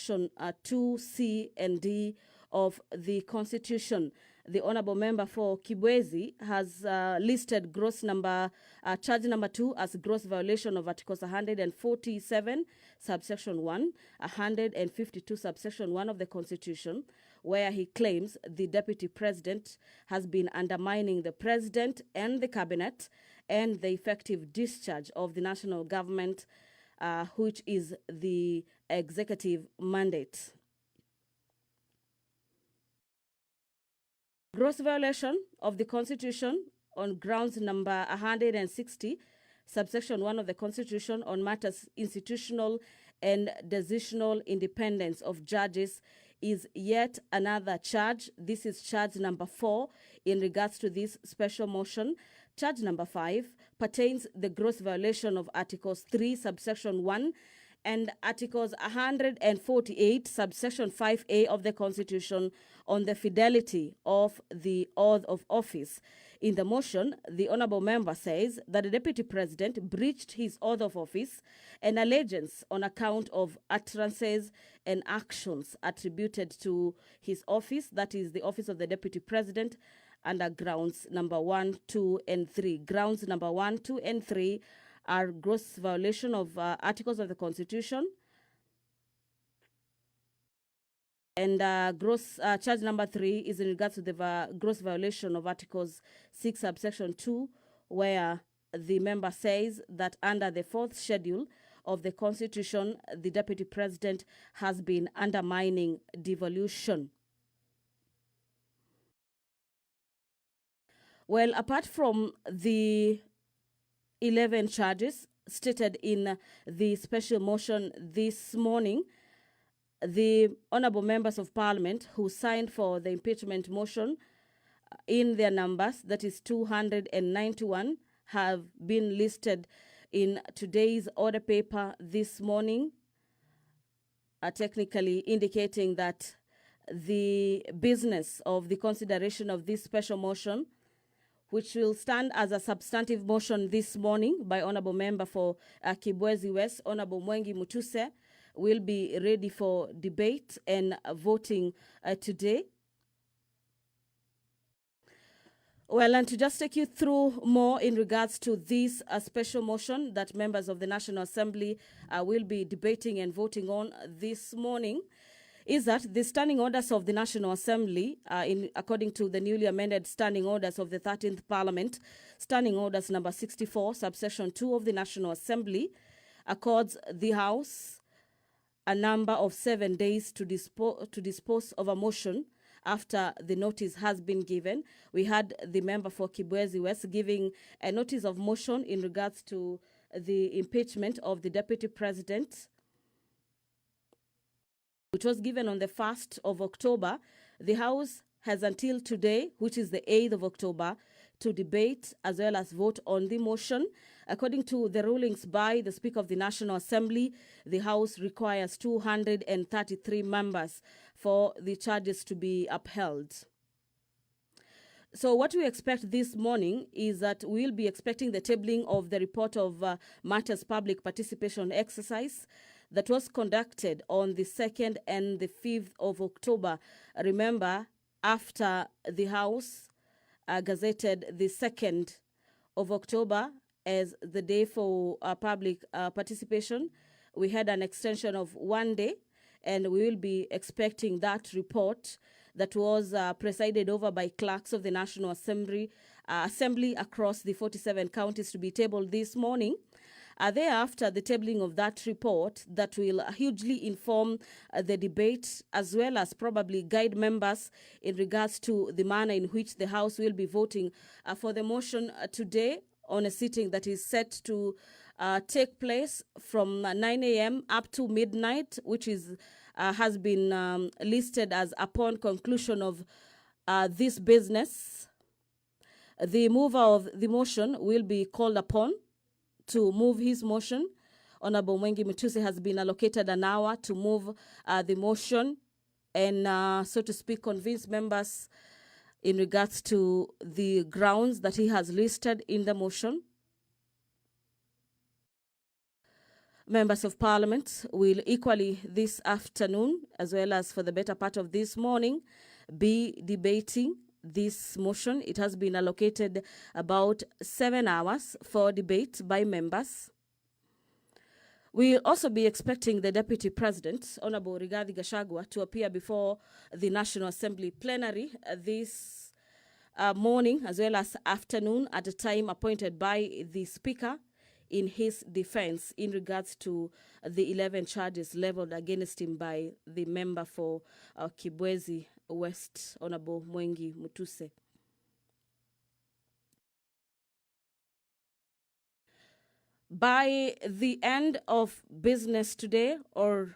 subsection 2C and D of the Constitution. The Honorable Member for Kibwezi has listed charge number 2 as gross violation of Articles 147, subsection 1, 152, subsection 1 of the Constitution, where he claims the Deputy President has been undermining the President and the Cabinet and the effective discharge of the national government, which is the executive mandate. Gross violation of the Constitution on grounds number 160, subsection 1 of the Constitution on matters institutional and decisional independence of judges is yet another charge. This is charge number 4 in regards to this special motion. Charge number 5 pertains the gross violation of Articles 3, subsection 1 and Articles 148, subsection 5A of the Constitution on the fidelity of the oath of office. In the motion, the Honourable Member says that the Deputy President breached his oath of office and allegiance on account of utterances and actions attributed to his office, that is the office of the Deputy President, under grounds number 1, 2, and 3. Grounds number 1, 2, and 3 are gross violation of articles of the Constitution, and charge number 3 is in regards to the gross violation of Articles 6, subsection 2, where the member says that under the 4th schedule of the Constitution, the Deputy President has been undermining devolution. Well, apart from the 11 charges stated in the special motion this morning, the Honourable Members of Parliament who signed for the impeachment motion in their numbers, that is 291, have been listed in today's order paper this morning, technically indicating that the business of the consideration of this special motion, which will stand as a substantive motion this morning by Honourable Member for Kibwezi West, Honourable Mwengi Mutuse, will be ready for debate and voting today. Well, and to just take you through more in regards to this special motion that members of the National Assembly will be debating and voting on this morning, is that the standing orders of the National Assembly, according to the newly amended standing orders of the 13th Parliament, standing orders number 64, subsection 2 of the National Assembly, accords the House a number of 7 days to dispose of a motion after the notice has been given. We had the member for Kibwezi West giving a notice of motion in regards to the impeachment of the Deputy President, which was given on the 1st of October. The House has until today, which is the 8th of October, to debate as well as vote on the motion. According to the rulings by the Speaker of the National Assembly, the House requires 233 members for the charges to be upheld. So what we expect this morning is that we'll be expecting the tabling of the report of matters public participation exercise that was conducted on the 2nd and the 5th of October. Remember, after the House gazetted the 2nd of October as the day for public participation, we had an extension of 1 day, and we will be expecting that report that was presided over by clerks of the National Assembly across the 47 counties to be tabled this morning. Thereafter, the tabling of that report that will hugely inform the debate as well as probably guide members in regards to the manner in which the House will be voting for the motion today on a sitting that is set to take place from 9 a.m. up to midnight, which is has been listed as upon conclusion of this business. The mover of the motion will be called upon to move his motion. Honorable Mwengi Mutuse has been allocated an hour to move the motion and, so to speak, convince members in regards to the grounds that he has listed in the motion. Members of Parliament will equally this afternoon, as well as for the better part of this morning, be debating this motion. It has been allocated about 7 hours for debate by members. We'll also be expecting the Deputy President, Honorable Rigathi Gachagua, to appear before the National Assembly plenary this morning as well as afternoon at a time appointed by the Speaker in his defense in regards to the 11 charges leveled against him by the member for Kibwezi West, Honorable Mwengi Mutuse. By the end of business today or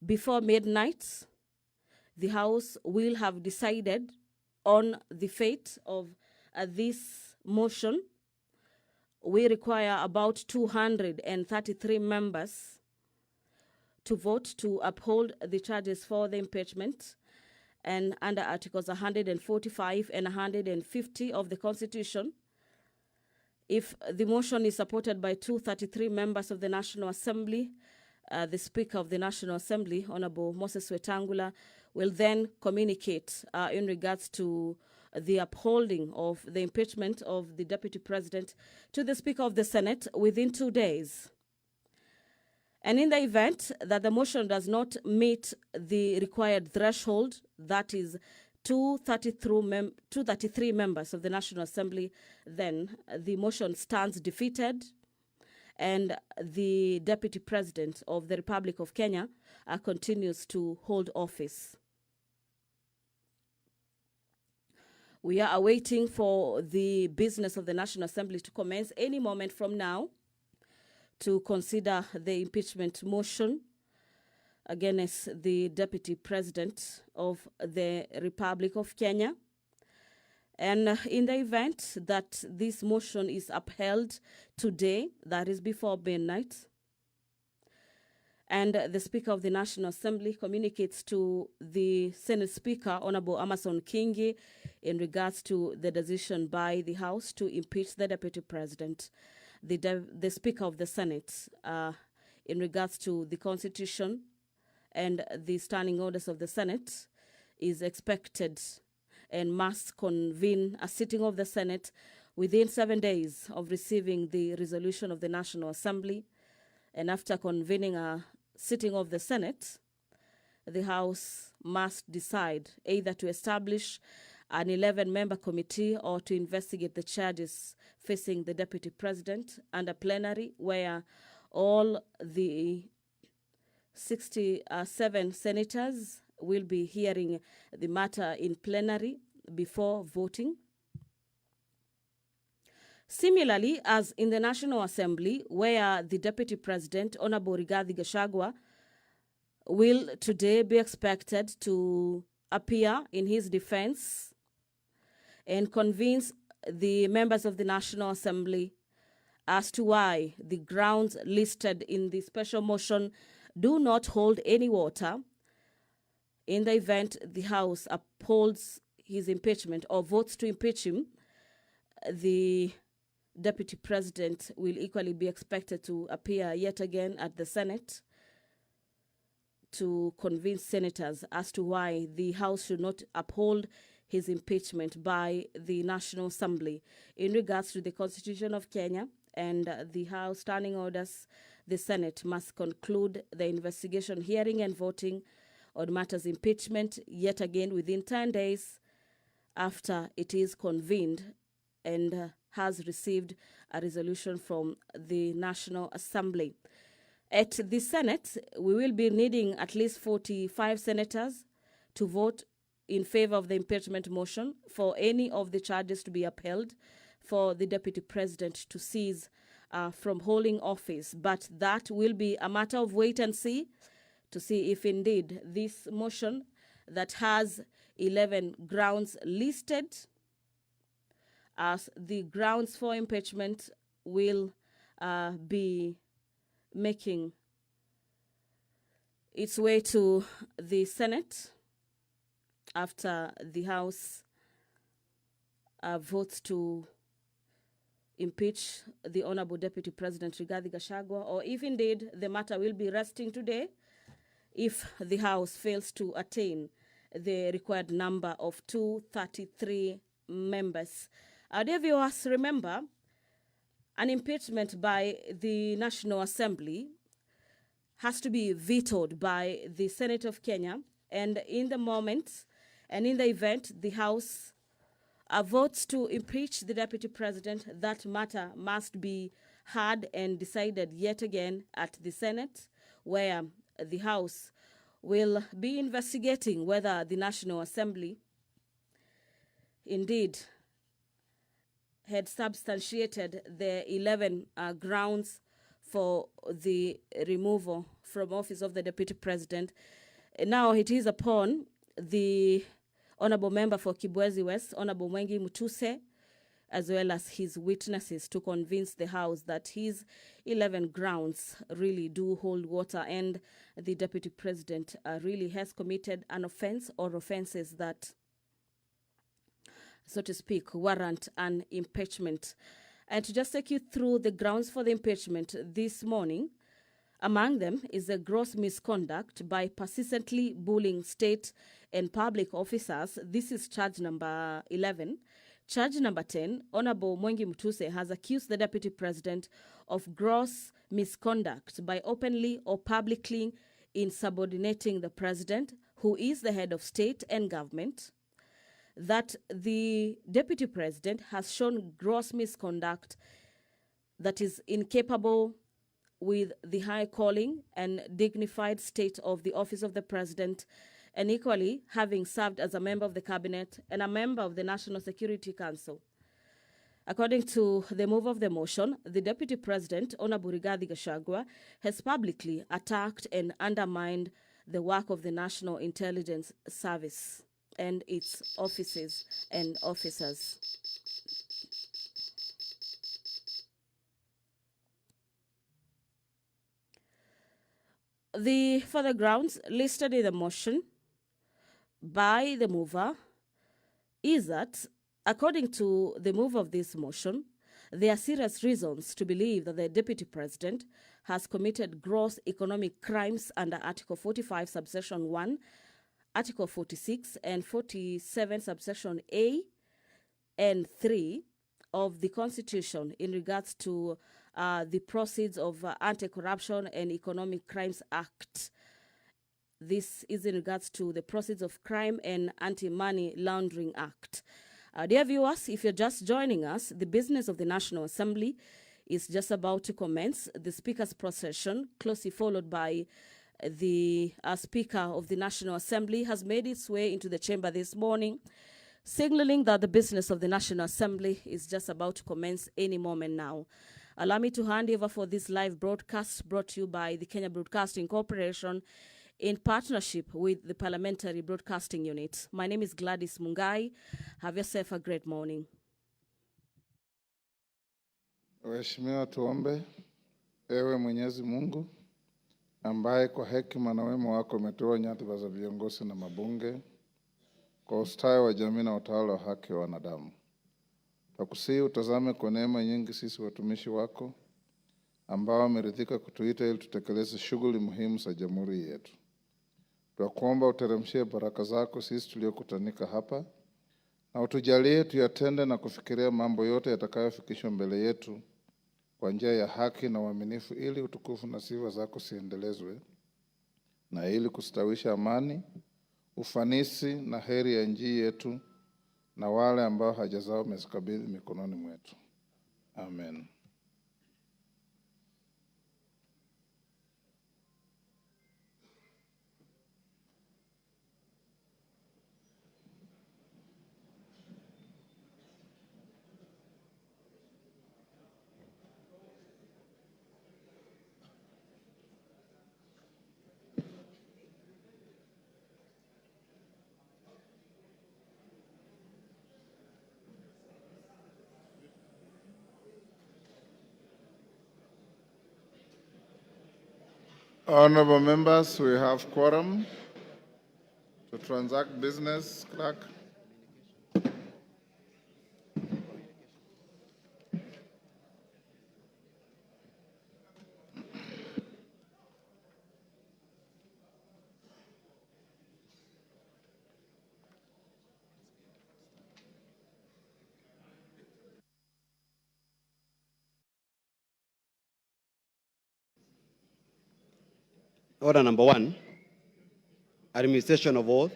before midnight, the House will have decided on the fate of this motion. We require about 233 members to vote to uphold the charges for the impeachment, and under Articles 145 and 150 of the Constitution, if the motion is supported by 233 members of the National Assembly, the Speaker of the National Assembly, Honorable Moses Wetangula, will then communicate in regards to the upholding of the impeachment of the Deputy President to the Speaker of the Senate within 2 days. And in the event that the motion does not meet the required threshold, that is 233 members of the National Assembly, then the motion stands defeated and the Deputy President of the Republic of Kenya continues to hold office. We are awaiting for the business of the National Assembly to commence any moment from now to consider the impeachment motion against the Deputy President of the Republic of Kenya. And in the event that this motion is upheld today, that is before midnight, and the Speaker of the National Assembly communicates to the Senate Speaker, Honorable Amason Kingi, in regards to the decision by the House to impeach the Deputy President, the Speaker of the Senate, in regards to the Constitution and the standing orders of the Senate, is expected and must convene a sitting of the Senate within 7 days of receiving the resolution of the National Assembly. And after convening a sitting of the Senate, the House must decide either to establish an 11-member committee or to investigate the charges facing the Deputy President under plenary, where all the 67 senators will be hearing the matter in plenary before voting. Similarly, as in the National Assembly, where the Deputy President, Honorable Rigathi Gachagua, will today be expected to appear in his defense and convince the members of the National Assembly as to why the grounds listed in the special motion do not hold any water. In the event the House upholds his impeachment or votes to impeach him, the Deputy President will equally be expected to appear yet again at the Senate to convince senators as to why the House should not uphold his impeachment by the National Assembly. In regards to the Constitution of Kenya and the House standing orders, the Senate must conclude the investigation, hearing and voting on matters impeachment yet again within 10 days after it is convened and has received a resolution from the National Assembly. At the Senate, we will be needing at least 45 senators to vote in favor of the impeachment motion for any of the charges to be upheld, for the Deputy President to cease from holding office. But that will be a matter of wait and see to see if indeed this motion that has 11 grounds listed as the grounds for impeachment will be making its way to the Senate after the House votes to impeach the Honorable Deputy President Rigathi Gachagua, or if indeed the matter will be resting today if the House fails to attain the required number of 233 members. Dear viewers, remember, an impeachment by the National Assembly has to be vetoed by the Senate of Kenya, and in the moment and in the event the House votes to impeach the Deputy President, that matter must be heard and decided yet again at the Senate, where the House will be investigating whether the National Assembly indeed had substantiated the 11 grounds for the removal from office of the Deputy President. Now it is upon the Honorable Member for Kibwezi West, Honorable Mwengi Mutuse, as well as his witnesses, to convince the House that his 11 grounds really do hold water and the Deputy President really has committed an offense or offenses that, so to speak, warrant an impeachment. And to just take you through the grounds for the impeachment this morning, among them is a gross misconduct by persistently bullying state and public officers. This is charge number 11. Charge number 10, Honorable Mwengi Mutuse has accused the Deputy President of gross misconduct by openly or publicly insubordinating the President, who is the head of state and government. That the Deputy President has shown gross misconduct that is incapable with the high calling and dignified state of the office of the President, and equally having served as a member of the Cabinet and a member of the National Security Council. According to the move of the motion, the Deputy President, Honorable Rigathi Gachagua, has publicly attacked and undermined the work of the National Intelligence Service and its offices and officers. The further grounds listed in the motion by the mover is that, according to the mover of this motion, there are serious reasons to believe that the Deputy President has committed gross economic crimes under Article 45, subsection 1, Article 46 and 47, subsection A and 3 of the Constitution in regards to the Proceeds of Anti-Corruption and Economic Crimes Act. This is in regards to the Proceeds of Crime and Anti-Money Laundering Act. Dear viewers, if you're just joining us, the business of the National Assembly is just about to commence. The Speaker's procession, closely followed by the Speaker of the National Assembly, has made its way into the chamber this morning, signaling that the business of the National Assembly is just about to commence any moment now. Allow me to hand over for this live broadcast brought to you by the Kenya Broadcasting Corporation in partnership with the Parliamentary Broadcasting Unit. My name is Gladys Mungai. Have yourself a great morning. Waheshimiwa, tuombe. Ewe Mwenyezi Mungu, ambaye kwa hekima na wema wako umetoa nyadhifa za viongozi na mabunge kwa ustawi wa jamii na utawala wa haki wa wanadamu. Tukusihi utazame kwa neema nyingi sisi watumishi wako ambao wameridhika kutuita ili tutekeleze shughuli muhimu za jamhuri yetu. Tunakuomba uteremshie baraka zako sisi tuliokutanika hapa, na utujalie tuyatende na kufikiria mambo yote yatakayofikishwa mbele yetu kwa njia ya haki na uaminifu, ili utukufu na sifa zako siendelezwe, na ili kustawisha amani, ufanisi na heri ya nchi yetu na wale ambao haja zao umezikabidhi mikononi mwetu. Amen. Honorable members, we have quorum to transact business. Clerk. Order number 1, administration of oath.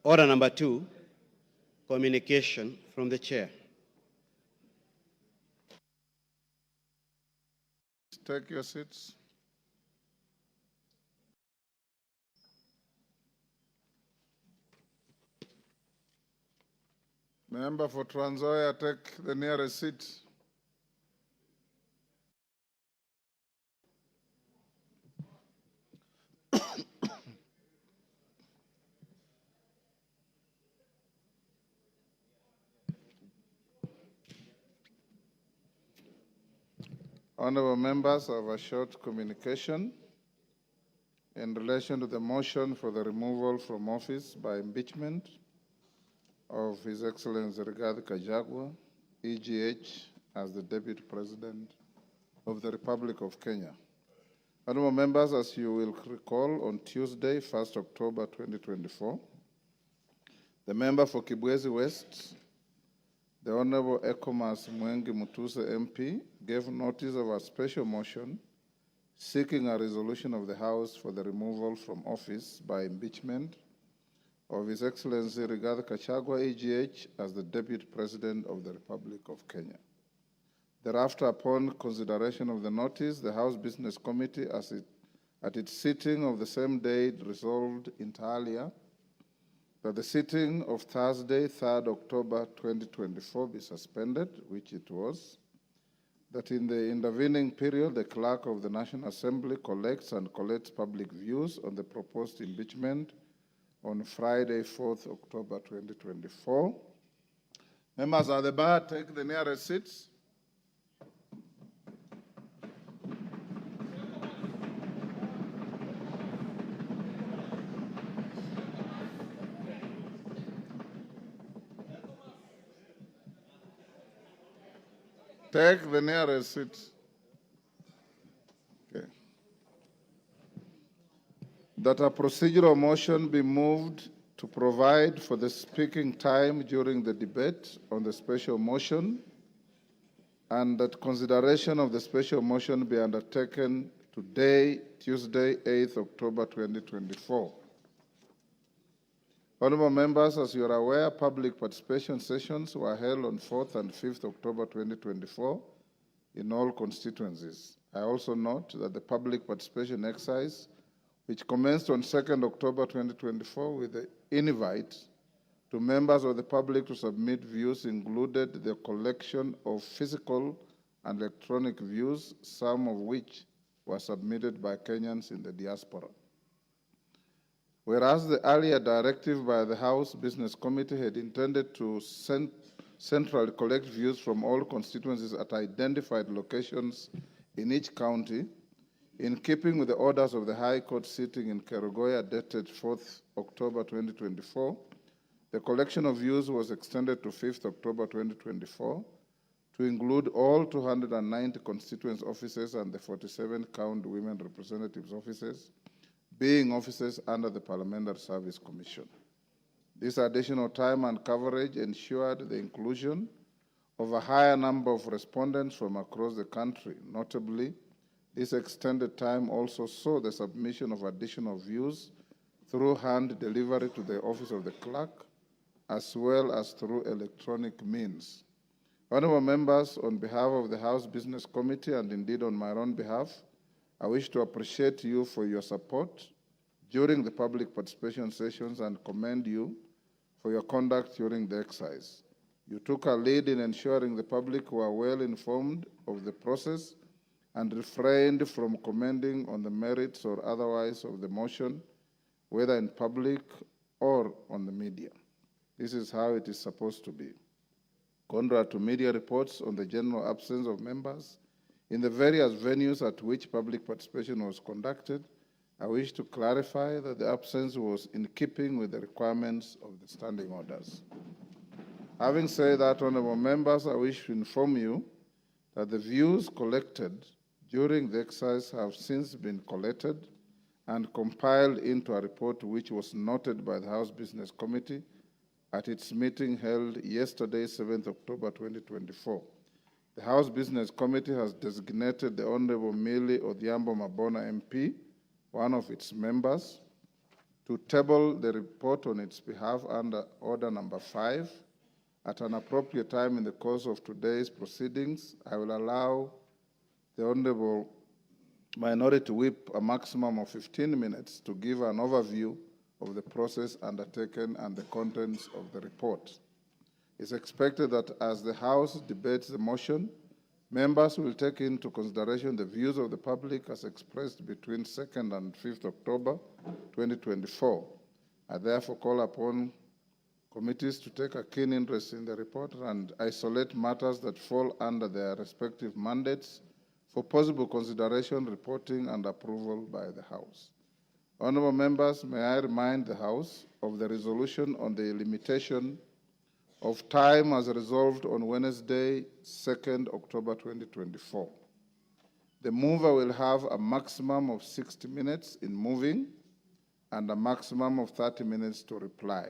Order number 2, communication from the chair. Take your seats. Member for Trans Nzoia, take the nearest seat. Honorable members, I have a short communication in relation to the motion for the removal from office by impeachment of His Excellency GACHAGUA, EGH, as the Deputy President of the Republic of Kenya. Honorable members, as you will recall, on Tuesday, 1st October 2024, the member for Kibwezi West, the Honorable Ekomas Mwengi Mutuse MP, gave notice of a special motion seeking a resolution of the House for the removal from office by impeachment of His Excellency GACHAGUA, EGH, as the Deputy President of the Republic of Kenya. Thereafter, upon consideration of the notice, the House Business Committee, at its sitting of the same day, resolved inter alia that the sitting of Thursday, 3rd October 2024 be suspended, which it was, that in the intervening period, the Clerk of the National Assembly collects and collates public views on the proposed impeachment on Friday, 4th October 2024. Members at the bar, take the nearest seats. Take the nearest seat. Okay. That a procedural motion be moved to provide for the speaking time during the debate on the special motion, and that consideration of the special motion be undertaken today, Tuesday, 8th October 2024. Honorable members, as you are aware, public participation sessions were held on 4th and 5th October 2024 in all constituencies. I also note that the public participation exercise, which commenced on 2nd October 2024 with the invite to members of the public to submit views, included the collection of physical and electronic views, some of which were submitted by Kenyans in the diaspora. Whereas the earlier directive by the House Business Committee had intended to centrally collect views from all constituencies at identified locations in each county, in keeping with the orders of the High Court sitting in Kerugoya dated 4th October 2024, the collection of views was extended to 5th October 2024 to include all 290 constituency offices and the 47 county women representatives offices, being offices under the Parliamentary Service Commission. This additional time and coverage ensured the inclusion of a higher number of respondents from across the country. Notably, this extended time also saw the submission of additional views through hand delivery to the office of the clerk, as well as through electronic means. Honorable members, on behalf of the House Business Committee and indeed on my own behalf, I wish to appreciate you for your support during the public participation sessions and commend you for your conduct during the exercise. You took a lead in ensuring the public were well informed of the process and refrained from commenting on the merits or otherwise of the motion, whether in public or on the media. This is how it is supposed to be. Contrary to media reports on the general absence of members in the various venues at which public participation was conducted, I wish to clarify that the absence was in keeping with the requirements of the standing orders. Having said that, honorable members, I wish to inform you that the views collected during the exercise have since been collated and compiled into a report which was noted by the House Business Committee at its meeting held yesterday, 7th October 2024. The House Business Committee has designated the Honorable Millie Odhiambo Mabona MP, one of its members, to table the report on its behalf under Order Number 5. At an appropriate time in the course of today's proceedings, I will allow the Honorable Minority Whip a maximum of 15 minutes to give an overview of the process undertaken and the contents of the report. It's expected that as the House debates the motion, members will take into consideration the views of the public as expressed between 2nd and 5th October 2024. I therefore call upon committees to take a keen interest in the report and isolate matters that fall under their respective mandates for possible consideration, reporting, and approval by the House. Honourable members, may I remind the House of the resolution on the limitation of time as resolved on Wednesday, 2nd October 2024. The mover will have a maximum of 60 minutes in moving and a maximum of 30 minutes to reply.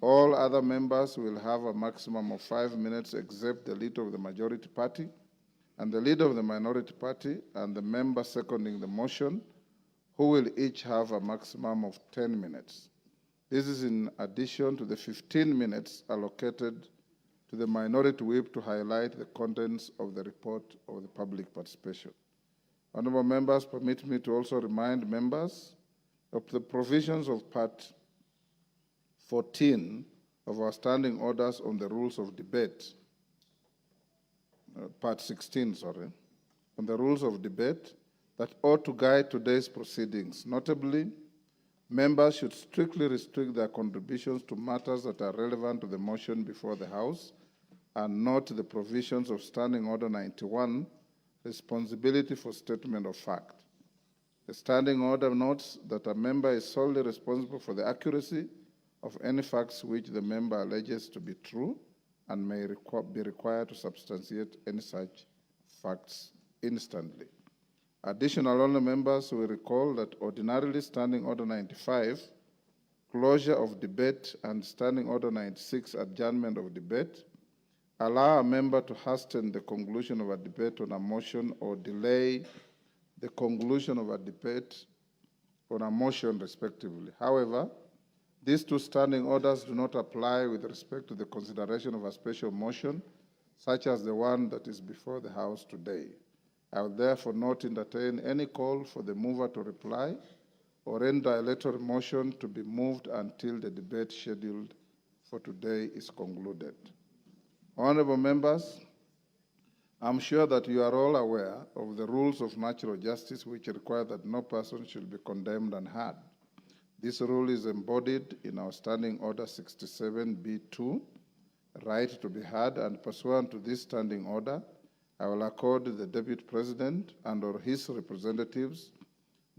All other members will have a maximum of 5 minutes except the leader of the majority party and the leader of the minority party and the member seconding the motion, who will each have a maximum of 10 minutes. This is in addition to the 15 minutes allocated to the minority whip to highlight the contents of the report of the public participation. Honourable members, permit me to also remind members of the provisions of Part 14 of our standing orders on the rules of debate, Part 16, on the rules of debate that ought to guide today's proceedings. Notably, members should strictly restrict their contributions to matters that are relevant to the motion before the House and not the provisions of Standing Order 91, responsibility for statement of fact. The Standing Order notes that a member is solely responsible for the accuracy of any facts which the member alleges to be true and may be required to substantiate any such facts instantly. Additional only members will recall that ordinarily Standing Order 95, closure of debate, and Standing Order 96, adjournment of debate, allow a member to hasten the conclusion of a debate on a motion or delay the conclusion of a debate on a motion, respectively. However, these two standing orders do not apply with respect to the consideration of a special motion, such as the one that is before the House today. I will therefore not entertain any call for the mover to reply or any dilatory motion to be moved until the debate scheduled for today is concluded. Honourable members, I'm sure that you are all aware of the rules of natural justice which require that no person should be condemned unheard. This rule is embodied in our Standing Order 67B2, right to be heard, and pursuant to this standing order, I will accord the Deputy President and or his representatives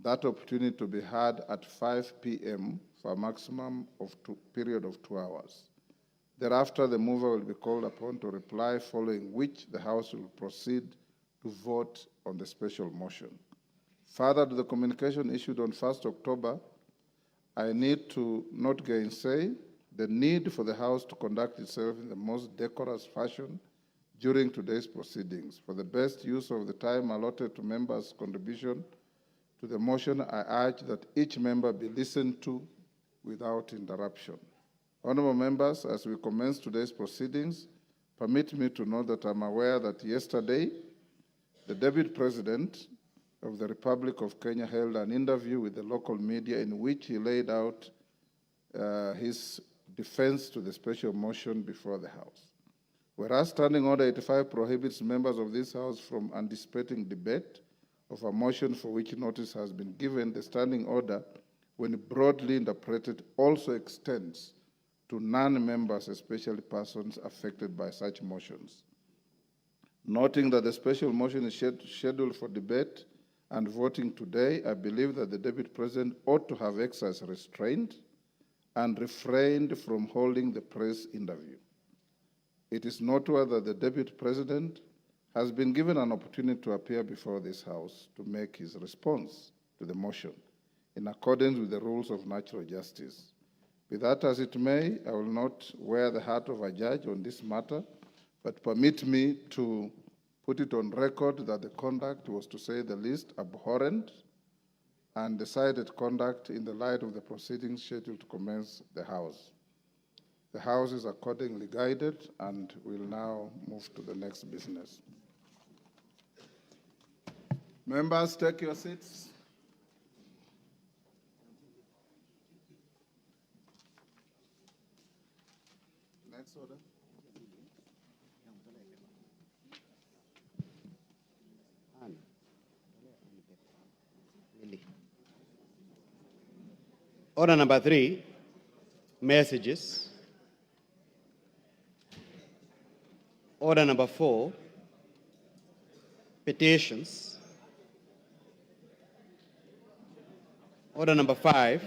that opportunity to be heard at 5 p.m. for a maximum of period of 2 hours. Thereafter, the mover will be called upon to reply, following which the House will proceed to vote on the special motion. Further to the communication issued on 1st October, I need to not gainsay the need for the House to conduct itself in the most decorous fashion during today's proceedings. For the best use of the time allotted to members' contribution to the motion, I urge that each member be listened to without interruption. Honourable members, as we commence today's proceedings, permit me to note that I'm aware that yesterday, the Deputy President of the Republic of Kenya held an interview with the local media in which he laid out his defense to the special motion before the House. Whereas Standing Order 85 prohibits members of this House from anticipating debate of a motion for which notice has been given, the Standing Order, when broadly interpreted, also extends to non-members, especially persons affected by such motions. Noting that the special motion is scheduled for debate and voting today, I believe that the Deputy President ought to have exercised restraint and refrained from holding the press interview. It is noteworthy that the Deputy President has been given an opportunity to appear before this House to make his response to the motion in accordance with the rules of natural justice. Be that as it may, I will not wear the hat of a judge on this matter, but permit me to put it on record that the conduct was, to say the least, abhorrent, and decided conduct in the light of the proceedings scheduled to commence the House. The House is accordingly guided and will now move to the next business. Members, take your seats. Next order. Order number 3, messages. Order number 4, petitions. Order number 5,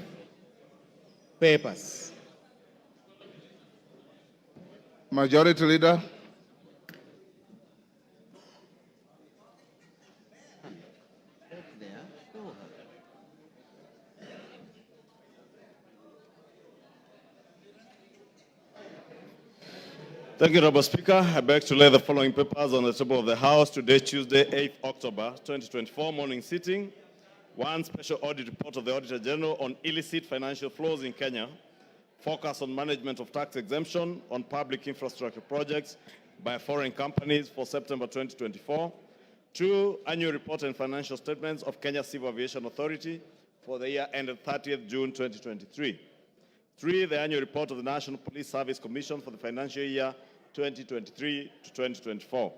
papers. Majority Leader. Thank you, Honorable Speaker. I beg to lay the following papers on the table of the House today, Tuesday, 8th October 2024, morning sitting. 1, special audit report of the Auditor General on illicit financial flows in Kenya. Focus on management of tax exemption on public infrastructure projects by foreign companies for September 2024. 2, annual report and financial statements of Kenya Civil Aviation Authority for the year ended 30th June 2023. 3, the annual report of the National Police Service Commission for the financial year 2023 to 2024.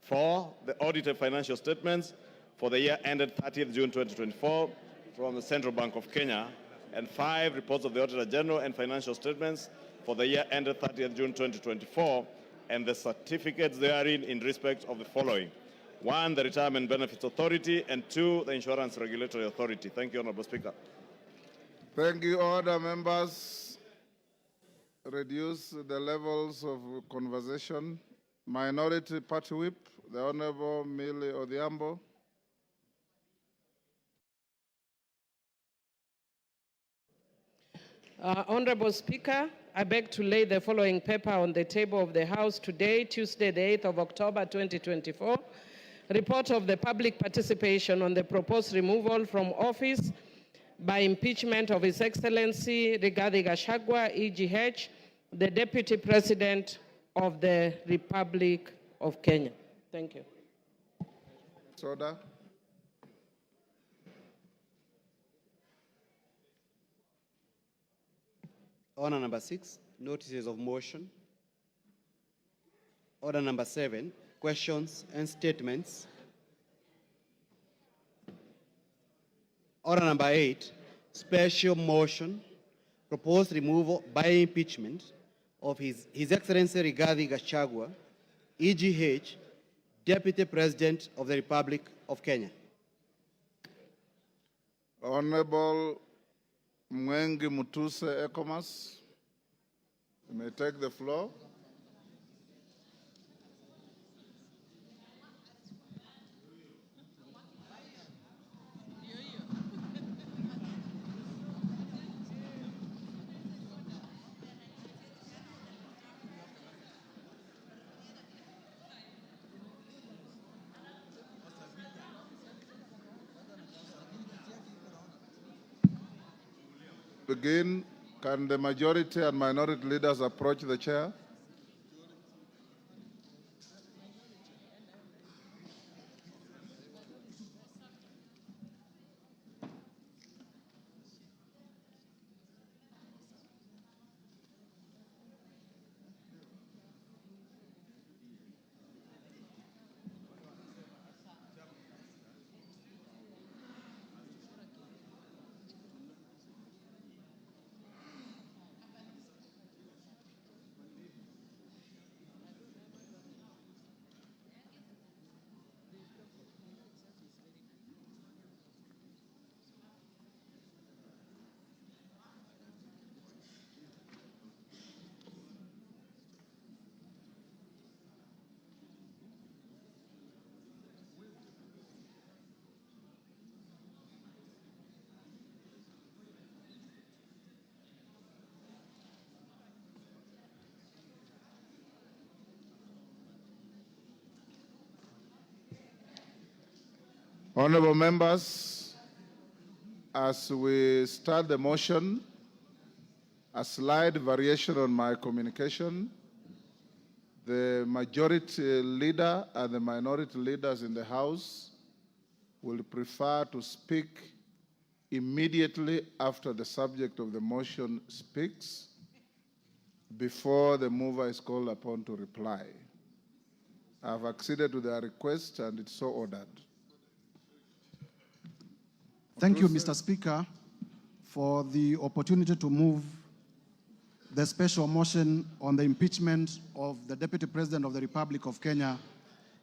4, the audited financial statements for the year ended 30th June 2024 from the Central Bank of Kenya. And 5, reports of the Auditor General and financial statements for the year ended 30th June 2024 and the certificates therein in respect of the following. 1, the Retirement Benefits Authority, and 2, the Insurance Regulatory Authority. Thank you, Honorable Speaker. Thank you, order. Members, reduce the levels of conversation. Minority Party Whip, the Honorable Millie Odhiambo. Honorable Speaker, I beg to lay the following paper on the table of the House today, Tuesday, the 8th of October, 2024. Report of the public participation on the proposed removal from office by impeachment of His Excellency Rigathi Gachagua, EGH, the Deputy President of the Republic of Kenya. Thank you. Order. Order number 6, notices of motion. Order number 7, questions and statements. Order number 8, special motion, proposed removal by impeachment of His Excellency Rigathi Gachagua, EGH, Deputy President of the Republic of Kenya. Honorable Mwengi Mutuse Ekomas, you may take the floor. Begin. Can the majority and minority leaders approach the chair? Honorable members, as we start the motion, a slight variation on my communication. The majority leader and the minority leaders in the House will prefer to speak immediately after the subject of the motion speaks, before the mover is called upon to reply. I have acceded to their request and it's so ordered. Thank you, Mr. Speaker, for the opportunity to move the special motion on the impeachment of the Deputy President of the Republic of Kenya,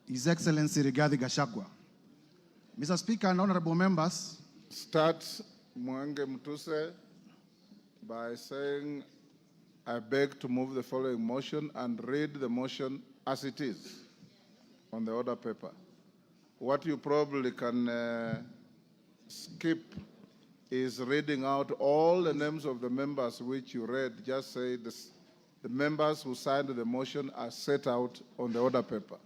His Excellency Rigathi Gachagua. Mr. Speaker and honorable members. Start Mwenge Mutuse by saying, I beg to move the following motion and read the motion as it is on the order paper. What you probably can skip is reading out all the names of the members which you read. Just say this, the members who signed the motion are set out on the order paper.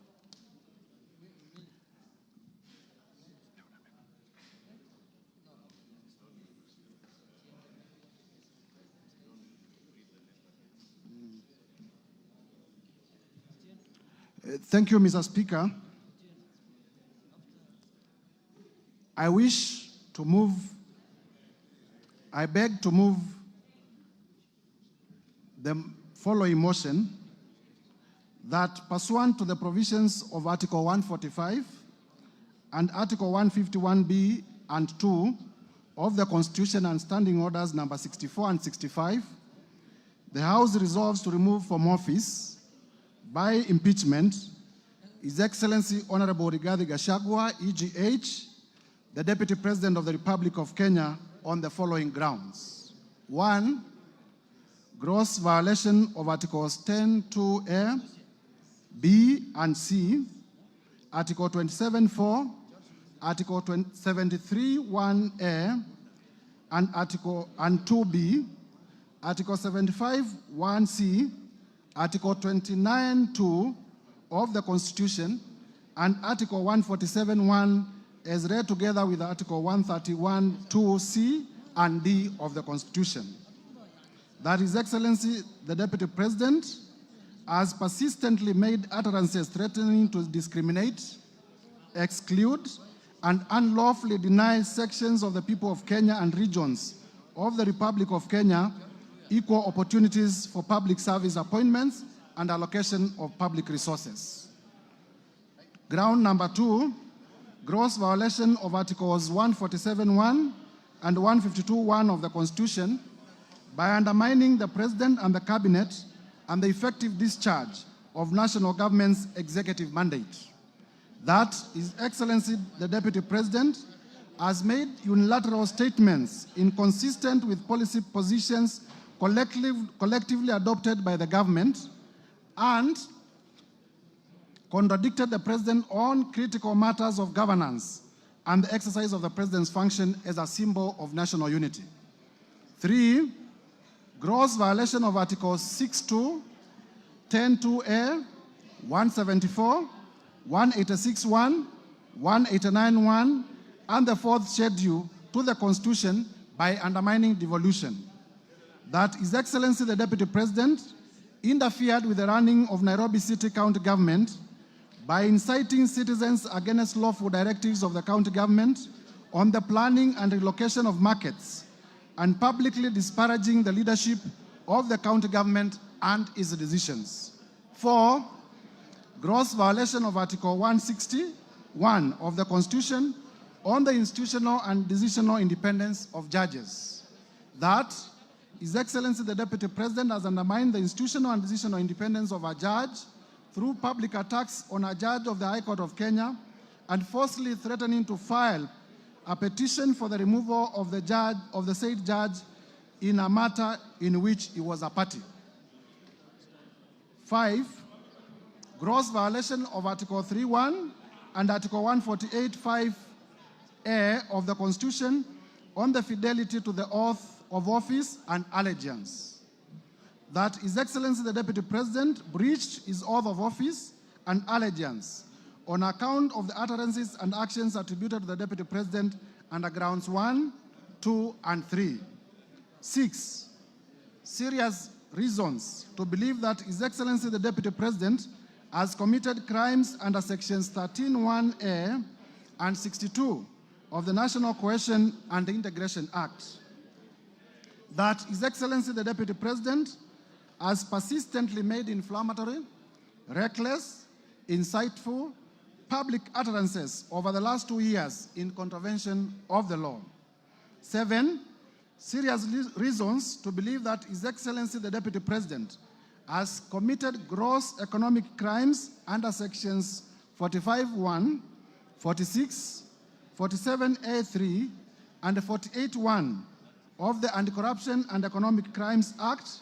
Thank you, Mr. Speaker. I beg to move the following motion, that pursuant to the provisions of Article 145 and Article 151B and 2 of the Constitution and Standing Orders number 64 and 65, the House resolves to remove from office by impeachment His Excellency Honorable Rigathi Gachagua, EGH, the Deputy President of the Republic of Kenya, on the following grounds. 1, gross violation of Articles 10(2)(a), B and C, Article 27(4), Article 73(1)(a), and Article 2B, Article 75(1)(c), Article 29(2) of the Constitution, and Article 147(1) as read together with Article 131(2)(c) and D of the Constitution. That His Excellency, the Deputy President, has persistently made utterances threatening to discriminate, exclude, and unlawfully deny sections of the people of Kenya and regions of the Republic of Kenya equal opportunities for public service appointments and allocation of public resources. Ground number 2, gross violation of Articles 147(1) and 152(1) of the Constitution by undermining the President and the Cabinet and the effective discharge of national government's executive mandate. That His Excellency, the Deputy President, has made unilateral statements inconsistent with policy positions collectively adopted by the government and contradicted the President on critical matters of governance and the exercise of the President's function as a symbol of national unity. 3, gross violation of Articles 6(2), 10(2)(a), 174, 186(1), 189(1), and the 4th schedule to the Constitution by undermining devolution. That His Excellency, the Deputy President, interfered with the running of Nairobi City County Government by inciting citizens against lawful directives of the county government on the planning and relocation of markets, and publicly disparaging the leadership of the county government and its decisions. 4, gross violation of Article 161 of the Constitution on the institutional and decisional independence of judges. That His Excellency, the Deputy President, has undermined the institutional and decisional independence of a judge through public attacks on a judge of the High Court of Kenya and falsely threatening to file a petition for the removal of the said judge in a matter in which he was a party. 5, gross violation of Article 3(1) and Article 148(5)(a) of the Constitution on the fidelity to the oath of office and allegiance. That His Excellency, the Deputy President, breached his oath of office and allegiance on account of the utterances and actions attributed to the Deputy President under grounds 1, 2, and 3. 6. Serious reasons to believe that His Excellency the Deputy President has committed crimes under sections 13(1)(a) and 62 of the National Cohesion and Integration Act. That His Excellency the Deputy President has persistently made inflammatory, reckless, insightful, public utterances over the last 2 years in contravention of the law. 7. Serious reasons to believe that His Excellency the Deputy President has committed gross economic crimes under sections 45(1), 46, 47(a)(3), and 48(1) of the Anti-Corruption and Economic Crimes Act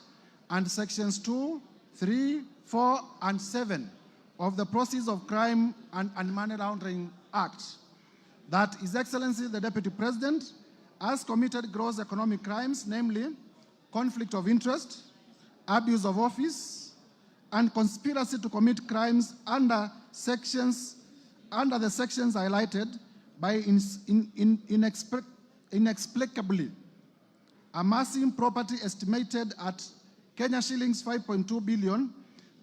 and sections 2, 3, 4, and 7 of the Proceeds of Crime and Money Laundering Act. That His Excellency the Deputy President has committed gross economic crimes, namely conflict of interest, abuse of office, and conspiracy to commit crimes under the sections highlighted by inexplicably amassing property estimated at Kenya shillings 5.2 billion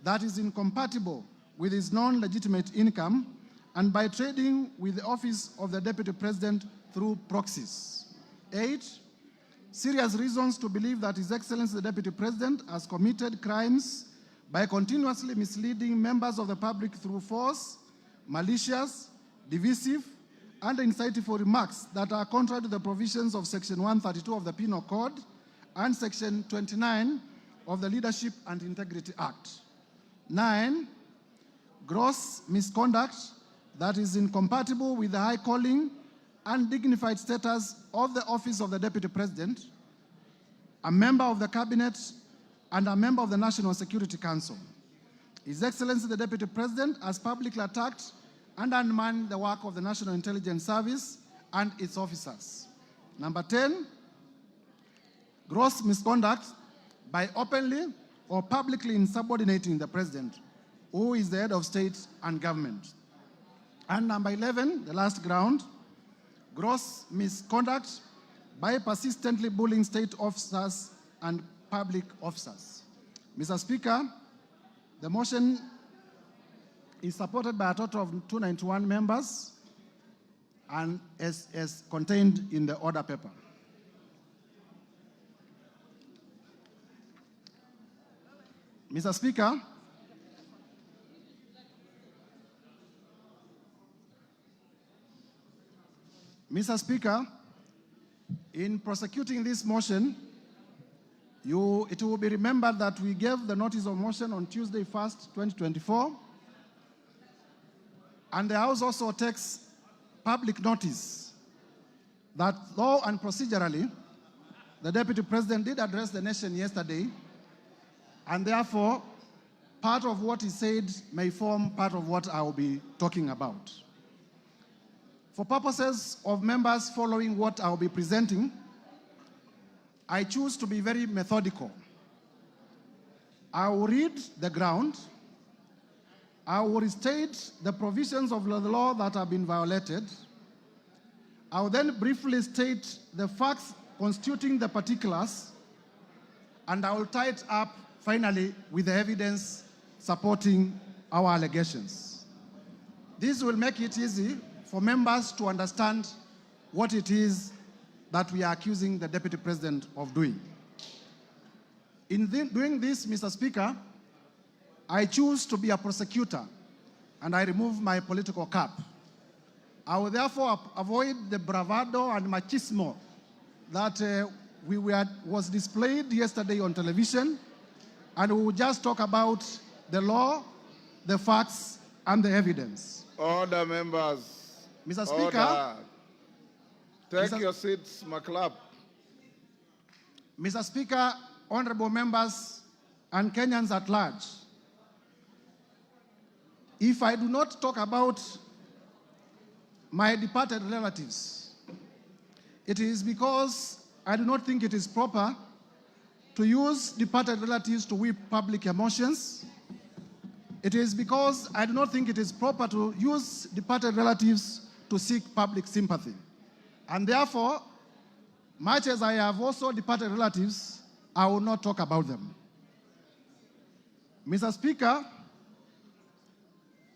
that is incompatible with his non-legitimate income, and by trading with the office of the Deputy President through proxies. 8. Serious reasons to believe that His Excellency the Deputy President has committed crimes by continuously misleading members of the public through false, malicious, divisive, and insightful remarks that are contrary to the provisions of Section 132 of the Penal Code and Section 29 of the Leadership and Integrity Act. 9. Gross misconduct that is incompatible with the high calling and dignified status of the office of the Deputy President, a member of the Cabinet, and a member of the National Security Council. His Excellency the Deputy President has publicly attacked and undermined the work of the National Intelligence Service and its officers. Number 10, gross misconduct by openly or publicly insubordinating the President, who is the head of state and government. And number 11, the last ground, gross misconduct by persistently bullying state officers and public officers. Mr. Speaker, the motion is supported by a total of 291 members and as contained in the order paper. Mr. Speaker, in prosecuting this motion, it will be remembered that we gave the notice of motion on Tuesday 1st, 2024, and the House also takes public notice that law and procedurally, the Deputy President did address the nation yesterday, and therefore, part of what he said may form part of what I will be talking about. For purposes of members following what I will be presenting, I choose to be very methodical. I will read the ground. I will restate the provisions of the law that have been violated. I will then briefly state the facts constituting the particulars, and I will tie it up finally with the evidence supporting our allegations. This will make it easy for members to understand what it is that we are accusing the Deputy President of doing. In doing this, Mr. Speaker, I choose to be a prosecutor, and I remove my political cap. I will therefore avoid the bravado and machismo that was displayed yesterday on television, and we will just talk about the law, the facts, and the evidence. Order, members. Mr. Speaker. Take your seats, McClap. Mr. Speaker, honorable members, and Kenyans at large, if I do not talk about my departed relatives, it is because I do not think it is proper to use departed relatives to whip public emotions, it is because I do not think it is proper to use departed relatives to seek public sympathy. And therefore, much as I have also departed relatives, I will not talk about them. Mr. Speaker,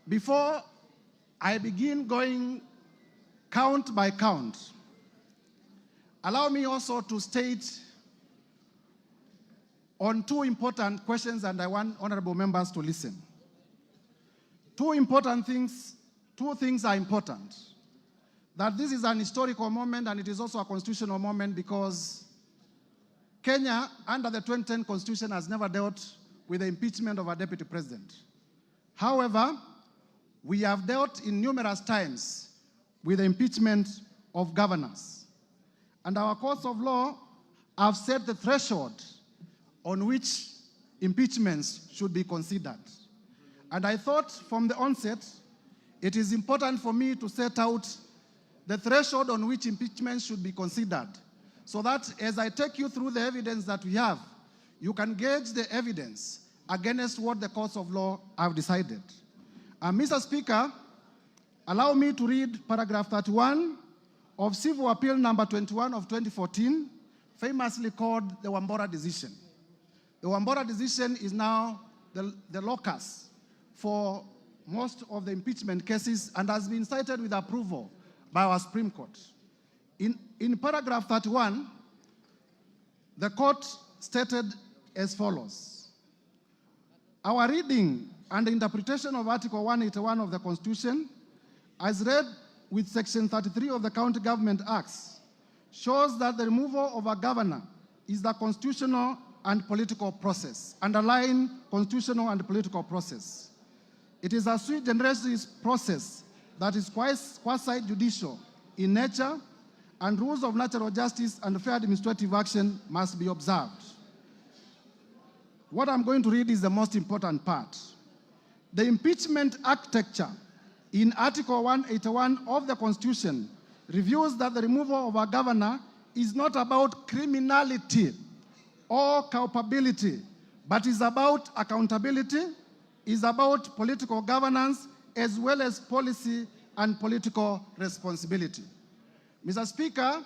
before I begin going count by count, allow me also to state on two important questions, and I want honorable members to listen. Two things are important. That this is an historical moment and it is also a constitutional moment because Kenya, under the 2010 Constitution, has never dealt with the impeachment of a deputy president. However, we have dealt in numerous times with the impeachment of governors. And our courts of law have set the threshold on which impeachments should be considered. And I thought from the onset, it is important for me to set out the threshold on which impeachment should be considered, so that as I take you through the evidence that we have, you can gauge the evidence against what the courts of law have decided. Mr. Speaker, allow me to read paragraph 31 of Civil Appeal number 21 of 2014, famously called the Wambora decision. The Wambora decision is now the locus for most of the impeachment cases and has been cited with approval by our Supreme Court. In paragraph 31, the court stated as follows: our reading and interpretation of Article 181 of the Constitution, as read with Section 33 of the County Government Acts, shows that the removal of a governor is the constitutional and political process, underlying constitutional and political process. It is a sui generis process that is quasi-judicial in nature, and rules of natural justice and fair administrative action must be observed. What I'm going to read is the most important part. The impeachment architecture in Article 181 of the Constitution reveals that the removal of a governor is not about criminality or culpability, but is about accountability, is about political governance, as well as policy and political responsibility. Mr. Speaker,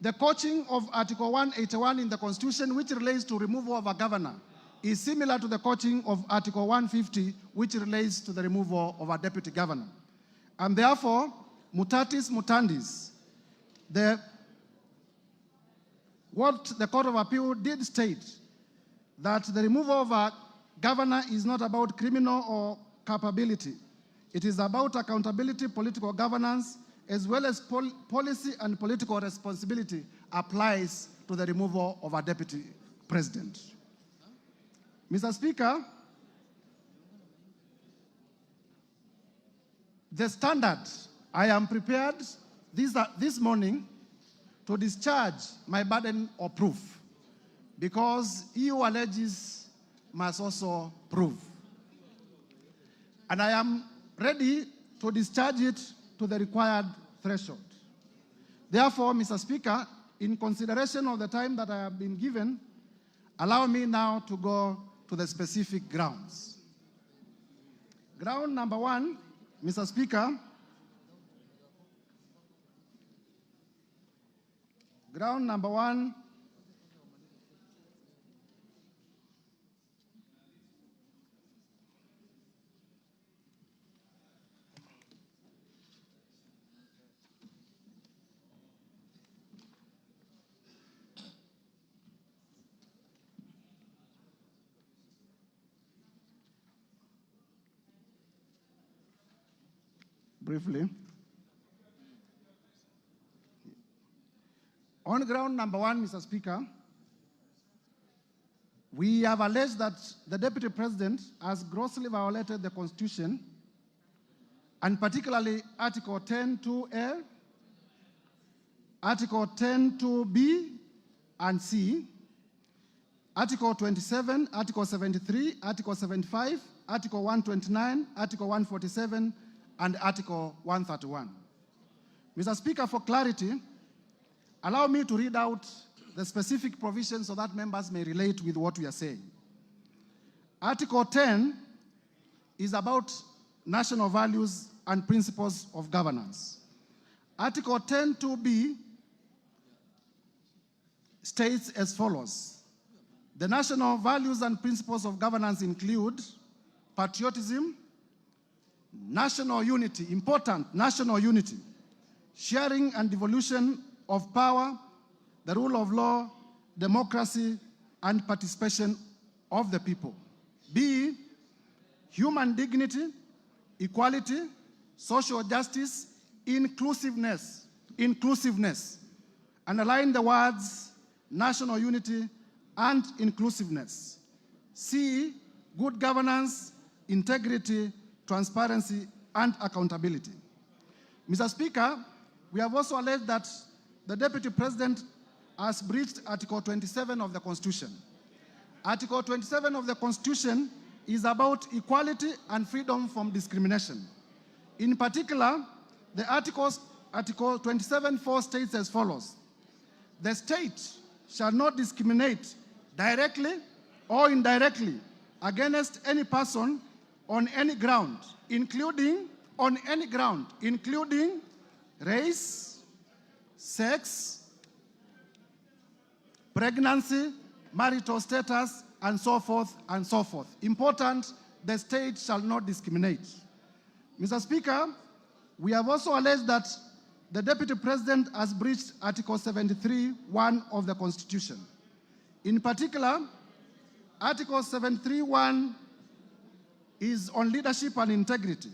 the coaching of Article 181 in the Constitution, which relates to removal of a governor, is similar to the coaching of Article 150, which relates to the removal of a deputy governor. And therefore, mutatis mutandis, what the Court of Appeal did state, that the removal of a governor is not about criminal or culpability. It is about accountability, political governance, as well as policy and political responsibility applies to the removal of a deputy president. Mr. Speaker, the standard, I am prepared this morning to discharge my burden of proof, because he who alleges must also prove. And I am ready to discharge it to the required threshold. Therefore, Mr. Speaker, in consideration of the time that I have been given, allow me now to go to the specific grounds. Ground number one, Mr. Speaker, ground number one, briefly. On ground number one, Mr. Speaker, we have alleged that the Deputy President has grossly violated the Constitution, and particularly Article 10(2)(a), Article 10(2)(b) and C, Article 27, Article 73, Article 75, Article 129, Article 147, and Article 131. Mr. Speaker, for clarity, allow me to read out the specific provisions so that members may relate with what we are saying. Article 10 is about national values and principles of governance. Article 10(2)(b) states as follows: the national values and principles of governance include patriotism, national unity, important national unity, sharing and devolution of power, the rule of law, democracy, and participation of the people. B, human dignity, equality, social justice, inclusiveness. Underline the words national unity and inclusiveness. C, good governance, integrity, transparency, and accountability. Mr. Speaker, we have also alleged that the Deputy President has breached Article 27 of the Constitution. Article 27 of the Constitution is about equality and freedom from discrimination. In particular, the Article 27(4) states as follows: the state shall not discriminate directly or indirectly against any person on any ground, including race, sex, pregnancy, marital status, and so forth and so forth. Important, the state shall not discriminate. Mr. Speaker, we have also alleged that the Deputy President has breached Article 73(1) of the Constitution. In particular, Article 73(1) is on leadership and integrity,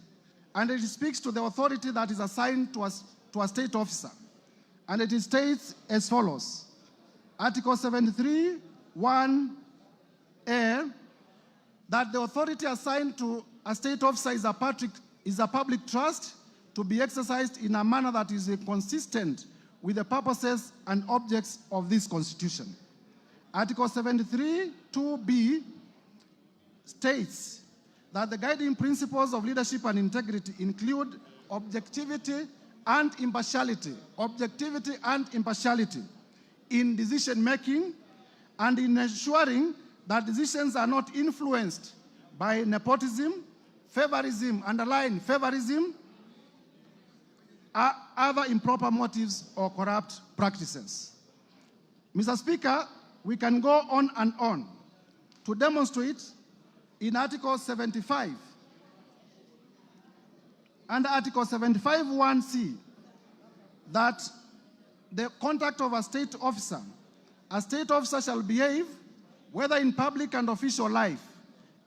and it speaks to the authority that is assigned to a state officer. And it states as follows: Article 73(1)(a), that the authority assigned to a state officer is a public trust to be exercised in a manner that is consistent with the purposes and objects of this Constitution. Article 73(2)(b) states that the guiding principles of leadership and integrity include objectivity and impartiality in decision making, and in ensuring that decisions are not influenced by nepotism, favorism, underline favorism, other improper motives or corrupt practices. Mr. Speaker, we can go on and on to demonstrate in Article 75, under Article 75(1)(c), that the conduct of a state officer shall behave, whether in public and official life,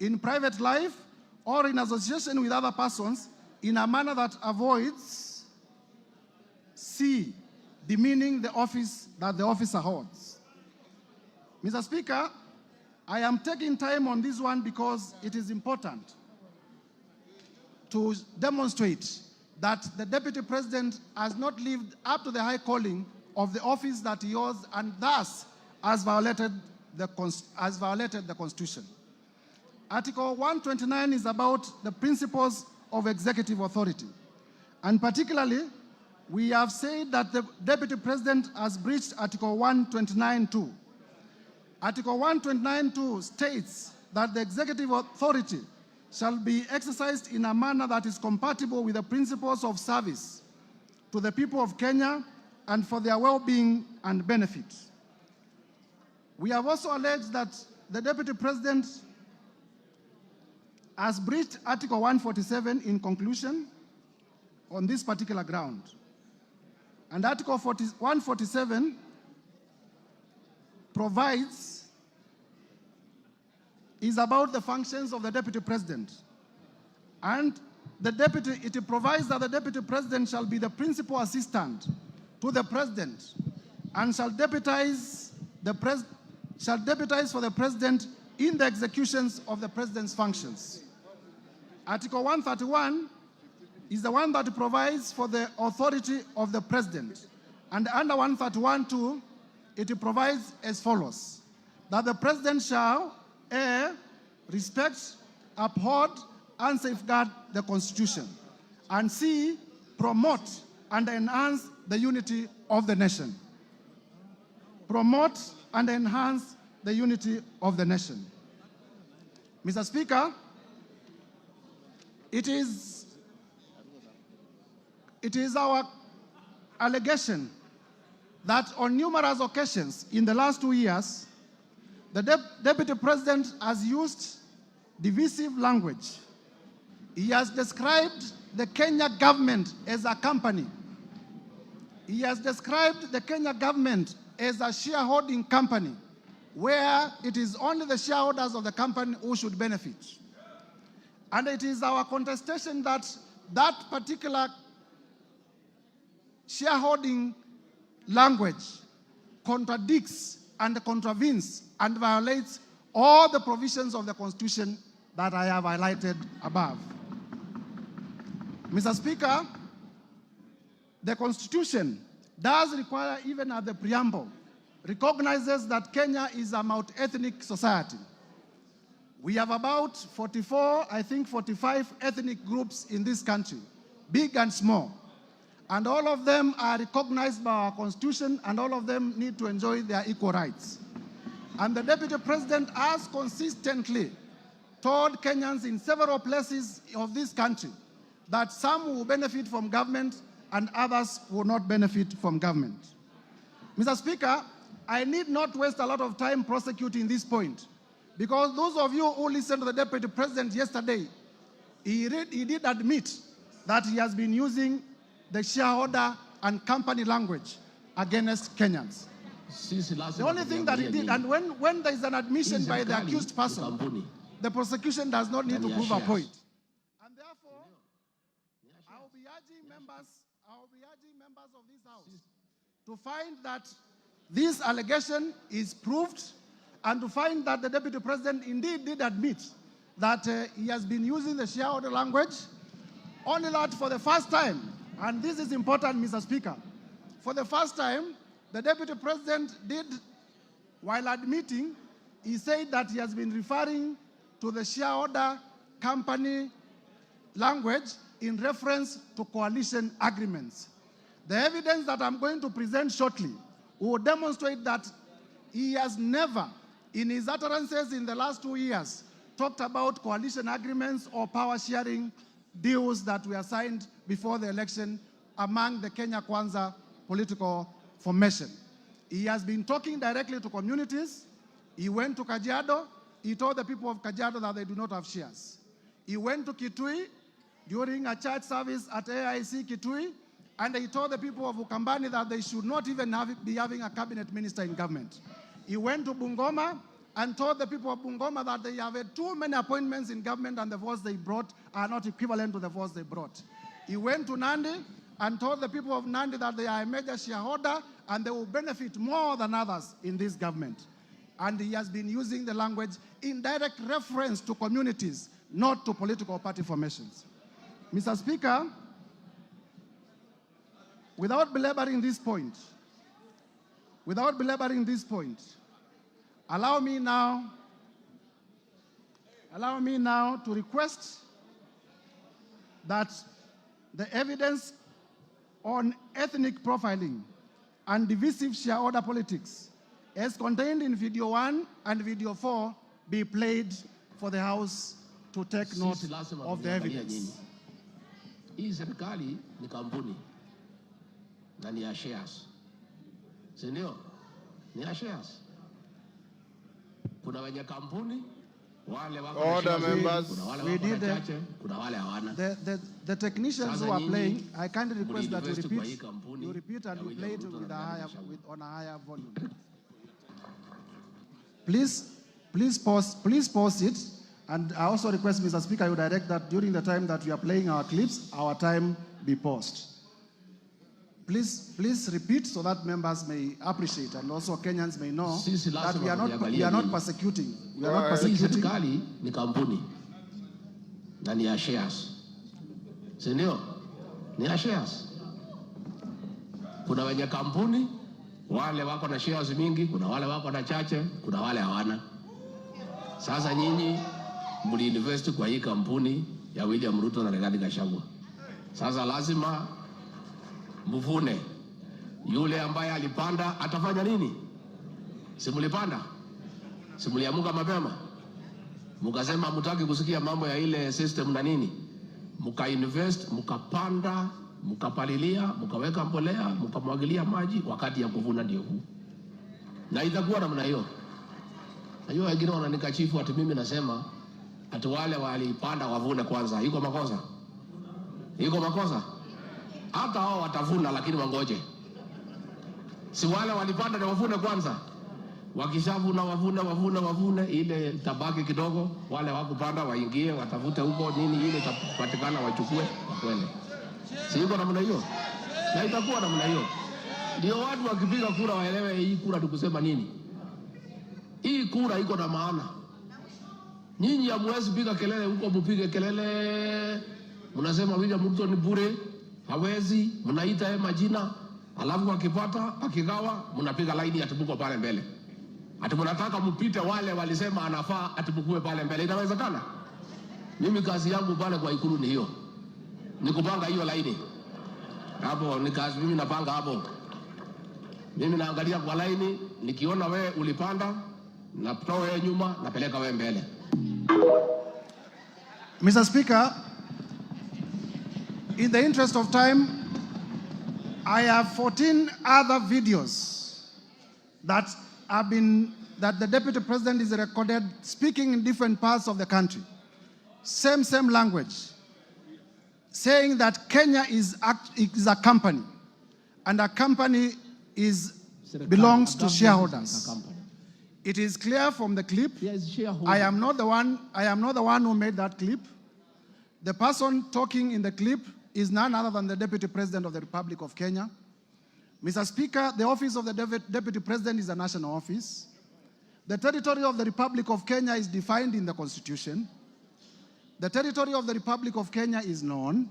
in private life, or in association with other persons, in a manner that avoids C, demeaning the office that the officer holds. Mr. Speaker, I am taking time on this one because it is important to demonstrate that the Deputy President has not lived up to the high calling of the office that he holds, and thus has violated the Constitution. Article 129 is about the principles of executive authority. And particularly, we have said that the Deputy President has breached Article 129(2). Article 129(2) states that the executive authority shall be exercised in a manner that is compatible with the principles of service to the people of Kenya and for their well-being and benefit. We have also alleged that the Deputy President has breached Article 147 in conclusion on this particular ground. And Article 147 is about the functions of the Deputy President. And it provides that the Deputy President shall be the principal assistant to the President and shall deputize for the President in the executions of the President's functions. Article 131 is the one that provides for the authority of the President. And under 131(2), it provides as follows: that the President shall A, respect, uphold, and safeguard the Constitution, and C, promote and enhance the unity of the nation. Promote and enhance the unity of the nation. Mr. Speaker, It is our allegation that on numerous occasions in the last 2 years, the Deputy President has used divisive language. He has described the Kenya government as a company. He has described the Kenya government as a shareholding company, where it is only the shareholders of the company who should benefit. And it is our contestation that that particular shareholding language contradicts and contravenes and violates all the provisions of the Constitution that I have highlighted above. Mr. Speaker, the Constitution does require, even at the preamble, recognizes that Kenya is a multi-ethnic society. We have about 44, I think 45 ethnic groups in this country, big and small. And all of them are recognized by our Constitution, and all of them need to enjoy their equal rights. And the Deputy President has consistently told Kenyans in several places of this country that some will benefit from government and others will not benefit from government. Mr. Speaker, I need not waste a lot of time prosecuting this point, because those of you who listened to the Deputy President yesterday, he did admit that he has been using the shareholder and company language against Kenyans. The only thing that he did, and when there is an admission by the accused person, the prosecution does not need to prove a point. And therefore, I will be urging members of this House to find that this allegation is proved, and to find that the Deputy President indeed did admit that he has been using the shareholder language, only that for the first time, and this is important, Mr. Speaker, for the first time, the Deputy President did, while admitting, he said that he has been referring to the shareholder company language in reference to coalition agreements. The evidence that I'm going to present shortly will demonstrate that he has never, in his utterances in the last 2 years, talked about coalition agreements or power sharing deals that were signed before the election among the Kenya Kwanza political formation. He has been talking directly to communities. He went to Kajiado. He told the people of Kajiado that they do not have shares. He went to Kitui during a church service at AIC Kitui, and he told the people of Ukambani that they should not even be having a cabinet minister in government. He went to Bungoma and told the people of Bungoma that they have had too many appointments in government and the votes they brought are not equivalent to the votes they brought. He went to Nandi and told the people of Nandi that they are a major shareholder and they will benefit more than others in this government. And he has been using the language in direct reference to communities, not to political party formations. Mr. Speaker, without belaboring this point, allow me now to request that the evidence on ethnic profiling and divisive shareholder politics as contained in video 1 and video 4 be played for the House to take note of the evidence. Hii serikali ni kampuni na ni ya shares. Si ndio? Ni ya shares. Kuna wenye kampuni, wale wako Order, members. Kuna wale wako na chache, kuna wale hawana. The technicians who are playing, I kindly request that you repeat and you play it with on a higher volume. Please pause it. And I also request, Mr. Speaker, you direct that during the time that we are playing our clips, our time be paused. Please repeat so that members may appreciate and also Kenyans may know that we are not persecuting. We are not persecuting. Serikali ni kampuni na ni ya shares. Si ndio? Ni ya shares. Kuna wenye kampuni, wale wako na shares mingi, kuna wale wako na chache, kuna wale hawana. Sasa nyinyi mliinvest kwa hii kampuni ya William Ruto na Rigathi Gachagua. Sasa lazima mvune. Yule ambaye alipanda atafanya nini? Simulipanda? Simuliamuka mapema? Mukasema mutaki kusikia mambo ya ile system na nini? mkainvest, mkapanda, mkapalilia, mkaweka mbolea, mkamwagilia maji, wakati ya kuvuna ndio huu. Na itakuwa namna hiyo. Najua wengine wananikashifu ati mimi nasema ati wale walipanda wavune kwanza. Iko makosa? Iko makosa? Hata hao watavuna, lakini wangoje. Si wale walipanda na wavune kwanza. Wakishavuna wavune, ile tabaki kidogo, wale wakupanda waingie, watafute huko nini ile itapatikana, wachukue wakwende. Si iko namna hiyo? Na itakuwa namna hiyo. Ndio watu wakipiga kura waelewe hii kura tukusema nini. Hii kura iko na maana. Nyinyi hamwezi piga kelele huko, mpige kelele. Mnasema William Ruto ni bure, hawezi, mnaita majina, alafu akipata, akigawa, mnapiga laini atibuko pale mbele. Ati mnataka mpite wale walisema anafaa atibukue pale mbele. Inawezekana? Mimi kazi yangu pale kwa Ikulu ni hiyo. Ni kupanga hiyo laini. Hapo ni kazi mimi napanga hapo. Mimi naangalia kwa laini, nikiona wewe ulipanda, natoa wewe nyuma, napeleka wewe mbele. Mr. Speaker, in the interest of time, I have 14 other videos that the Deputy President is recorded speaking in different parts of the country. Same language, saying that Kenya is a company, and a company belongs to shareholders. It is clear from the clip. I am not the one who made that clip. The person talking in the clip is none other than the Deputy President of the Republic of Kenya. Mr. Speaker, the office of the Deputy President is a national office. The territory of the Republic of Kenya is defined in the Constitution. The territory of the Republic of Kenya is known.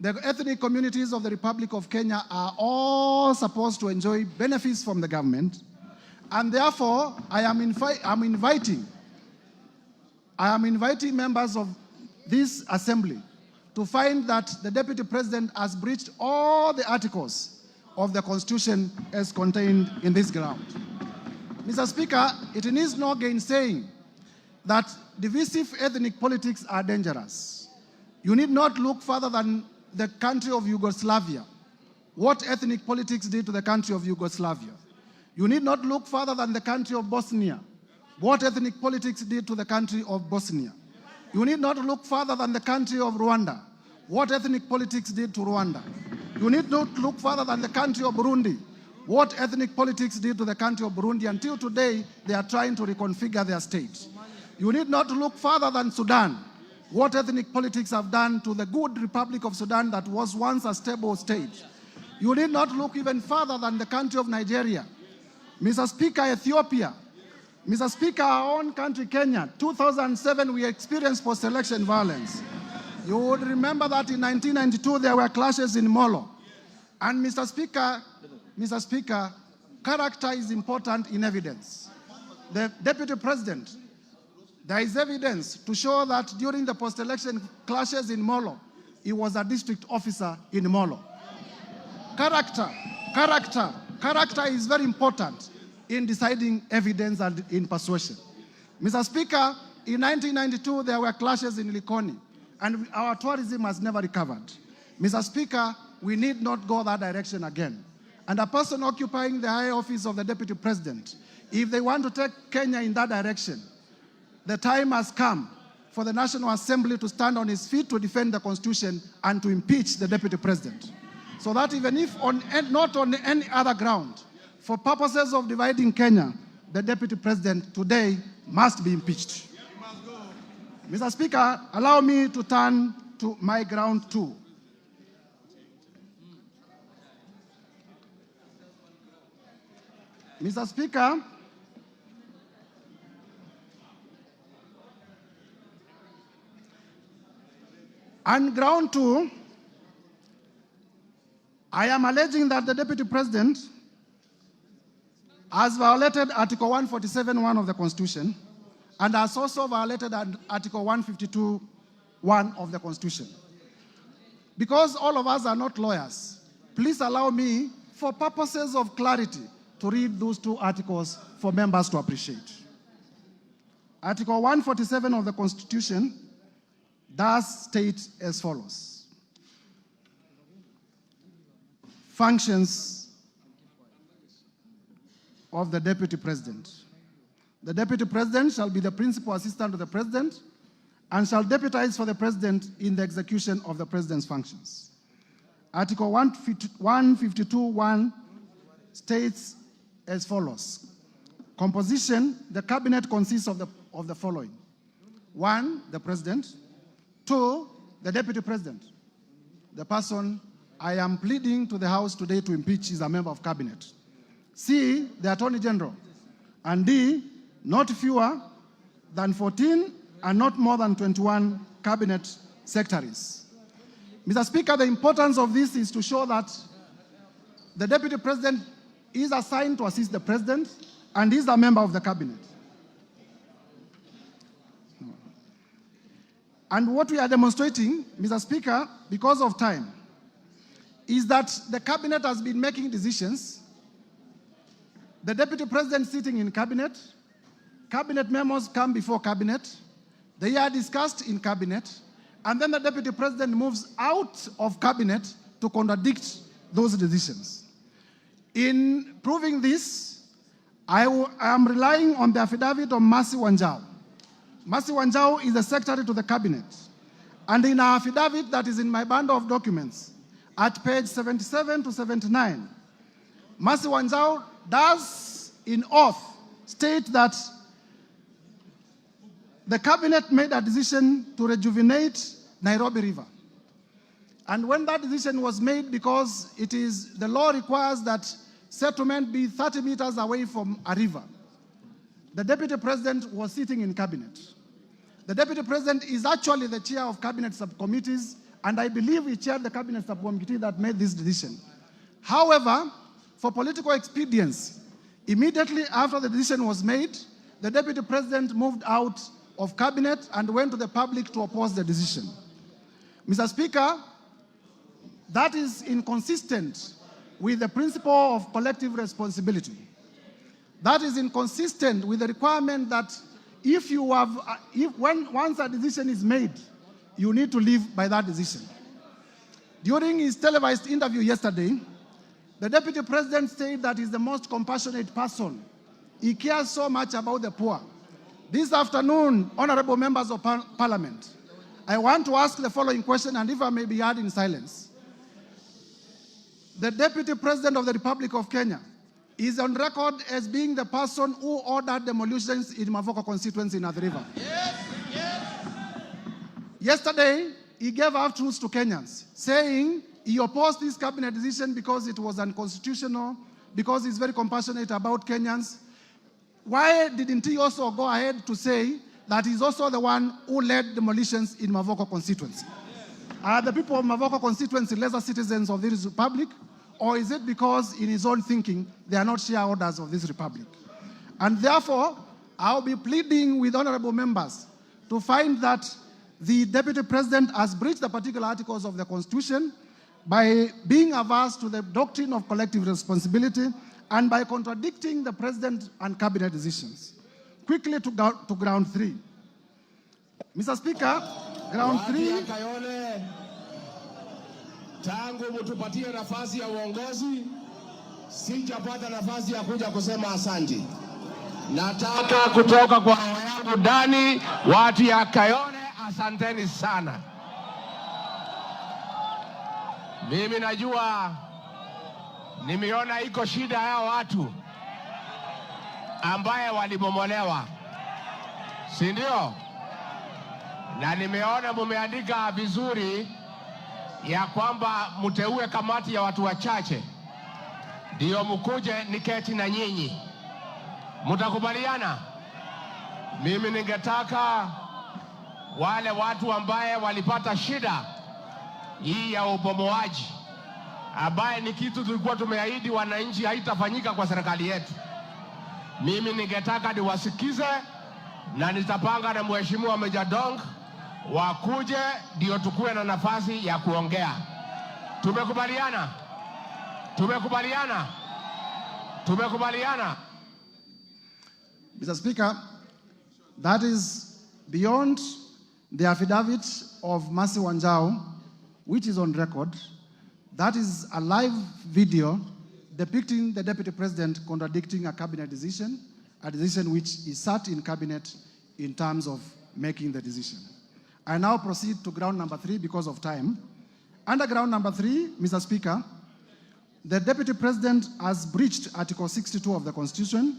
The ethnic communities of the Republic of Kenya are all supposed to enjoy benefits from the government. And therefore, I am inviting members of this assembly to find that the Deputy President has breached all the articles of the Constitution as contained in this ground. Mr. Speaker, it needs no gainsaying that divisive ethnic politics are dangerous. You need not look further than the country of Yugoslavia. What ethnic politics did to the country of Yugoslavia. You need not look further than the country of Bosnia. What ethnic politics did to the country of Bosnia. You need not look further than the country of Rwanda. What ethnic politics did to Rwanda. You need not look further than the country of Burundi. What ethnic politics did to the country of Burundi. Until today, they are trying to reconfigure their state. You need not look further than Sudan. What ethnic politics have done to the good Republic of Sudan that was once a stable state. You need not look even further than the country of Nigeria. Mr. Speaker, Ethiopia. Mr. Speaker, our own country, Kenya, 2007, we experienced post-election violence. You would remember that in 1992, there were clashes in Molo. And Mr. Speaker, character is important in evidence. The Deputy President, there is evidence to show that during the post-election clashes in Molo, he was a district officer in Molo. Character is very important in deciding evidence and in persuasion. Mr. Speaker, in 1992, there were clashes in Likoni, and our tourism has never recovered. Mr. Speaker, we need not go that direction again. And a person occupying the high office of the Deputy President, if they want to take Kenya in that direction, the time has come for the National Assembly to stand on its feet to defend the Constitution and to impeach the Deputy President. So that even if not on any other ground, for purposes of dividing Kenya, the Deputy President today must be impeached. Mr. Speaker, allow me to turn to my ground two. Mr. Speaker, on ground two, I am alleging that the Deputy President has violated Article 147(1) of the Constitution and has also violated Article 152(1) of the Constitution. Because all of us are not lawyers, please allow me, for purposes of clarity, to read those two articles for members to appreciate. Article 147 of the Constitution does state as follows. Functions of the Deputy President. The Deputy President shall be the principal assistant to the President and shall deputize for the President in the execution of the President's functions. Article 152.1 states as follows. Composition, the Cabinet consists of the following. 1, the President. 2, the Deputy President. The person I am pleading to the House today to impeach is a member of Cabinet. C, the Attorney General. And D, not fewer than 14 and not more than 21 Cabinet secretaries. Mr. Speaker, the importance of this is to show that the Deputy President is assigned to assist the President and is a member of the Cabinet. And what we are demonstrating, Mr. Speaker, because of time, is that the Cabinet has been making decisions. The Deputy President sitting in Cabinet, Cabinet memos come before Cabinet, they are discussed in Cabinet, and then the Deputy President moves out of Cabinet to contradict those decisions. In proving this, I am relying on the affidavit of Mercy Wanjau. Mercy Wanjau is the Secretary to the Cabinet. And in our affidavit that is in my bundle of documents, at page 77 to 79, Mercy Wanjau does, in oath, state that the Cabinet made a decision to rejuvenate Nairobi River. And when that decision was made, because the law requires that settlement be 30 meters away from a river, the Deputy President was sitting in Cabinet. The Deputy President is actually the chair of Cabinet subcommittees, and I believe he chaired the Cabinet subcommittee that made this decision. However, for political expedience, immediately after the decision was made, the Deputy President moved out of Cabinet and went to the public to oppose the decision. Mr. Speaker, that is inconsistent with the principle of collective responsibility. That is inconsistent with the requirement that once a decision is made, you need to live by that decision. During his televised interview yesterday, the Deputy President said that he's the most compassionate person. He cares so much about the poor. This afternoon, honorable members of Parliament, I want to ask the following question, and if I may be heard in silence. The Deputy President of the Republic of Kenya is on record as being the person who ordered demolitions in Mavoko constituency in Athi River. Yes, yes. Yesterday, he gave half-truths to Kenyans, saying he opposed this Cabinet decision because it was unconstitutional, because he's very compassionate about Kenyans. Why didn't he also go ahead to say that he's also the one who led demolitions in Mavoko constituency? Are the people of Mavoko constituency lesser citizens of this republic? Or is it because in his own thinking, they are not shareholders of this republic? And therefore, I'll be pleading with honorable members to find that the Deputy President has breached the particular articles of the Constitution by being averse to the doctrine of collective responsibility and by contradicting the President and Cabinet decisions. Quickly to ground 3. Mr. Speaker, ground 3. Tangu mtupatie nafasi ya uongozi, sijapata nafasi ya kuja kusema asante. Nataka kutoka kwa roho yangu ndani, watu ya Kayole, asanteni sana. Mimi najua nimeona iko shida ya watu ambaye walibomolewa, si ndio? Na nimeona mumeandika vizuri ya kwamba mteue kamati ya watu wachache ndio mkuje niketi na nyinyi. Mtakubaliana? Mimi ningetaka wale watu ambaye walipata shida hii ya ubomoaji, ambaye ni kitu tulikuwa tumeahidi wananchi haitafanyika kwa serikali yetu, mimi ningetaka niwasikize na nitapanga na Mheshimiwa Meja Dong wakuje ndio tukue na nafasi ya kuongea. Tumekubaliana? Tumekubaliana? Tumekubaliana? Mr. Speaker, that is beyond the affidavit of Mercy Wanjau, which is on record, that is a live video depicting the Deputy President contradicting a cabinet decision, a decision which is sat in cabinet in terms of making the decision. I now proceed to ground number 3 because of time. Under ground number 3, Mr. Speaker, the Deputy President has breached Article 62 of the Constitution,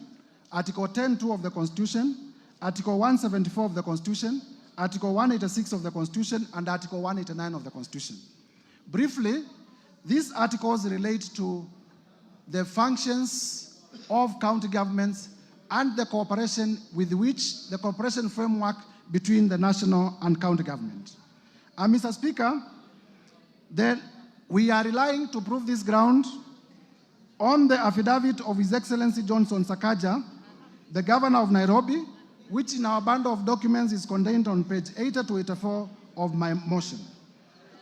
Article 10(2) of the Constitution, Article 174 of the Constitution, Article 186 of the Constitution, and Article 189 of the Constitution. Briefly, these articles relate to the functions of county governments and the cooperation with which the cooperation framework between the national and county government. And Mr. Speaker, then we are relying to prove this ground on the affidavit of His Excellency Johnson Sakaja, the Governor of Nairobi, which in our bundle of documents is contained on page 80 to 84 of my motion.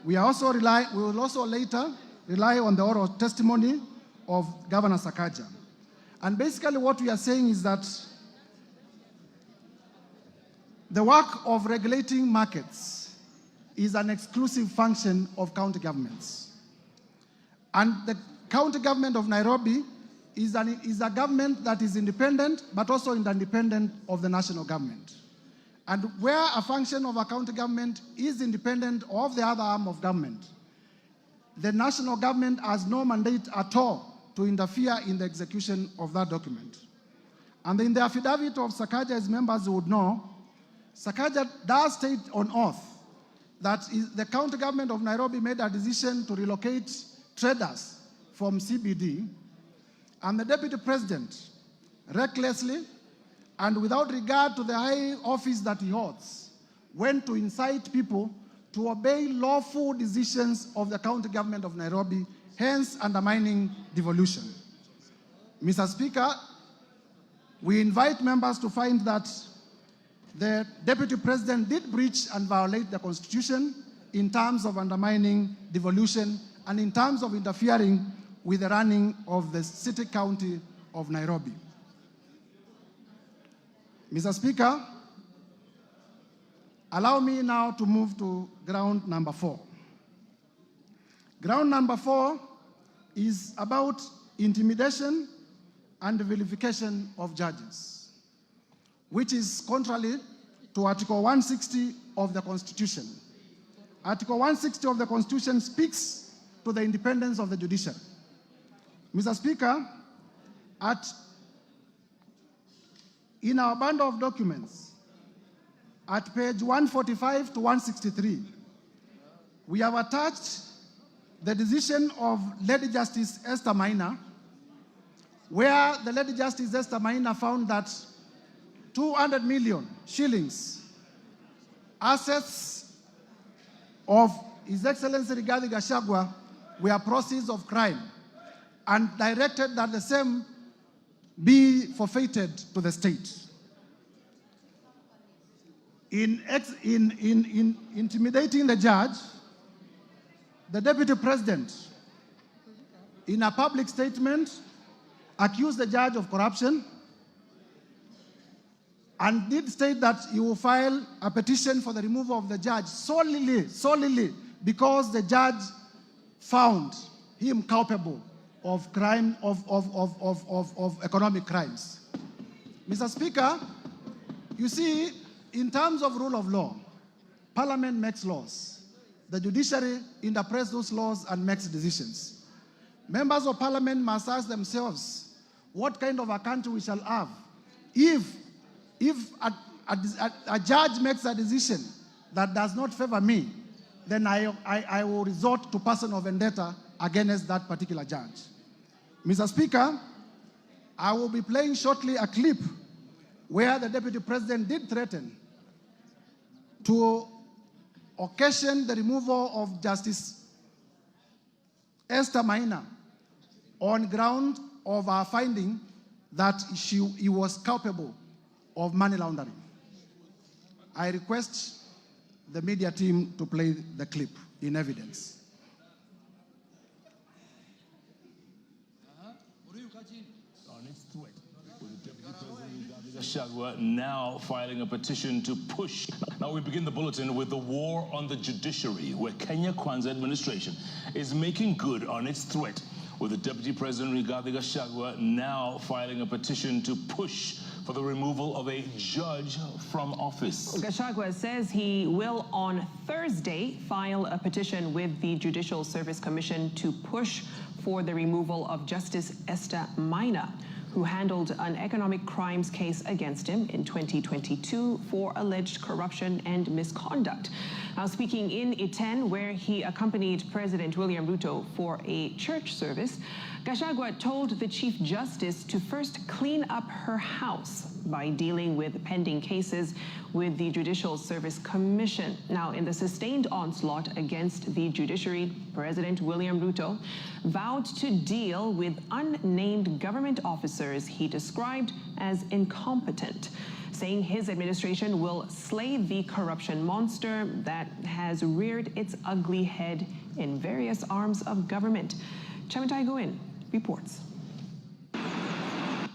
We will also later rely on the oral testimony of Governor Sakaja. And basically what we are saying is that the work of regulating markets is an exclusive function of county governments. And the county government of Nairobi is a government that is independent, but also independent of the national government. And where a function of a county government is independent of the other arm of government, the national government has no mandate at all to interfere in the execution of that document. And in the affidavit of Sakaja, as members would know, Sakaja does state on oath that the county government of Nairobi made a decision to relocate traders from CBD, and the Deputy President, recklessly and without regard to the high office that he holds, went to incite people to obey lawful decisions of the county government of Nairobi, hence undermining devolution. Mr. Speaker, we invite members to find that the Deputy President did breach and violate the Constitution in terms of undermining devolution and in terms of interfering with the running of the city county of Nairobi. Mr. Speaker, allow me now to move to ground number 4. Ground number 4 is about intimidation and vilification of judges, which is contrary to Article 160 of the Constitution. Article 160 of the Constitution speaks to the independence of the judiciary. Mr. Speaker, in our bundle of documents, at page 145 to 163, we have attached the decision of Lady Justice Esther Maina, where the Lady Justice Esther Maina found that 200 million shillings assets of His Excellency Rigathi Gachagua were proceeds of crime, and directed that the same be forfeited to the state. In intimidating the judge, the Deputy President, in a public statement, accused the judge of corruption and did state that he will file a petition for the removal of the judge solely because the judge found him culpable of crime, of economic crimes. Mr. Speaker, you see, in terms of rule of law, Parliament makes laws. The judiciary interprets those laws and makes decisions. Members of Parliament must ask themselves what kind of a country we shall have if a judge makes a decision that does not favor me, then I will resort to personal vendetta against that particular judge. Mr. Speaker, I will be playing shortly a clip where the Deputy President did threaten to occasion the removal of Justice Esther Maina on ground of our finding that he was culpable of money laundering. I request the media team to play the clip in evidence. Gachagua now filing a petition to push Now we begin the bulletin with the war on the judiciary, where Kenya Kwanza administration is making good on its threat, with the Deputy President Rigathi Gachagua now filing a petition to push for the removal of a judge from office. Gachagua says he will on Thursday file a petition with the Judicial Service Commission to push for the removal of Justice Esther Maina, who handled an economic crimes case against him in 2022 for alleged corruption and misconduct. Now, speaking in Iten, where he accompanied President William Ruto for a church service, Gachagua told the Chief Justice to first clean up her house by dealing with pending cases with the Judicial Service Commission. Now, in the sustained onslaught against the judiciary, President William Ruto vowed to deal with unnamed government officers he described as incompetent, saying his administration will slay the corruption monster that has reared its ugly head in various arms of government. Chamitai Goin reports.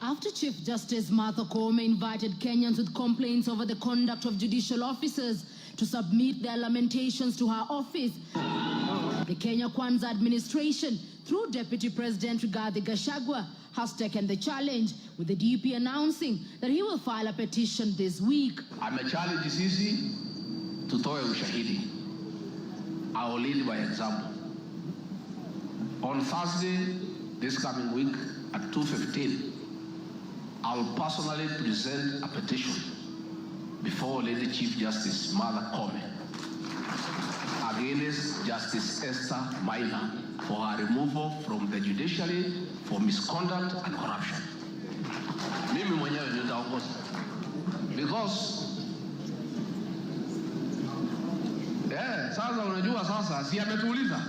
After Chief Justice Martha Koome invited Kenyans with complaints over the conduct of judicial officers to submit their lamentations to her office, the Kenya Kwanza administration, through Deputy President Rigathi Gachagua, has taken the challenge, with the DP announcing that he will file a petition this week. Amechallenge sisi tutoe ushahidi. I will lead by example. On Thursday, this coming week at 2:15, I will personally present a petition before Lady Chief Justice Martha Koome against Justice Esther Maina for her removal from the judiciary for misconduct and corruption. Mimi mwenyewe nitaongoza because sasa unajua sasa si ametuuliza.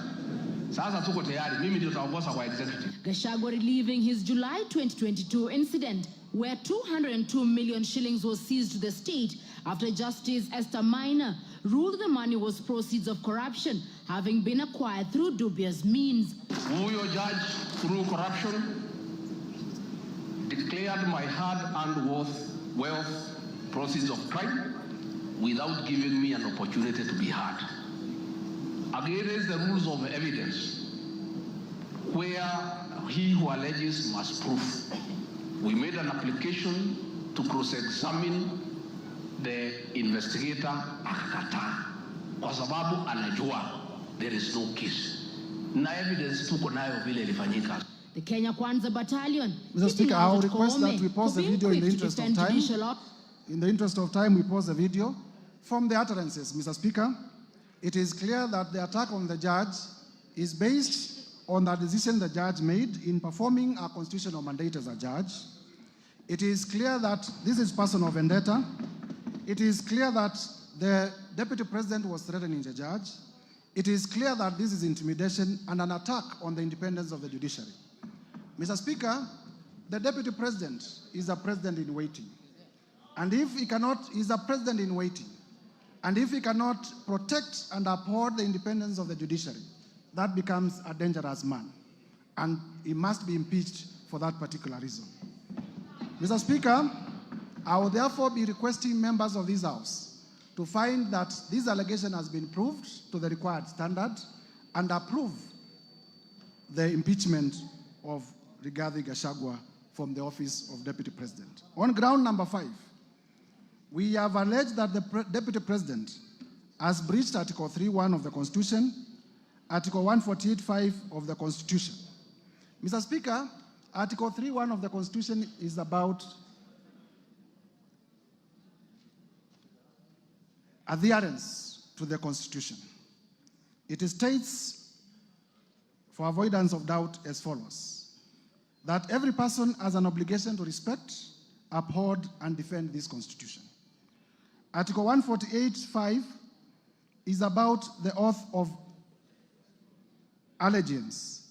Sasa tuko tayari, mimi ndio nitaongoza kwa executive. Gachagua reliving his July 2022 incident where 202 million shillings was seized to the state after Justice Esther Maina ruled the money was proceeds of corruption, having been acquired through dubious means. Huyo judge, through corruption, declared my hard-earned wealth proceeds of crime without giving me an opportunity to be heard. Against the rules of evidence, where he who alleges must prove, we made an application to cross-examine the investigator akakataa kwa sababu anajua there is no case na evidence tuko nayo vile ilifanyika. The Kenya Kwanza Battalion. Mr. Speaker, I will request that we pause the video in the interest of time. In the interest of time, we pause the video. From the utterances, Mr. Speaker, it is clear that the attack on the judge is based on the decision the judge made in performing a constitutional mandate as a judge. It is clear that this is personal vendetta. It is clear that the Deputy President was threatening the judge. It is clear that this is intimidation and an attack on the independence of the judiciary. Mr. Speaker, the Deputy President is a president in waiting. And if he cannot, he's a president in waiting. And if he cannot protect and uphold the independence of the judiciary, that becomes a dangerous man. And he must be impeached for that particular reason. Mr. Speaker, I will therefore be requesting members of this House to find that this allegation has been proved to the required standard and approve the impeachment of Rigathi Gachagua from the office of Deputy President. On ground number 5, we have alleged that the Deputy President has breached Article 3.1 of the Constitution, Article 148.5 of the Constitution. Mr. Speaker, Article 3.1 of the Constitution is about adherence to the Constitution. It states, for avoidance of doubt, as follows: that every person has an obligation to respect, uphold, and defend this Constitution. Article 148.5 is about the oath of allegiance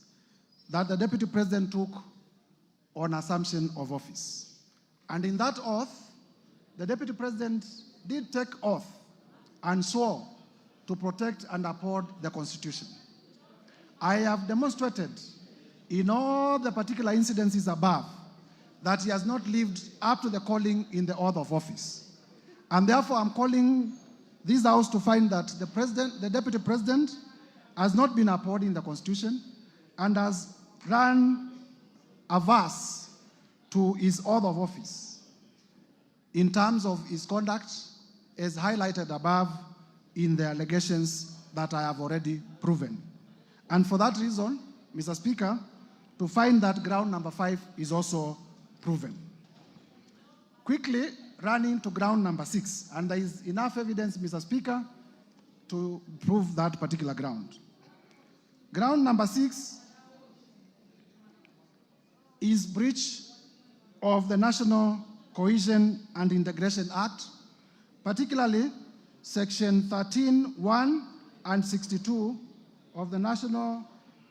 that the Deputy President took on assumption of office. And in that oath, the Deputy President did take oath and swore to protect and uphold the Constitution. I have demonstrated in all the particular incidences above that he has not lived up to the calling in the oath of office. And therefore, I'm calling this House to find that the Deputy President has not been upholding the Constitution and has run averse to his oath of office in terms of his conduct as highlighted above in the allegations that I have already proven. And for that reason, Mr. Speaker, to find that ground number 5 is also proven. Quickly running to ground number 6, and there is enough evidence, Mr. Speaker, to prove that particular ground. Ground number 6 is breach of the National Cohesion and Integration Act, particularly Section 13(1) and 62 of the National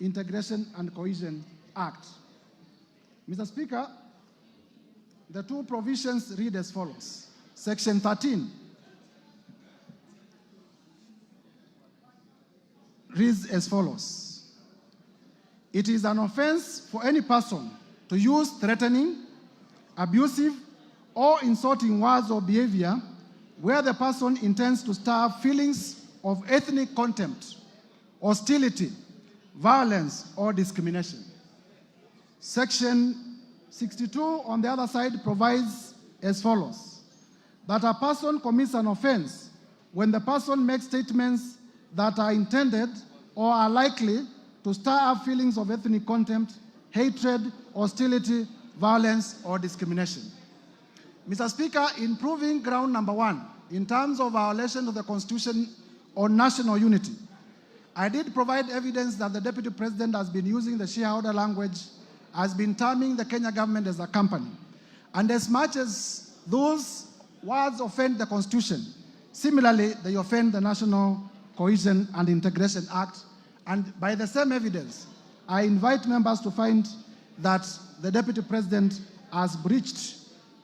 Integration and Cohesion Act. Mr. Speaker, the two provisions read as follows. Section 13 reads as follows. It is an offense for any person to use threatening, abusive, or insulting words or behavior where the person intends to stir feelings of ethnic contempt, hostility, violence, or discrimination. Section 62, on the other side, provides as follows, that a person commits an offense when the person makes statements that are intended or are likely to stir up feelings of ethnic contempt, hatred, hostility, violence, or discrimination. Mr. Speaker, in proving ground number 1, in terms of violation of the Constitution on national unity, I did provide evidence that the Deputy President has been using the shareholder language, has been terming the Kenya government as a company. And as much as those words offend the Constitution, similarly, they offend the National Cohesion and Integration Act. And by the same evidence, I invite members to find that the Deputy President has breached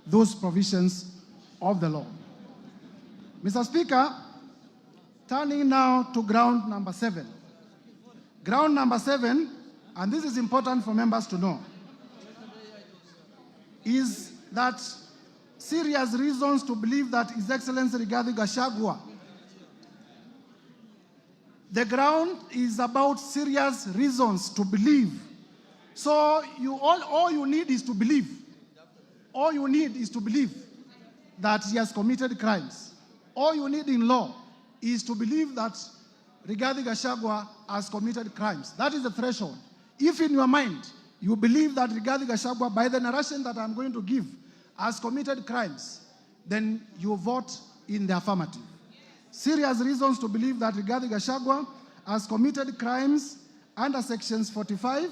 those provisions of the law. Mr. Speaker, turning now to ground number 7. Ground number 7, and this is important for members to know, is that serious reasons to believe that His Excellency Rigathi Gachagua, the ground is about serious reasons to believe. So all you need is to believe. All you need is to believe that he has committed crimes. All you need in law is to believe that Rigathi Gachagua has committed crimes. That is the threshold. If in your mind you believe that Rigathi Gachagua, by the narration that I'm going to give, has committed crimes, then you vote in the affirmative. Serious reasons to believe that Rigathi Gachagua has committed crimes under sections 45,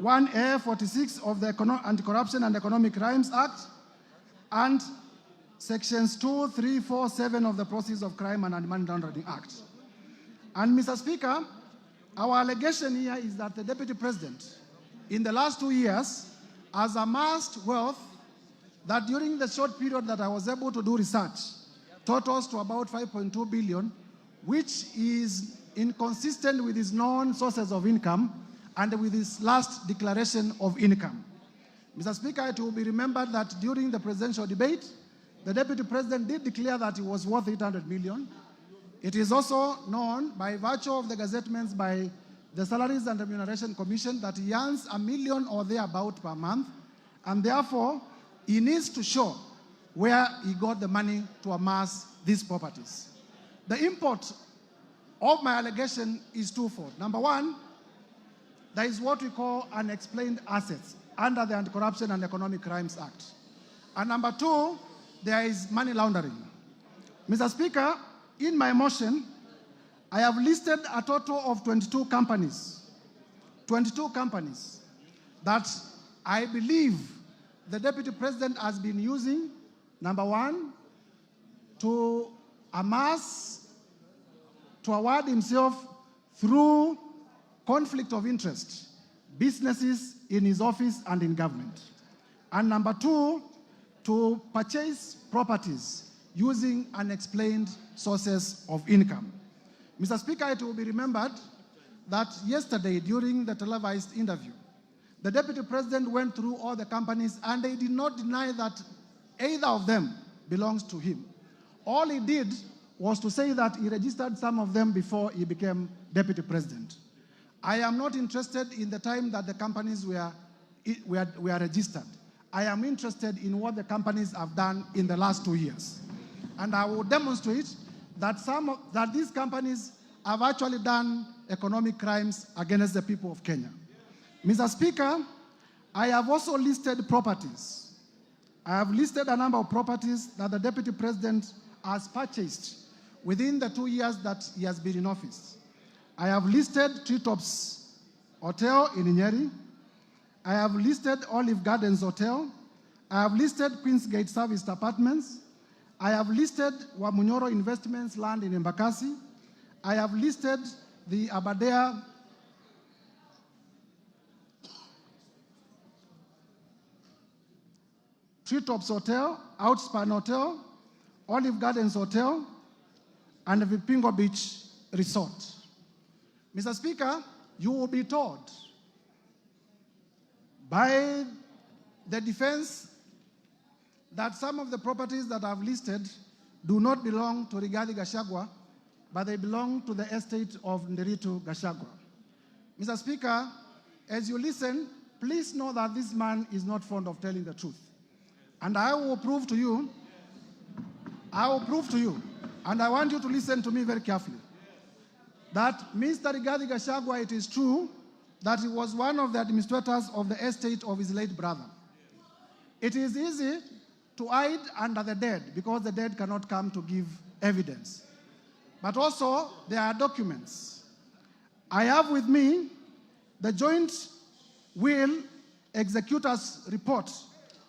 1A, 46 of the Anti-Corruption and Economic Crimes Act, and sections 2, 3, 4, 7 of the Proceeds of Crime and Money Laundering Act. And Mr. Speaker, our allegation here is that the Deputy President, in the last 2 years, has amassed wealth that during the short period that I was able to do research, totals to about 5.2 billion, which is inconsistent with his known sources of income and with his last declaration of income. Mr. Speaker, it will be remembered that during the presidential debate, the Deputy President did declare that he was worth 800 million. It is also known by virtue of the gazettements by the Salaries and Remuneration Commission that he earns $1 million or thereabout per month, and therefore he needs to show where he got the money to amass these properties. The import of my allegation is twofold. Number one, there is what we call unexplained assets under the Anti-Corruption and Economic Crimes Act. And number two, there is money laundering. Mr. Speaker, in my motion, I have listed a total of 22 companies that I believe the Deputy President has been using, number one, to amass, to award himself through conflict of interest, businesses in his office and in government. And number two, to purchase properties using unexplained sources of income. Mr. Speaker, it will be remembered that yesterday during the televised interview, the Deputy President went through all the companies and they did not deny that either of them belongs to him. all he did was to say that he registered some of them before he became deputy president. I am not interested in the time that the companies were registered. I am interested in what the companies have done in the last 2 years. And I will demonstrate that that these companies have actually done economic crimes against the people of Kenya. Mr. Speaker, I have also listed properties. I have listed a number of properties that the Deputy President has purchased within the 2 years that he has been in office. I have listed Treetops Hotel in Nyeri. I have listed Olive Gardens Hotel. I have listed Queensgate Serviced Apartments. I have listed Wamunyoro Investments land in Embakasi. I have listed the Aberdare Treetops Hotel, Outspan Hotel, Olive Gardens Hotel, and the Vipingo Beach Resort. Mr. Speaker, you will be told by the defense that some of the properties that I've listed do not belong to Rigathi Gachagua, but they belong to the estate of Nderitu Gachagua. Mr. Speaker, as you listen, please know that this man is not fond of telling the truth. And I will prove to you, and I want you to listen to me very carefully, that Mr. Rigathi Gachagua, it is true that he was one of the administrators of the estate of his late brother. It is easy to hide under the dead because the dead cannot come to give evidence. But also, there are documents. I have with me the joint will executors report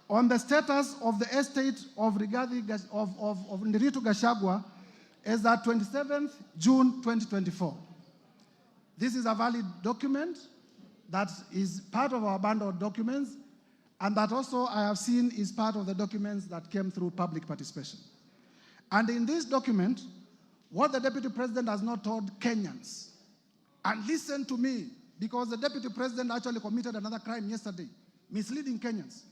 on the status of the estate of Nderitu Gachagua as at 27th June 2024. This is a valid document that is part of our bundle of documents, and that also I have seen is part of the documents that came through public participation. And in this document, what the Deputy President has not told Kenyans, and listen to me, because the Deputy President actually committed another crime yesterday, misleading Kenyans.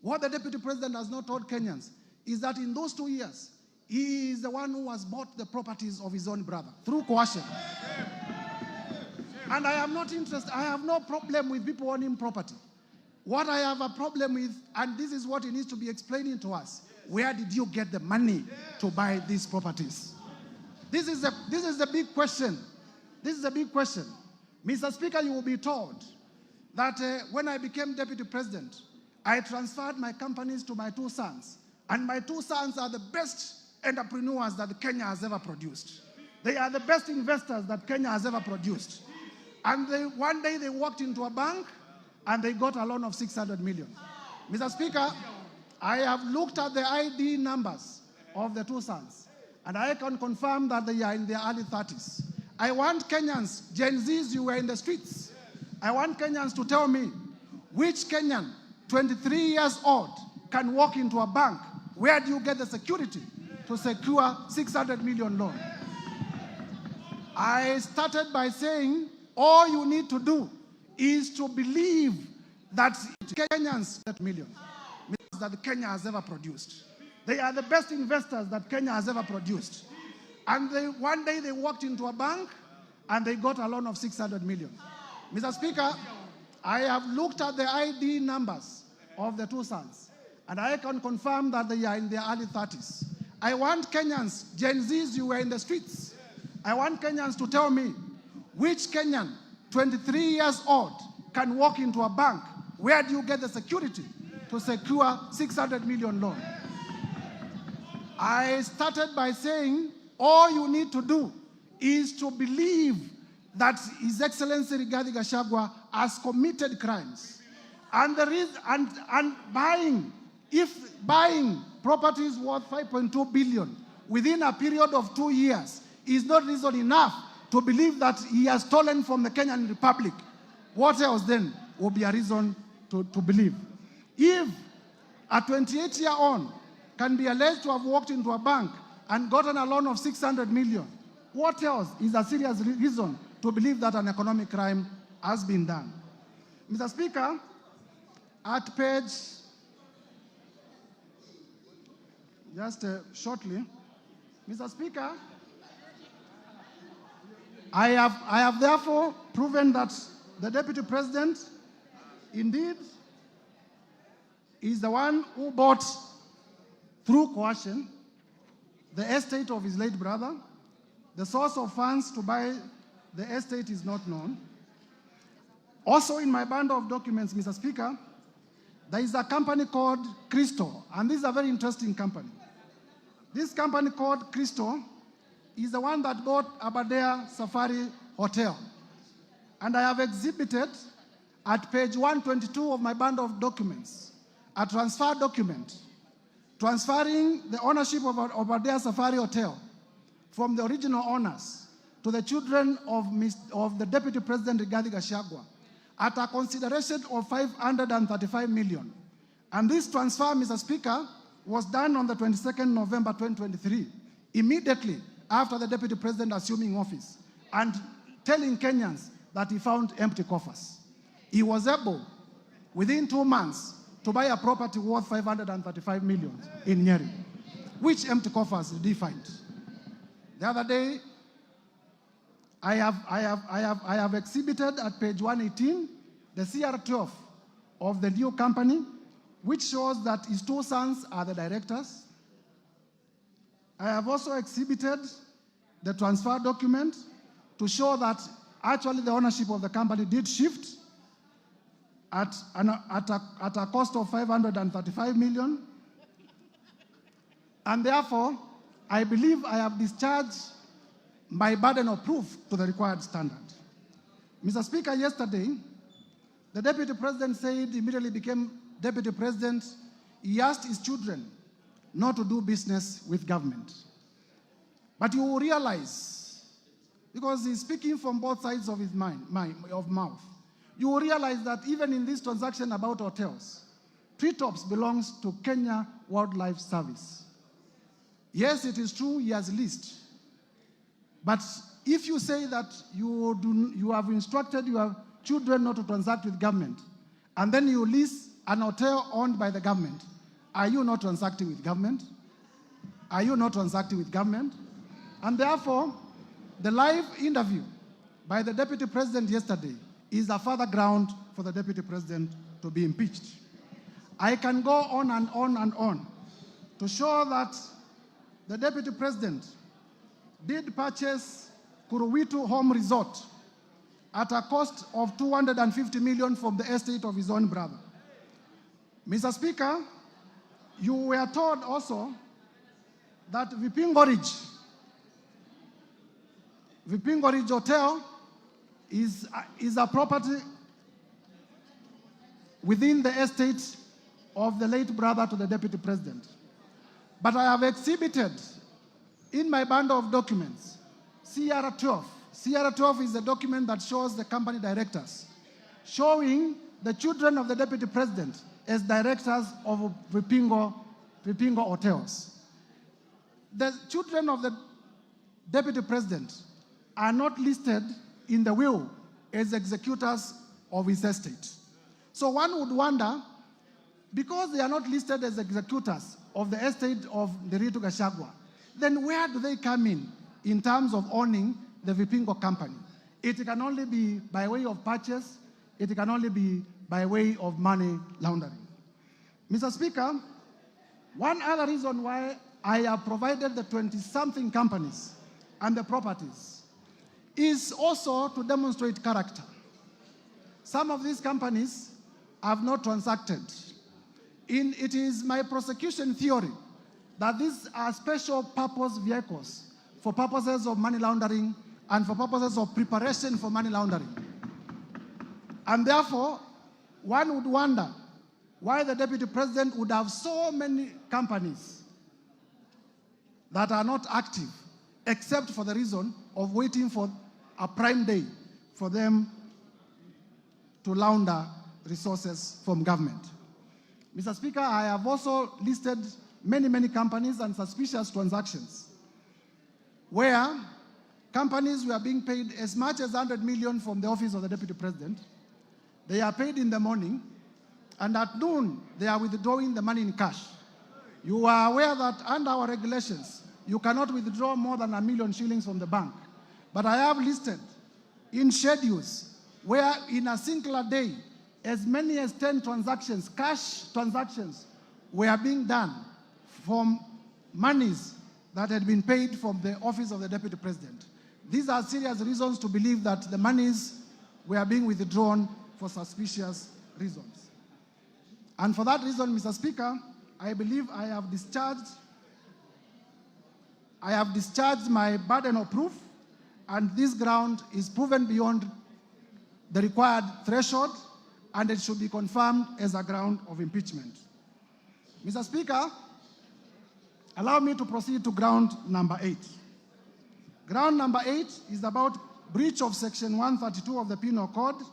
What the Deputy President has not told Kenyans is that in those 2 years, he is the one who has bought the properties of his own brother through coercion. And I am not interested, I have no problem with people owning property. What I have a problem with, and this is what he needs to be explaining to us, where did you get the money to buy these properties? This is the big question. This is a big question. Mr. Speaker, you will be told that when I became Deputy President, I transferred my companies to my 2 sons. And my 2 sons are the best entrepreneurs that Kenya has ever produced. They are the best investors that Kenya has ever produced. And one day they walked into a bank and they got a loan of 600 million. Mr. Speaker, I have looked at the ID numbers of the 2 sons, and I can confirm that they are in their early 30s. I want Kenyans, Gen Zs, you were in the streets. I want Kenyans to tell me which Kenyan, 23 years old, can walk into a bank. Where do you get the security to secure 600 million loan? I started by saying all you need to do is to believe that Kenyans, that million, that Kenya has ever produced. They are the best investors that Kenya has ever produced. And one day they walked into a bank and they got a loan of 600 million. Mr. Speaker, I have looked at the ID numbers of the 2 sons, and I can confirm that they are in their early 30s. I want Kenyans, Gen Zs, you were in the streets. I want Kenyans to tell me which Kenyan, 23 years old, can walk into a bank. Where do you get the security to secure 600 million loan? I started by saying all you need to do is to believe that His Excellency Rigathi Gachagua has committed crimes. And buying properties worth 5.2 billion within a period of 2 years is not reason enough to believe that he has stolen from the Kenyan Republic, what else then will be a reason to believe? If a 28-year-old can be alleged to have walked into a bank and gotten a loan of 600 million, what else is a serious reason to believe that an economic crime has been done? Mr. Speaker, at page, just shortly, Mr. Speaker, I have therefore proven that the Deputy President indeed is the one who bought, through coercion, the estate of his late brother. The source of funds to buy the estate is not known. Also in my bundle of documents, Mr. Speaker, there is a company called Cristo, and this is a very interesting company. This company called Cristo is the one that bought Aberdare Safari Hotel. And I have exhibited at page 122 of my bundle of documents a transfer document transferring the ownership of Aberdare Safari Hotel from the original owners to the children of the Deputy President Rigathi Gachagua at a consideration of 535 million. And this transfer, Mr. Speaker, was done on the 22nd November 2023, immediately after the Deputy President assuming office and telling Kenyans that he found empty coffers. He was able, within 2 months, to buy a property worth 535 million in Nyeri. Which empty coffers did he find? The other day, I have exhibited at page 118 the CR12 of the new company, which shows that his 2 sons are the directors. I have also exhibited the transfer document to show that actually the ownership of the company did shift at a cost of 535 million. And therefore, I believe I have discharged my burden of proof to the required standard. Mr. Speaker, yesterday, the Deputy President said immediately became Deputy President, he asked his children not to do business with government. But you will realize, because he's speaking from both sides of his mouth, you will realize that even in this transaction about hotels, Treetops belongs to Kenya Wildlife Service. Yes, it is true he has leased. But if you say that you have instructed your children not to transact with government, and then you lease an hotel owned by the government, are you not transacting with government? Are you not transacting with government? And therefore, the live interview by the Deputy President yesterday is a further ground for the Deputy President to be impeached. I can go on and on and on to show that the Deputy President did purchase Kuruwitu Home Resort at a cost of 250 million from the estate of his own brother. Mr. Speaker, you were told also that Vipingo Ridge Hotel is a property within the estate of the late brother to the Deputy President. But I have exhibited in my bundle of documents CR12. CR12 is a document that shows the company directors, showing the children of the Deputy President as directors of Vipingo Hotels. The children of the Deputy President are not listed in the will as executors of his estate. So one would wonder, because they are not listed as executors of the estate of Rigathi Gachagua, then where do they come in terms of owning the Vipingo company? It can only be by way of purchase, it can only be by way of money laundering. Mr. Speaker, one other reason why I have provided the 20-something companies and the properties is also to demonstrate character. Some of these companies have not transacted. It is my prosecution theory that these are special purpose vehicles for purposes of money laundering and for purposes of preparation for money laundering. And therefore, one would wonder why the Deputy President would have so many companies that are not active, except for the reason of waiting for a prime day for them to launder resources from government. Mr. Speaker, I have also listed many companies and suspicious transactions where companies were being paid as much as 100 million from the office of the Deputy President. They are paid in the morning, and at noon, they are withdrawing the money in cash. You are aware that under our regulations, you cannot withdraw more than 1 million shillings from the bank. But I have listed in schedules where in a single day, as many as 10 transactions, cash transactions, were being done from monies that had been paid from the office of the Deputy President. These are serious reasons to believe that the monies were being withdrawn for suspicious reasons. And for that reason, Mr. Speaker, I believe I have discharged my burden of proof, and this ground is proven beyond the required threshold, and it should be confirmed as a ground of impeachment. Mr. Speaker, allow me to proceed to ground number 8. Ground number 8 is about breach of Section 132 of the Penal Code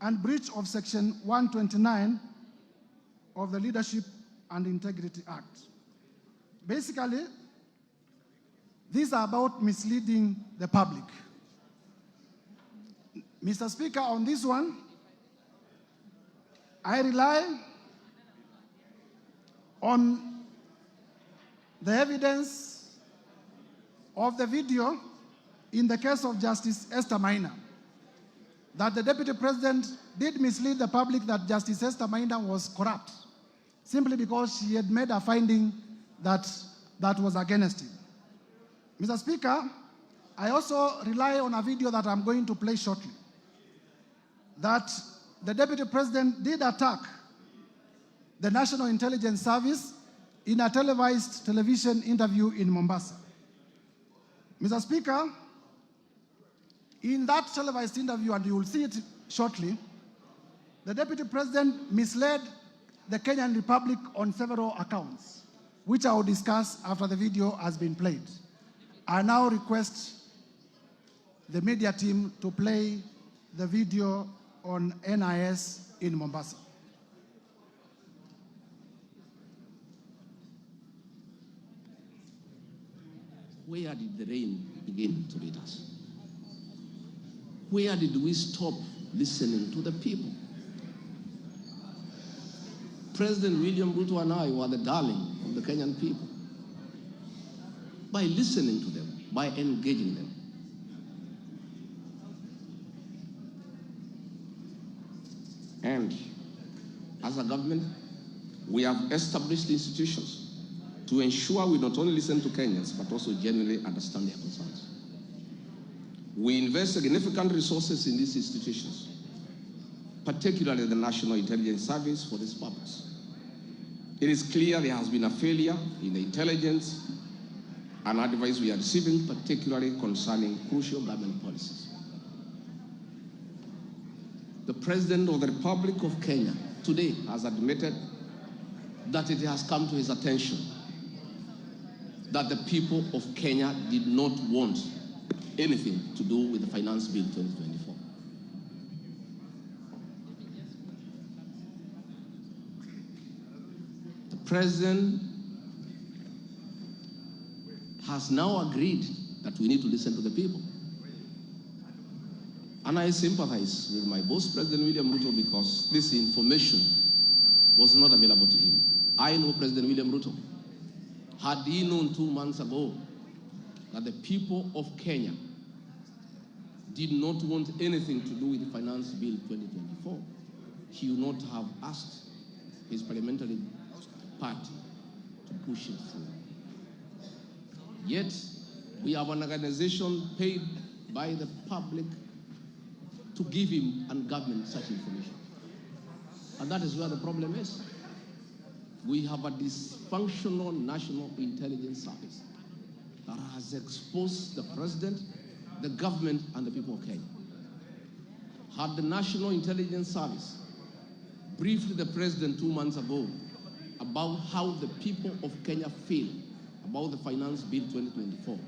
and breach of Section 129 of the Leadership and Integrity Act. Basically, these are about misleading the public. Mr. Speaker, on this one, I rely on the evidence of the video in the case of Justice Esther Maina, that the Deputy President did mislead the public that Justice Esther Maina was corrupt, simply because she had made a finding that was against him. Mr. Speaker, I also rely on a video that I'm going to play shortly, that the Deputy President did attack the National Intelligence Service in a televised television interview in Mombasa. Mr. Speaker, in that televised interview, and you will see it shortly, the Deputy President misled the Kenyan Republic on several accounts, which I will discuss after the video has been played. I now request the media team to play the video on NIS in Mombasa. Where did the rain begin to beat us? Where did we stop listening to the people? President William Ruto and I were the darling of the Kenyan people. By listening to them, by engaging them. And as a government, we have established institutions to ensure we not only listen to Kenyans, but also genuinely understand their concerns. We invest significant resources in these institutions, particularly the National Intelligence Service, for this purpose. It is clear there has been a failure in the intelligence and advice we are receiving, particularly concerning crucial government policies. The President of the Republic of Kenya today has admitted that it has come to his attention that the people of Kenya did not want anything to do with the Finance Bill 2024. The President has now agreed that we need to listen to the people. And I sympathize with my boss, President William Ruto, because this information was not available to him. I know President William Ruto. Had he known 2 months ago that the people of Kenya did not want anything to do with the Finance Bill 2024, he would not have asked his parliamentary party to push it through. Yet, we have an organization paid by the public to give him and government such information. And that is where the problem is. We have a dysfunctional National Intelligence Service that has exposed the President, the government, and the people of Kenya. Had the National Intelligence Service briefed the President 2 months ago about how the people of Kenya feel about the Finance Bill 2024,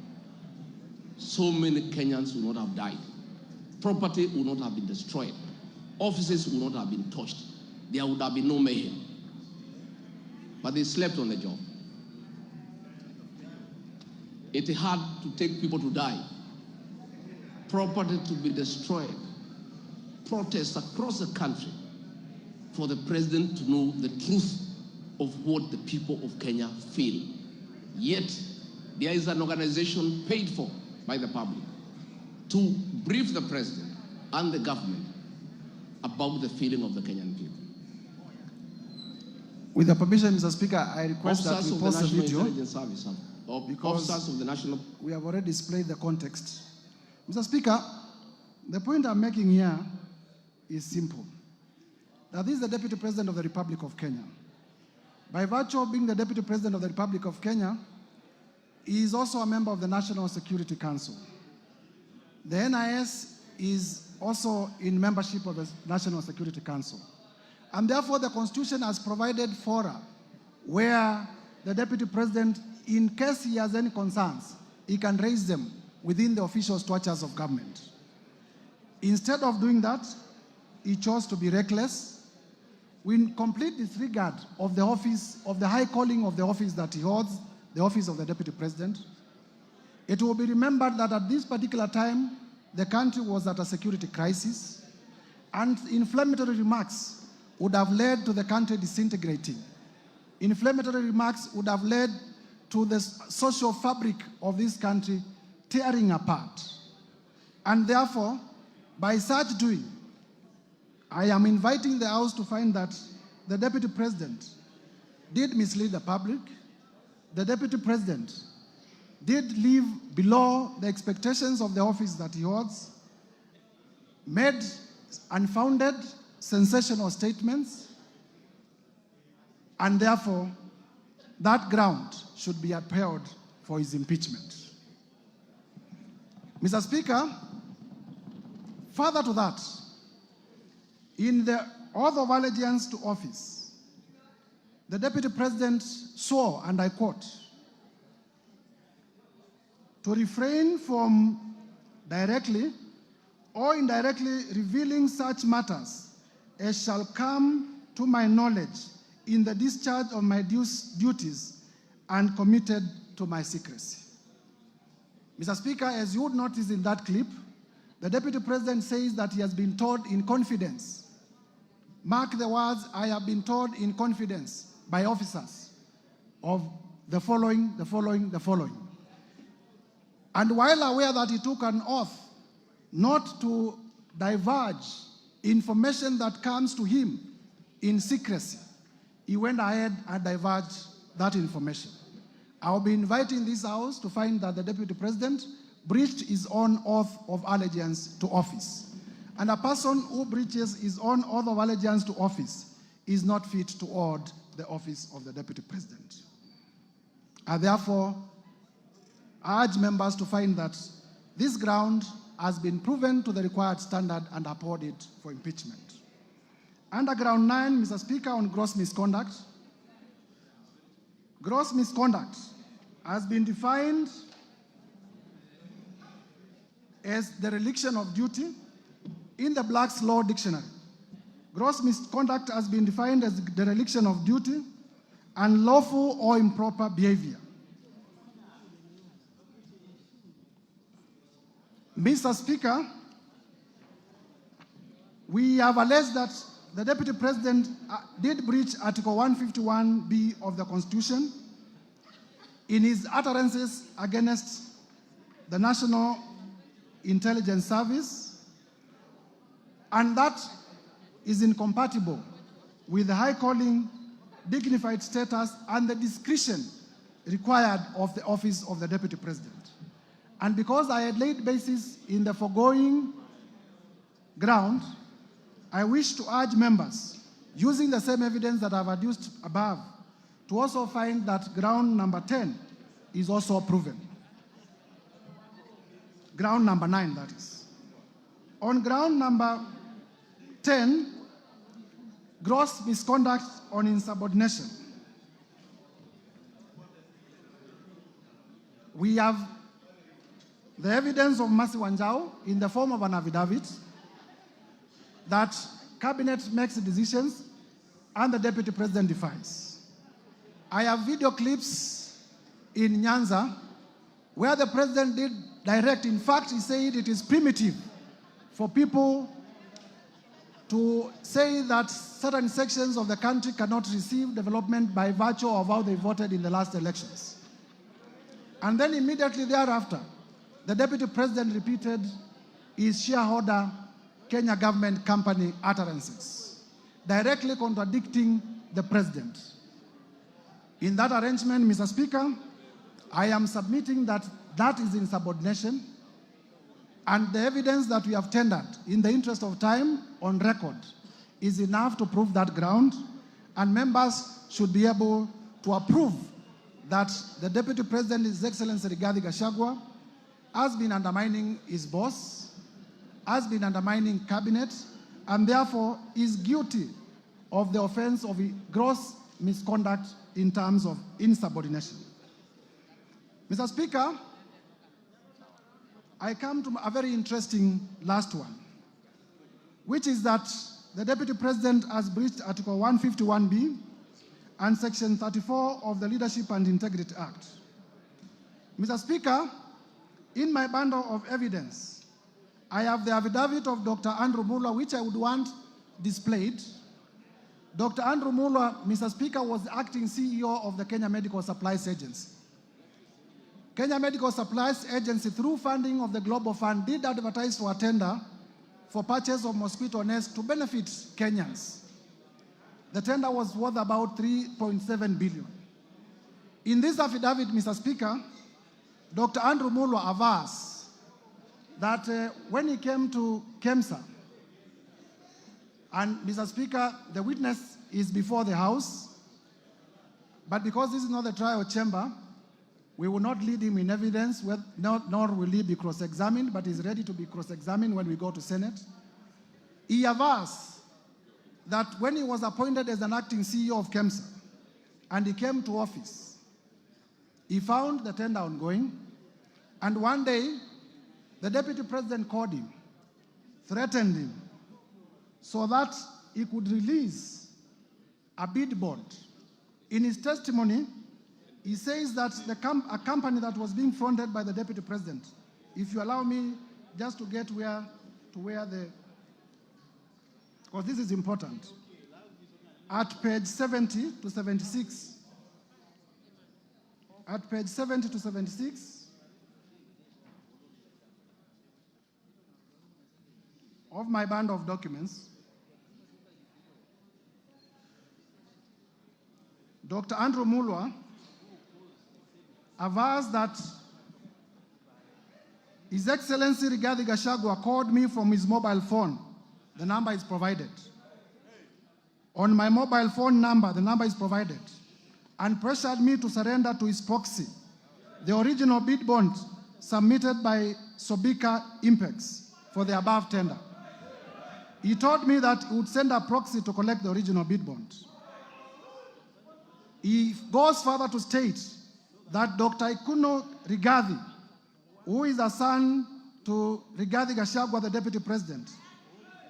so many Kenyans would not have died. Property would not have been destroyed. Offices would not have been touched. There would have been no mayhem. But they slept on the job. It had to take people to die, property to be destroyed, protests across the country for the President to know the truth of what the people of Kenya feel. Yet, there is an organization paid for by the public to brief the president and the government about the feeling of the Kenyan people. With the permission, Mr. Speaker, I request that we pause the video. Intelligence Service, because officers of the National... we have already displayed the context. Mr. Speaker, the point I'm making here is simple. That this is the Deputy President of the Republic of Kenya. By virtue of being the Deputy President of the Republic of Kenya, he is also a member of the National Security Council. The NIS is also in membership of the National Security Council. And therefore, the Constitution has provided fora where the Deputy President, in case he has any concerns, he can raise them within the official structures of government. Instead of doing that, he chose to be reckless, with complete disregard of the office, of the high calling of the office that he holds, the office of the Deputy President. It will be remembered that at this particular time, the country was at a security crisis, and inflammatory remarks would have led to the country disintegrating. Inflammatory remarks would have led to the social fabric of this country tearing apart. And therefore, by such doing, I am inviting the House to find that the Deputy President did mislead the public. The Deputy President did live below the expectations of the office that he holds, made unfounded, sensational statements, and therefore, that ground should be upheld for his impeachment. Mr. Speaker, further to that, in the oath of allegiance to office, the Deputy President swore, and I quote, to refrain from directly or indirectly revealing such matters as shall come to my knowledge in the discharge of my duties and committed to my secrecy. Mr. Speaker, as you would notice in that clip, the Deputy President says that he has been told in confidence. Mark the words, I have been told in confidence by officers of the following. And while aware that he took an oath not to divulge information that comes to him in secrecy, he went ahead and divulged that information. I'll be inviting this House to find that the Deputy President breached his own oath of allegiance to office. And a person who breaches his own oath of allegiance to office is not fit to hold the office of the Deputy President. I therefore urge members to find that this ground has been proven to the required standard and uphold it for impeachment. Under ground 9, Mr. Speaker, on gross misconduct. Gross misconduct has been defined as the dereliction of duty in the Black's Law Dictionary. Gross misconduct has been defined as the dereliction of duty and lawful or improper behavior. Mr. Speaker, we have alleged that the Deputy President did breach Article 151B of the Constitution in his utterances against the National Intelligence Service, and that is incompatible with the high calling, dignified status, and the discretion required of the office of the Deputy President. And because I had laid basis in the foregoing ground, I wish to urge members, using the same evidence that I've adduced above, to also find that ground number 10 is also proven. Ground number 9, that is. On ground number 10, gross misconduct on insubordination. We have the evidence of Mercy Wanjau in the form of an affidavit that cabinet makes decisions and the Deputy President defies. I have video clips in Nyanza where the President did direct. In fact, he said it is primitive for people to say that certain sections of the country cannot receive development by virtue of how they voted in the last elections. And then immediately thereafter, the Deputy President repeated his shareholder Kenya government company utterances, directly contradicting the President. In that arrangement, Mr. Speaker, I am submitting that that is insubordination, and the evidence that we have tendered in the interest of time on record is enough to prove that ground, and members should be able to approve that the Deputy President, His Excellency Rigathi Gachagua, has been undermining his boss, has been undermining cabinet, and therefore is guilty of the offense of gross misconduct in terms of insubordination. Mr. Speaker, I come to a very interesting last one, which is that the Deputy President has breached Article 151B and Section 34 of the Leadership and Integrity Act. Mr. Speaker, in my bundle of evidence, I have the affidavit of Dr. Andrew Muller, which I would want displayed. Dr. Andrew Muller, Mr. Speaker, was the acting CEO of the Kenya Medical Supplies Agency. Kenya Medical Supplies Agency, through funding of the Global Fund, did advertise for a tender for purchase of mosquito nets to benefit Kenyans. The tender was worth about 3.7 billion. In this affidavit, Mr. Speaker, Dr. Andrew Muller avers that when he came to KEMSA, and Mr. Speaker, the witness is before the House, but because this is not the trial chamber, we will not lead him in evidence, nor will he be cross-examined, but he's ready to be cross-examined when we go to Senate. He avers that when he was appointed as an acting CEO of KEMSA, and he came to office, he found the tender ongoing, and one day, the Deputy President called him, threatened him, so that he could release a bid bond. In his testimony, he says that a company that was being fronted by the Deputy President, if you allow me just to get where the, because this is important, at page 70 to 76, at page 70 to 76, of my bundle of documents, Dr. Andrew Muller avers that His Excellency Rigathi Gachagua called me from his mobile phone. The number is provided. On my mobile phone number, the number is provided, and pressured me to surrender to his proxy the original bid bond submitted by Sobika Impex for the above tender. He told me that he would send a proxy to collect the original bid bond. He goes further to state that Dr. Ikuno Rigathi, who is a son to Rigathi Gachagua, the Deputy President,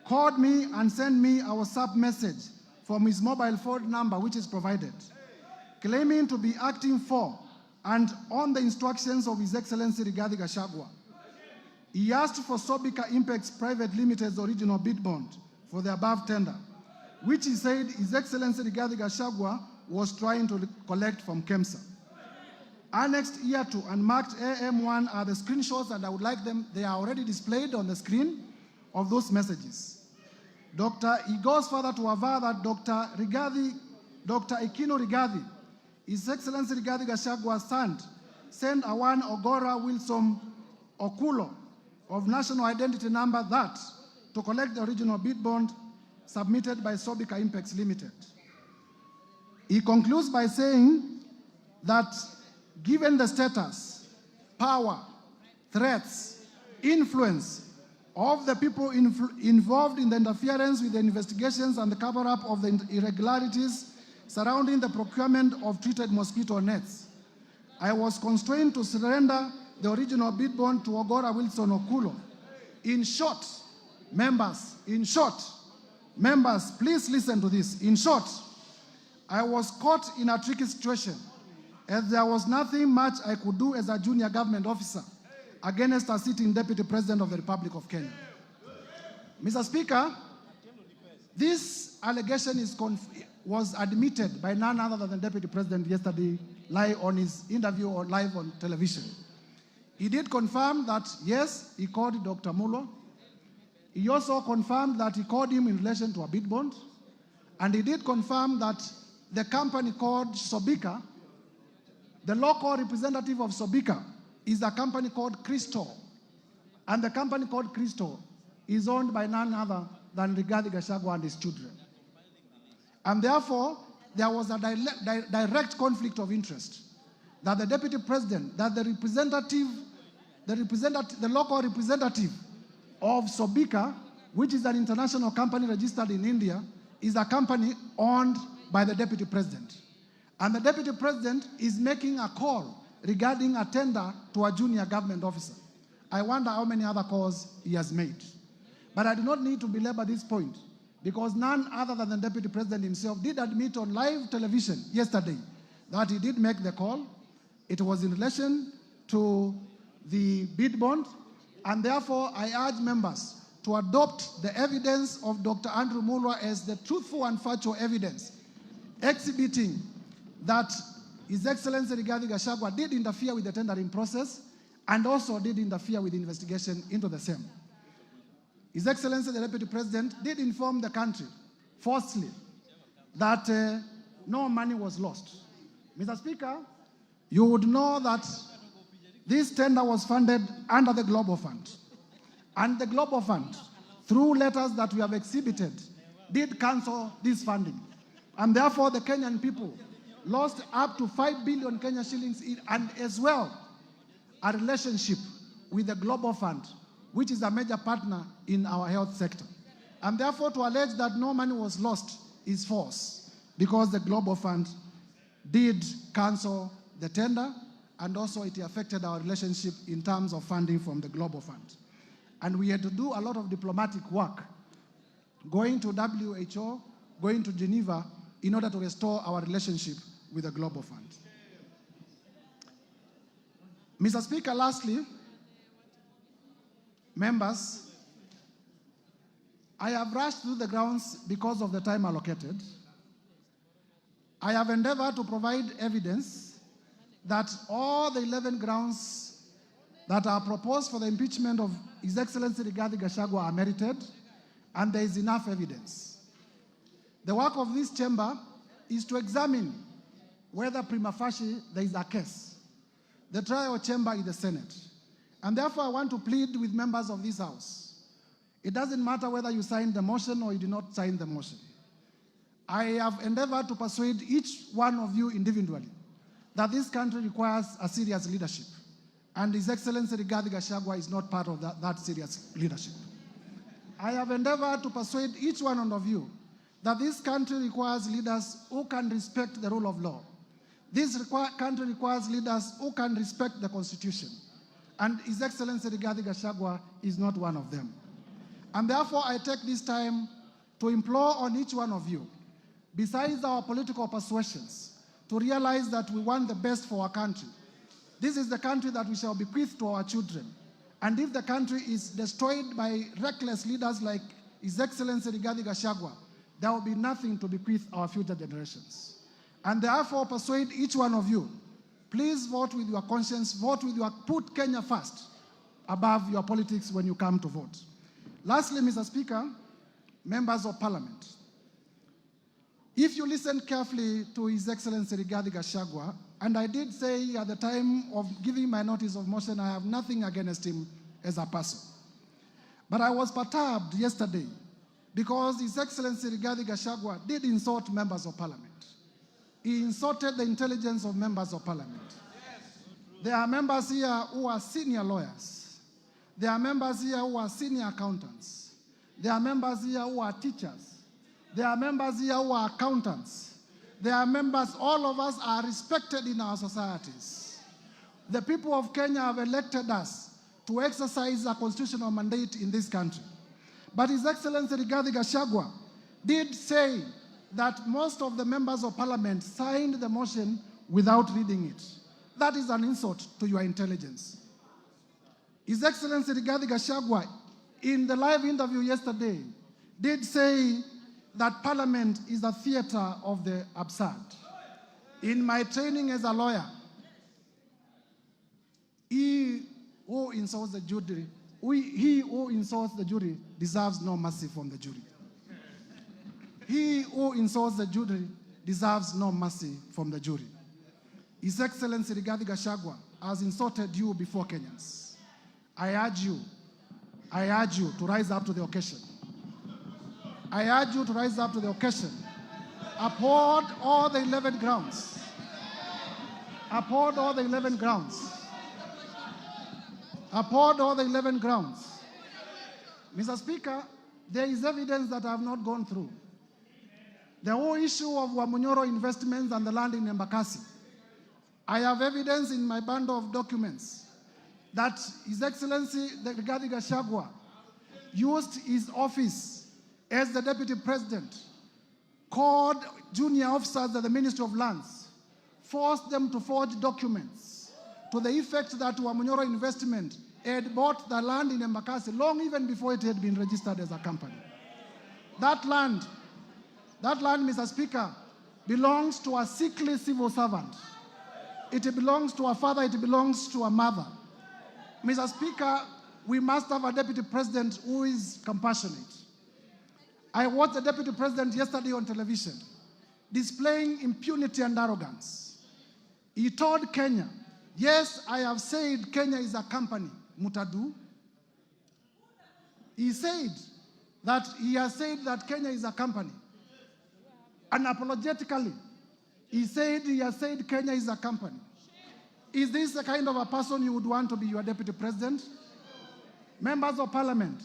called me and sent me a WhatsApp message from his mobile phone number, which is provided, claiming to be acting for and on the instructions of His Excellency Rigathi Gachagua. He asked for Sobika Impex Private Limited's original bid bond for the above tender, which he said His Excellency Rigathi Gachagua was trying to collect from KEMSA. Annexed here to and marked AM1 are the screenshots, and I would like them, they are already displayed on the screen, of those messages. He goes further to aver that Dr. Ikino Rigathi, His Excellency Rigathi Gachagua's son, sent a one Ogora Wilson Okulo of national identity number that to collect the original bid bond submitted by Sobika Impex Limited. He concludes by saying that given the status, power, threats, influence of the people involved in the interference with the investigations and the cover-up of the irregularities surrounding the procurement of treated mosquito nets, I was constrained to surrender the original bid bond to Ogora Wilson Okulo. In short, members, please listen to this. In short, I was caught in a tricky situation, as there was nothing much I could do as a junior government officer against a sitting Deputy President of the Republic of Kenya. Mr. Speaker, this allegation was admitted by none other than the Deputy President yesterday live on his interview or live on television. He did confirm that, yes, he called Dr. Mulo. He also confirmed that he called him in relation to a bid bond. And he did confirm that the company called Sobika, the local representative of Sobika, is a company called Crystal. And the company called Crystal is owned by none other than Rigathi Gachagua and his children. And therefore, there was a direct conflict of interest that the deputy president, that the local representative of Sobika, which is an international company registered in India, is a company owned by the deputy president. And the deputy president is making a call regarding a tender to a junior government officer. I wonder how many other calls he has made. But I do not need to belabor this point, because none other than the deputy president himself did admit on live television yesterday that he did make the call. It was in relation to the bid bond, and therefore I urge members to adopt the evidence of Dr. Andrew Mulwa as the truthful and factual evidence, exhibiting that His Excellency Rigathi Gachagua did interfere with the tendering process and also did interfere with the investigation into the same. His Excellency the Deputy President did inform the country falsely that no money was lost. Mr. Speaker, you would know that this tender was funded under the Global Fund. And the Global Fund, through letters that we have exhibited, did cancel this funding. And therefore, the Kenyan people lost up to 5 billion Kenya shillings and as well a relationship with the Global Fund, which is a major partner in our health sector. And therefore, to allege that no money was lost is false, because the Global Fund did cancel the tender, and also it affected our relationship in terms of funding from the Global Fund. And we had to do a lot of diplomatic work, going to WHO, going to Geneva, in order to restore our relationship with the Global Fund. Mr. Speaker, lastly, members, I have rushed through the grounds because of the time allocated. I have endeavored to provide evidence that all the 11 grounds that are proposed for the impeachment of His Excellency Rigathi Gachagua are merited, and there is enough evidence. The work of this chamber is to examine whether prima facie there is a case. The trial chamber is the Senate. And therefore, I want to plead with members of this House. It doesn't matter whether you signed the motion or you did not sign the motion. I have endeavored to persuade each one of you individually that this country requires a serious leadership. And His Excellency Rigathi Gachagua is not part of that serious leadership. I have endeavored to persuade each one of you that this country requires leaders who can respect the rule of law. This country requires leaders who can respect the Constitution. And His Excellency Rigathi Gachagua is not one of them. And therefore, I take this time to implore on each one of you, besides our political persuasions, to realize that we want the best for our country. This is the country that we shall bequeath to our children. And if the country is destroyed by reckless leaders like His Excellency Rigathi Gachagua, there will be nothing to bequeath our future generations. And therefore, persuade each one of you, please vote with your conscience, put Kenya first above your politics when you come to vote. Lastly, Mr. Speaker, members of Parliament, if you listen carefully to His Excellency Rigathi Gachagua, and I did say at the time of giving my notice of motion, I have nothing against him as a person. But I was perturbed yesterday because His Excellency Rigathi Gachagua did insult members of Parliament. He insulted the intelligence of members of Parliament. There are members here who are senior lawyers. There are members here who are senior accountants. There are members here who are teachers. There are members here who are accountants. There are members, all of us are respected in our societies. The people of Kenya have elected us to exercise a constitutional mandate in this country. But His Excellency Rigathi Gachagua did say that most of the members of Parliament signed the motion without reading it. That is an insult to your intelligence. His Excellency Rigathi Gachagua, in the live interview yesterday, did say that Parliament is a theater of the absurd. In my training as a lawyer, he who insults the jury, he who insults the jury deserves no mercy from the jury. He who insults the jury deserves no mercy from the jury. His Excellency Rigathi Gachagua has insulted you before Kenyans. I urge you to rise up to the occasion. I urge you to rise up to the occasion. Uphold all the 11 grounds. Uphold all the 11 grounds. Uphold all the 11 grounds. Mr. Speaker, there is evidence that I have not gone through. The whole issue of Wamunyoro investments and the land in Embakasi. I have evidence in my bundle of documents that His Excellency Rigathi Gachagua used his office as the Deputy President, called junior officers at the Ministry of Lands, forced them to forge documents to the effect that Wamunyoro Investment had bought the land in Embakasi long even before it had been registered as a company. That land, Mr. Speaker, belongs to a sickly civil servant. It belongs to a father, it belongs to a mother. Mr. Speaker, we must have a Deputy President who is compassionate. I watched the Deputy President yesterday on television displaying impunity and arrogance. He told Kenya, yes, I have said Kenya is a company, Mutadu. He has said that Kenya is a company. Unapologetically, he has said Kenya is a company. Is this the kind of a person you would want to be your Deputy President? Members of Parliament,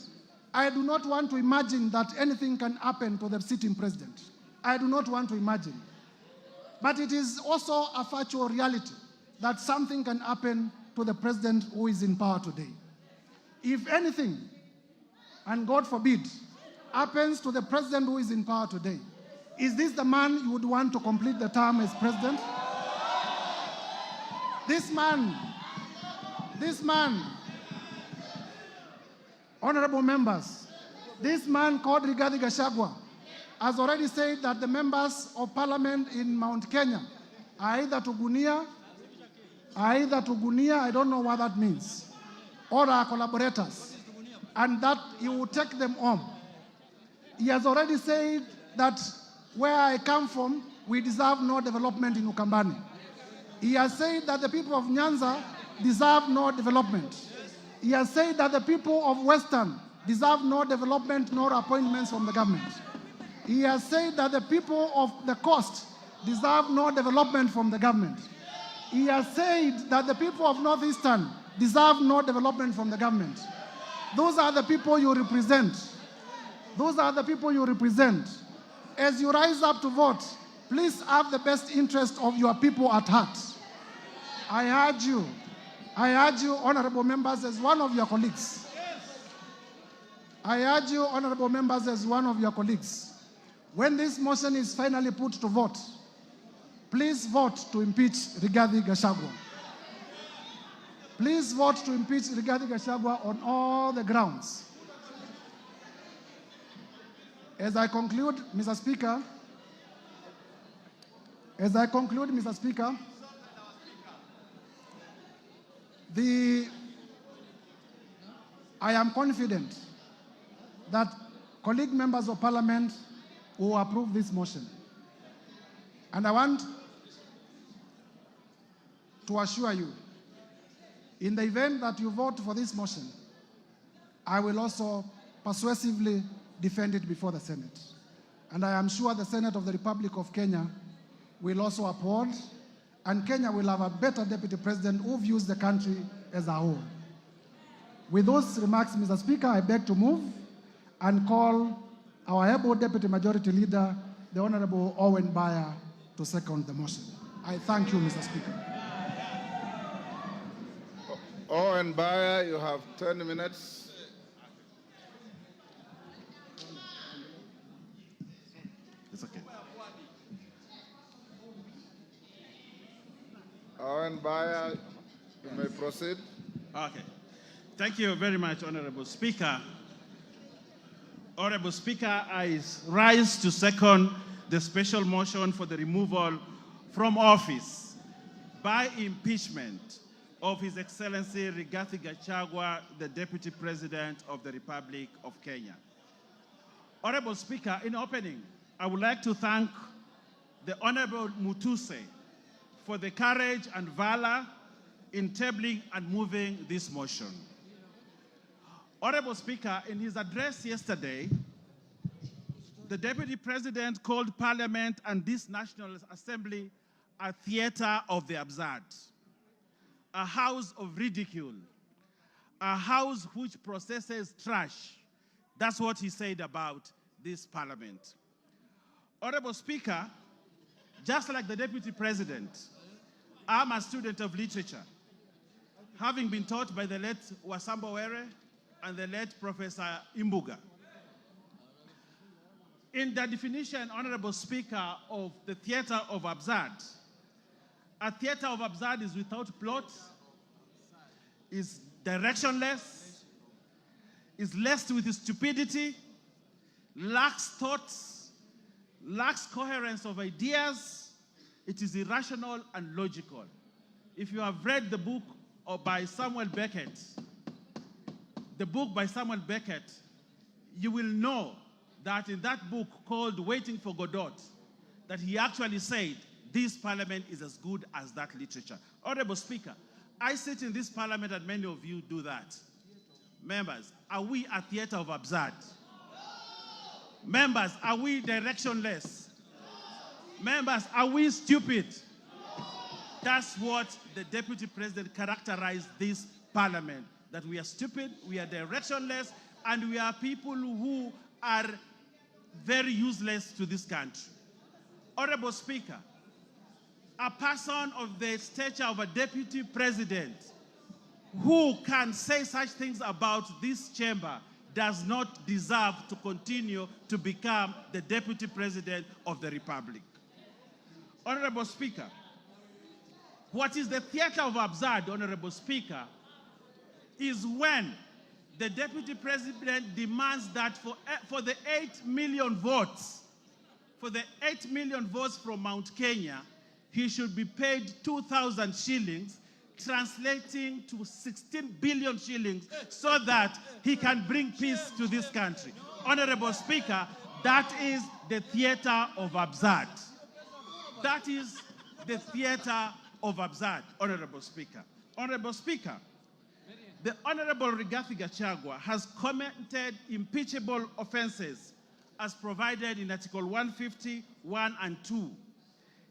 I do not want to imagine that anything can happen to the sitting president. I do not want to imagine. But it is also a factual reality that something can happen to the president who is in power today. If anything, and God forbid, happens to the president who is in power today, is this the man you would want to complete the term as president? This man, honorable members, this man called Rigathi Gachagua has already said that the members of parliament in Mount Kenya are either Tugunia, I don't know what that means, or are collaborators, and that he will take them home. He has already said that where I come from, we deserve no development in Ukambani. He has said that the people of Nyanza deserve no development. He has said that the people of Western deserve no development nor appointments from the government. He has said that the people of the coast deserve no development from the government. He has said that the people of Northeastern deserve no development from the government. Those are the people you represent. Those are the people you represent. As you rise up to vote, please have the best interest of your people at heart. I urge you, honorable members, as one of your colleagues. I urge you, honorable members, as one of your colleagues. When this motion is finally put to vote, please vote to impeach Rigathi Gachagua. Please vote to impeach Rigathi Gachagua on all the grounds. As I conclude, Mr. Speaker, I am confident that colleague members of parliament will approve this motion. And I want to assure you, in the event that you vote for this motion, I will also persuasively defend it before the Senate. And I am sure the Senate of the Republic of Kenya will also uphold, and Kenya will have a better Deputy President who views the country as a whole. With those remarks, Mr. Speaker, I beg to move and call our able Deputy Majority Leader, the Honorable Owen Baya, to second the motion. I thank you, Mr. Speaker. Owen Baya, you have 10 minutes. It's okay. Owen Baya, you may proceed. Okay. Thank you very much, Honorable Speaker. Honorable Speaker, I rise to second the special motion for the removal from office by impeachment of His Excellency Rigathi Gachagua, the Deputy President of the Republic of Kenya. Honorable Speaker, in opening, I would like to thank the Honorable Mutuse for the courage and valor in tabling and moving this motion. Honorable Speaker, in his address yesterday, the Deputy President called Parliament and this National Assembly a theater of the absurd, a house of ridicule, a house which processes trash. That's what he said about this Parliament. Honorable Speaker, just like the Deputy President, I'm a student of literature, having been taught by the late Wasamba Were and the late Professor Imbuga. In the definition, Honorable Speaker, of the theater of absurd, a theater of absurd is without plot, is directionless, is laced with stupidity, lacks thoughts, lacks coherence of ideas. It is irrational and logical. If you have read the book by Samuel Beckett, you will know that in that book called Waiting for Godot, that he actually said, this Parliament is as good as that literature. Honorable Speaker, I sit in this Parliament and many of you do that. Members, are we a theater of absurd? Members, are we directionless? Members, are we stupid? That's what the Deputy President characterized this Parliament, that we are stupid, we are directionless, and we are people who are very useless to this country. Honorable Speaker, a person of the stature of a Deputy President who can say such things about this chamber does not deserve to continue to become the Deputy President of the Republic. Honorable Speaker, what is the theater of absurd, Honorable Speaker, is when the Deputy President demands that for the 8 million votes, from Mount Kenya, he should be paid 2,000 shillings, translating to 16 billion shillings, so that he can bring peace to this country. Honorable Speaker, that is the theater of absurd. That is the theater of absurd, Honorable Speaker. Honorable Speaker, the Honorable Rigathi Gachagua has committed impeachable offenses as provided in Article 150, 1 and 2.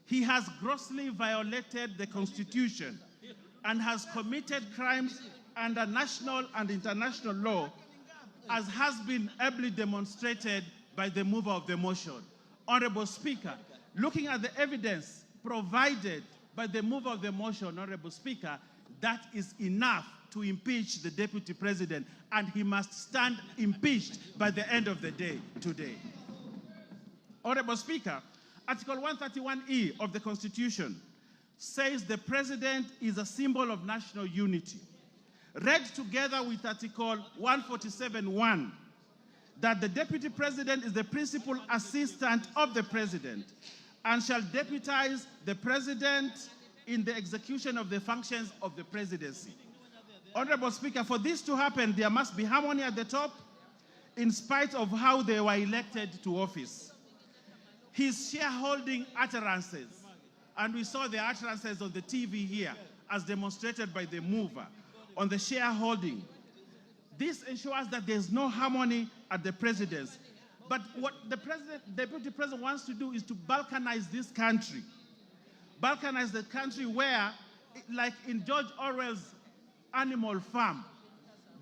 He has grossly violated the Constitution and has committed crimes under national and international law, as has been ably demonstrated by the mover of the motion. Honorable Speaker, looking at the evidence provided by the mover of the motion, Honorable Speaker, that is enough to impeach the Deputy President, and he must stand impeached by the end of the day today. Honorable Speaker, Article 131E of the Constitution says the President is a symbol of national unity. Read together with Article 147(1), that the Deputy President is the principal assistant of the President and shall deputize the President in the execution of the functions of the presidency. Honorable Speaker, for this to happen, there must be harmony at the top, in spite of how they were elected to office. His shareholding utterances, and we saw the utterances on the TV here, as demonstrated by the mover, on the shareholding. This ensures that there's no harmony at the presidency. But what the Deputy President wants to do is to balkanize this country. Balkanize the country where, like in George Orwell's Animal Farm,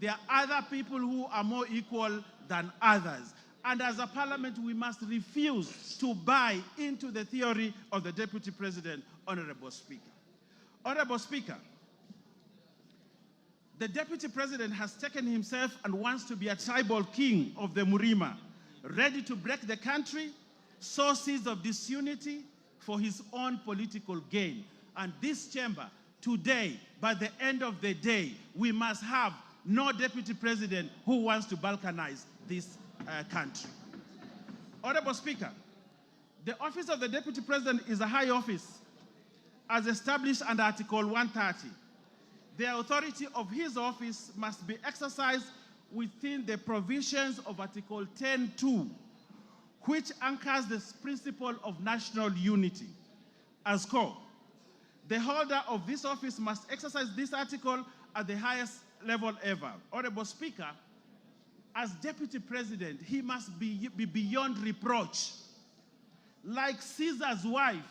there are other people who are more equal than others. And as a parliament, we must refuse to buy into the theory of the Deputy President, Honorable Speaker. Honorable Speaker, the Deputy President has taken himself and wants to be a tribal king of the Murima, ready to break the country, sow seeds of disunity for his own political gain. And this chamber, today, by the end of the day, we must have no Deputy President who wants to balkanize this country. Honorable Speaker, the office of the Deputy President is a high office as established under Article 130. The authority of his office must be exercised within the provisions of Article 10(2), which anchors the principle of national unity as core. The holder of this office must exercise this article at the highest level ever. Honorable Speaker, as Deputy President, he must be beyond reproach. Like Caesar's wife,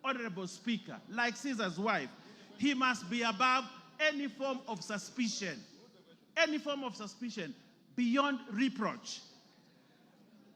Honorable Speaker, like Caesar's wife, he must be above any form of suspicion, beyond reproach.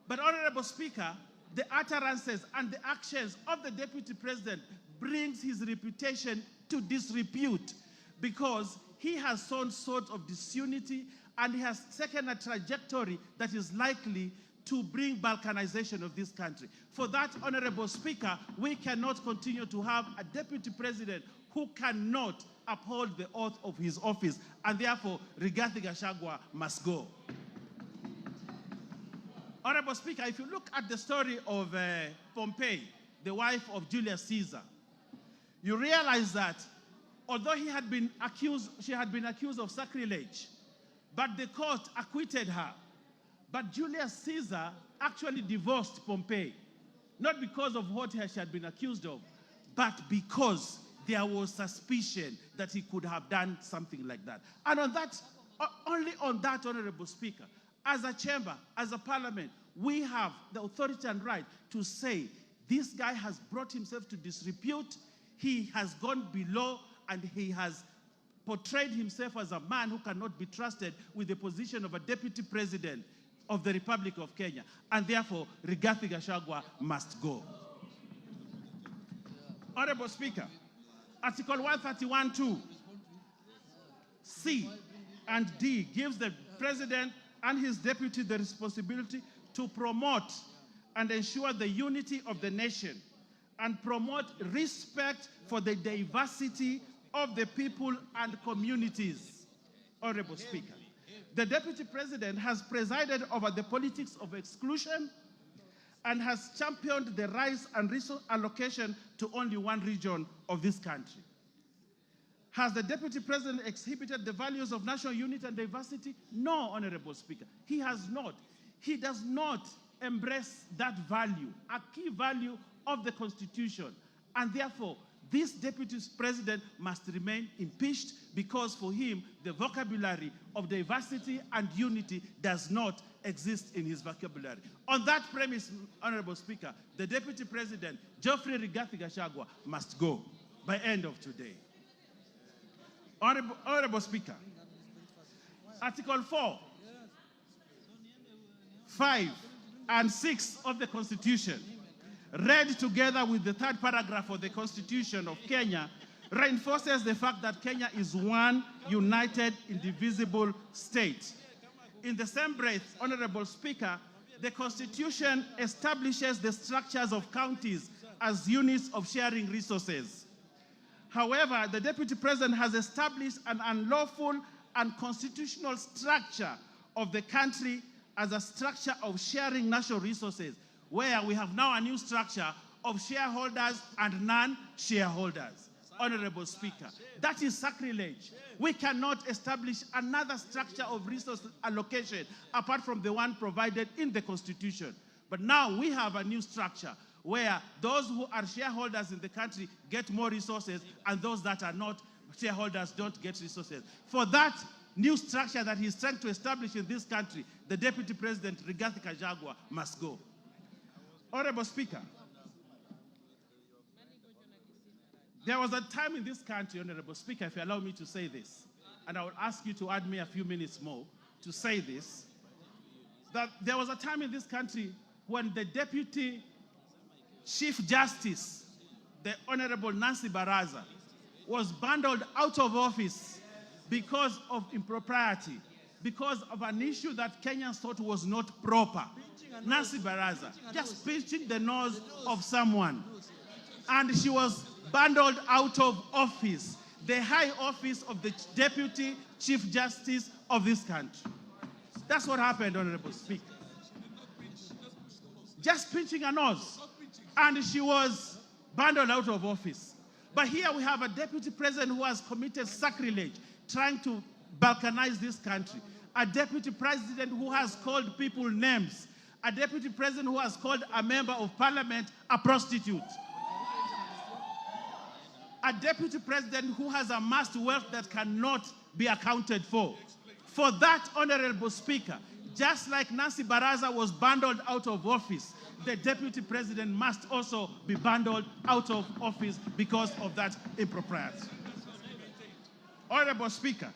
But Honorable Speaker, the utterances and the actions of the Deputy President brings his reputation to disrepute because he has shown sort of disunity and he has taken a trajectory that is likely to bring balkanization of this country. For that, Honorable Speaker, we cannot continue to have a Deputy President who cannot uphold the oath of his office, and therefore Rigathi Gachagua must go. Honorable Speaker, if you look at the story of Pompey, the wife of Julius Caesar, you realize that although she had been accused of sacrilege, but the court acquitted her. But Julius Caesar actually divorced Pompey, not because of what she had been accused of, but because there was suspicion that he could have done something like that. And on that, only on that, Honorable Speaker, as a chamber, as a parliament, we have the authority and right to say this guy has brought himself to disrepute, he has gone below, and he has portrayed himself as a man who cannot be trusted with the position of a Deputy President of the Republic of Kenya. And therefore, Rigathi Gachagua must go. Honorable Speaker, Article 131(2), C and D gives the President and his deputy the responsibility to promote and ensure the unity of the nation and promote respect for the diversity of the people and communities. Honorable Speaker, the Deputy President has presided over the politics of exclusion and has championed the rise and resource allocation to only one region of this country. Has the Deputy President exhibited the values of national unity and diversity? No, Honorable Speaker, he has not. He does not embrace that value, a key value of the Constitution, and therefore this Deputy President must remain impeached because for him the vocabulary of diversity and unity does not exist in his vocabulary. On that premise, Honorable Speaker, the Deputy President, Geoffrey Rigathi Gachagua, must go by end of today. Honorable Speaker, Article 4, 5, and 6 of the Constitution, read together with the third paragraph of the Constitution of Kenya, reinforces the fact that Kenya is one united, indivisible state. In the same breath, Honorable Speaker, the Constitution establishes the structures of counties as units of sharing resources. However, the Deputy President has established an unlawful and constitutional structure of the country as a structure of sharing national resources, where we have now a new structure of shareholders and non-shareholders. Honorable Speaker, that is sacrilege. We cannot establish another structure of resource allocation apart from the one provided in the Constitution. But now we have a new structure where those who are shareholders in the country get more resources and those that are not shareholders don't get resources. For that new structure that he's trying to establish in this country, the Deputy President, Rigathi Gachagua, must go. Honorable Speaker, there was a time in this country, Honorable Speaker, if you allow me to say this, and I will ask you to add me a few minutes more to say this, that there was a time in this country when the Deputy Chief Justice, the Honorable Nancy Baraza, was bundled out of office because of impropriety, because of an issue that Kenyans thought was not proper. Nancy Baraza, just pinching the nose of someone. And she was bundled out of office, the high office of the Deputy Chief Justice of this country. That's what happened, Honorable Speaker. Just pinching a nose. And she was bundled out of office. But here we have a deputy president who has committed sacrilege, trying to balkanize this country. A deputy president who has called people names. A deputy president who has called a member of parliament a prostitute. A deputy president who has amassed wealth that cannot be accounted for. For that, Honorable Speaker, just like Nancy Baraza was bundled out of office, the deputy president must also be bundled out of office because of that impropriety. Honorable Speaker,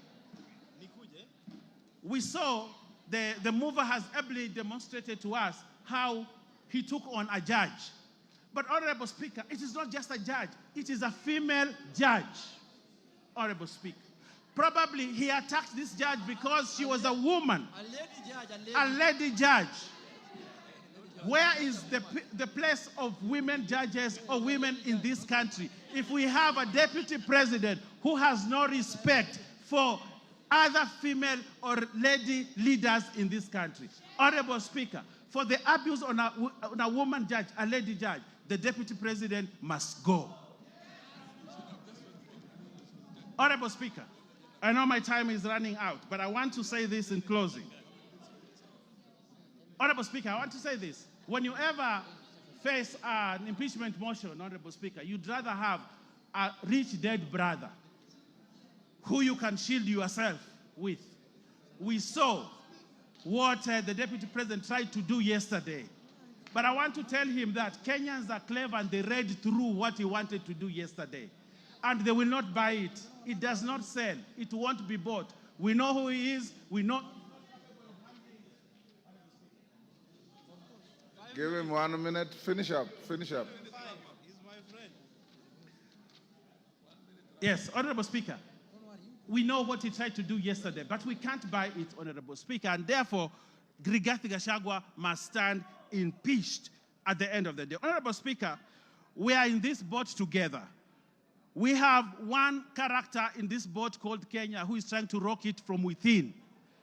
we saw the mover has ably demonstrated to us how he took on a judge. But Honorable Speaker, it is not just a judge, it is a female judge, Honorable Speaker. Probably he attacked this judge because she was a woman, a lady judge. Where is the place of women judges or women in this country if we have a deputy president who has no respect for other female or lady leaders in this country? Honorable Speaker, for the abuse on a woman judge, a lady judge, the deputy president must go. Honorable Speaker, I know my time is running out, but I want to say this in closing. Honorable Speaker, I want to say this. When you ever face an impeachment motion, Honorable Speaker, you'd rather have a rich dead brother who you can shield yourself with. We saw what the deputy president tried to do yesterday. But I want to tell him that Kenyans are clever and they read through what he wanted to do yesterday. And they will not buy it. It does not sell. It won't be bought. We know who he is. We know. Give him 1 minute. Finish up. Finish up. Yes, Honorable Speaker. We know what he tried to do yesterday, but we can't buy it, Honorable Speaker, and therefore, Rigathi Gachagua must stand impeached at the end of the day. Honorable Speaker, we are in this boat together. We have one character in this boat called Kenya who is trying to rock it from within.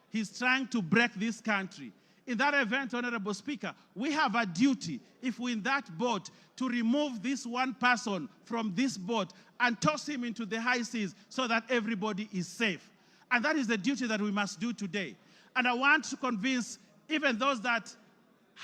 He's trying to break this country. In that event, Honorable Speaker, we have a duty, if we're in that boat, to remove this one person from this boat and toss him into the high seas so that everybody is safe. And that is the duty that we must do today. And I want to convince even those that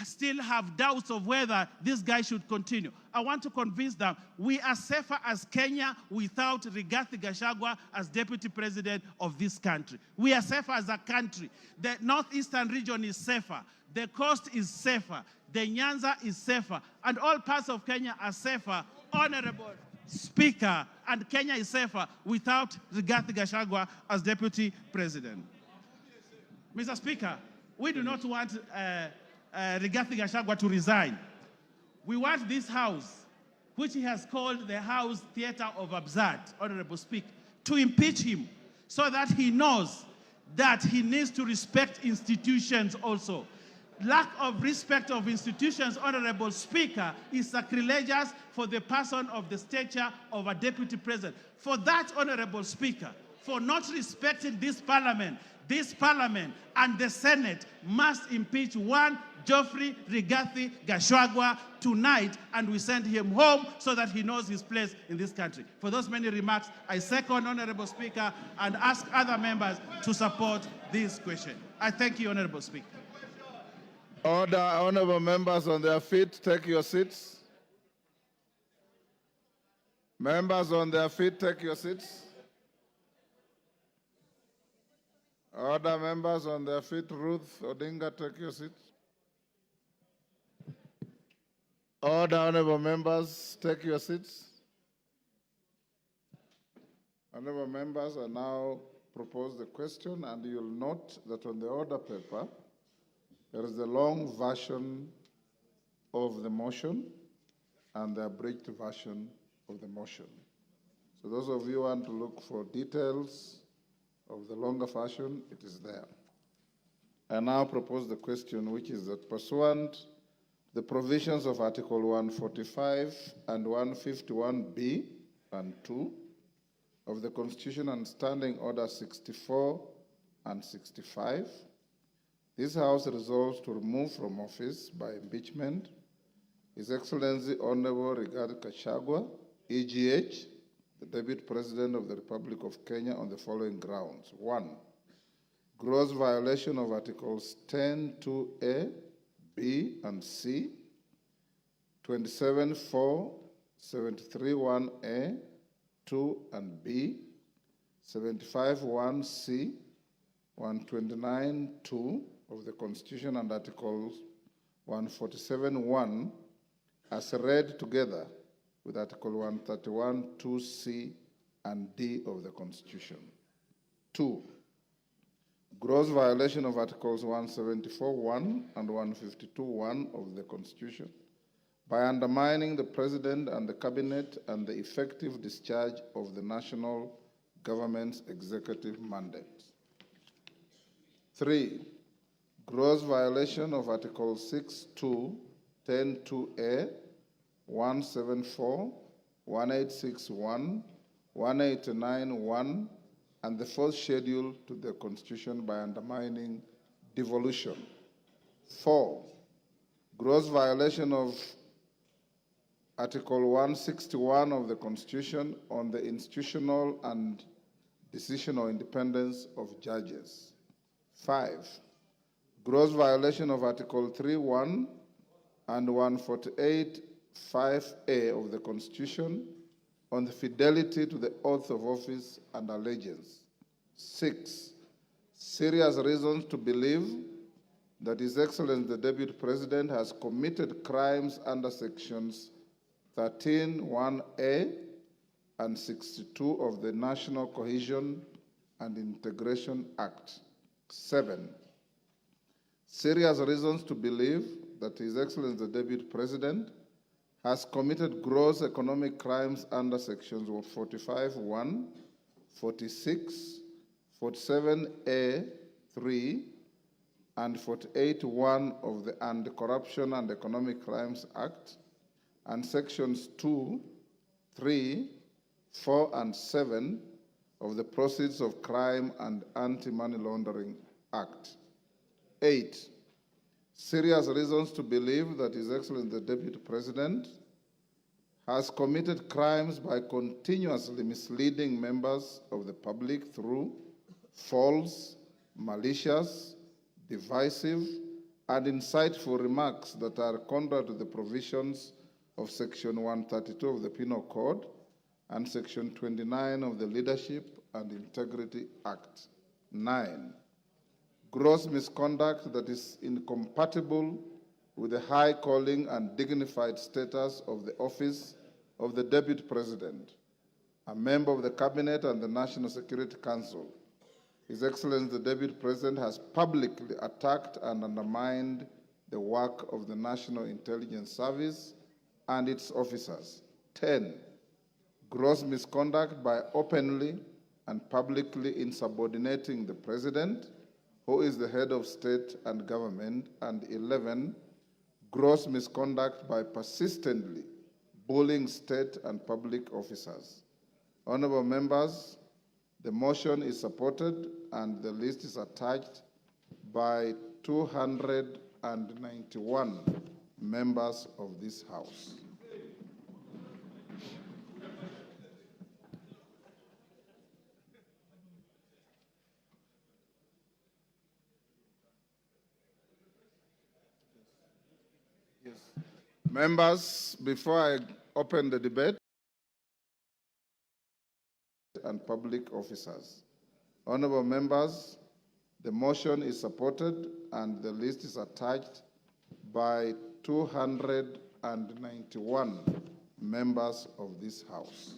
still have doubts of whether this guy should continue. I want to convince them we are safer as Kenya without Rigathi Gachagua as deputy president of this country. We are safer as a country. The northeastern region is safer. The coast is safer. The Nyanza is safer. And all parts of Kenya are safer. Honorable Speaker, and Kenya is safer without Rigathi Gachagua as deputy president. Mr. Speaker, we do not want Rigathi Gachagua to resign. We want this house, which he has called the House Theatre of Absurd, Honorable Speaker, to impeach him so that he knows that he needs to respect institutions also. Lack of respect of institutions, Honorable Speaker, is sacrilegious for the person of the stature of a deputy president. For that, Honorable Speaker, for not respecting this parliament and the Senate must impeach one Geoffrey Rigathi Gachagua tonight, and we send him home so that he knows his place in this country. For those many remarks, I second, Honorable Speaker, and ask other members to support this question. I thank you, Honorable Speaker. Order, honorable members on their feet, take your seats. Members on their feet, take your seats. Order, members on their feet. Ruth Odinga, take your seat. Order, honorable members, take your seats. Honorable members, I now propose the question, and you'll note that on the order paper, there is the long version of the motion and the abridged version of the motion. So those of you who want to look for details of the longer version, it is there. I now propose the question, which is that pursuant to the provisions of Article 145 and 151B and 2 of the Constitution and Standing Order 64 and 65, this House resolves to remove from office by impeachment His Excellency Honorable Rigathi Gachagua, EGH, the Deputy President of the Republic of Kenya on the following grounds. 1. Gross violation of Articles 10(2)(a), B, and C, 27(4), 73(1)(a), 2 and B, 75(1)(c), 129(2) of the Constitution and Articles 147(1) as read together with Article 131(2)(c) and D of the Constitution. 2. Gross violation of Articles 174(1) and 152(1) of the Constitution by undermining the President and the Cabinet and the effective discharge of the national government's executive mandate. 3. Gross violation of Articles 6(2), 10(2)(a), 174, 1861, 189(1), and the fourth schedule to the Constitution by undermining devolution. 4. Gross violation of Article 161 of the Constitution on the institutional and decisional independence of judges. 5. Gross violation of Article 3(1) and 148(5)(a) of the Constitution on the fidelity to the oath of office and allegiance. 6. Serious reasons to believe that His Excellency the Deputy President has committed crimes under Sections 13(1)(a) and 62 of the National Cohesion and Integration Act. 7. Serious reasons to believe that His Excellency the Deputy President has committed gross economic crimes under Sections 45(1), 46, 47(a)(3), and 48(1) of the Anti-Corruption and Economic Crimes Act, and Sections 2, 3, 4, and 7 of the Proceeds of Crime and Anti-Money Laundering Act. 8. Serious reasons to believe that His Excellency the Deputy President has committed crimes by continuously misleading members of the public through false, malicious, divisive, and insightful remarks that are contrary to the provisions of Section 132 of the Penal Code and Section 29 of the Leadership and Integrity Act. 9. Gross misconduct that is incompatible with the high calling and dignified status of the office of the Deputy President, a member of the Cabinet and the National Security Council. His Excellency the Deputy President has publicly attacked and undermined the work of the National Intelligence Service and its officers. 10. Gross misconduct by openly and publicly insubordinating the President, who is the head of state and government. And 11. Gross misconduct by persistently bullying state and public officers. Honorable members, the motion is supported and the list is attached by 291 members of this House. Members, before I open the debate, and public officers. Honorable members, the motion is supported and the list is attached by 291 members of this House.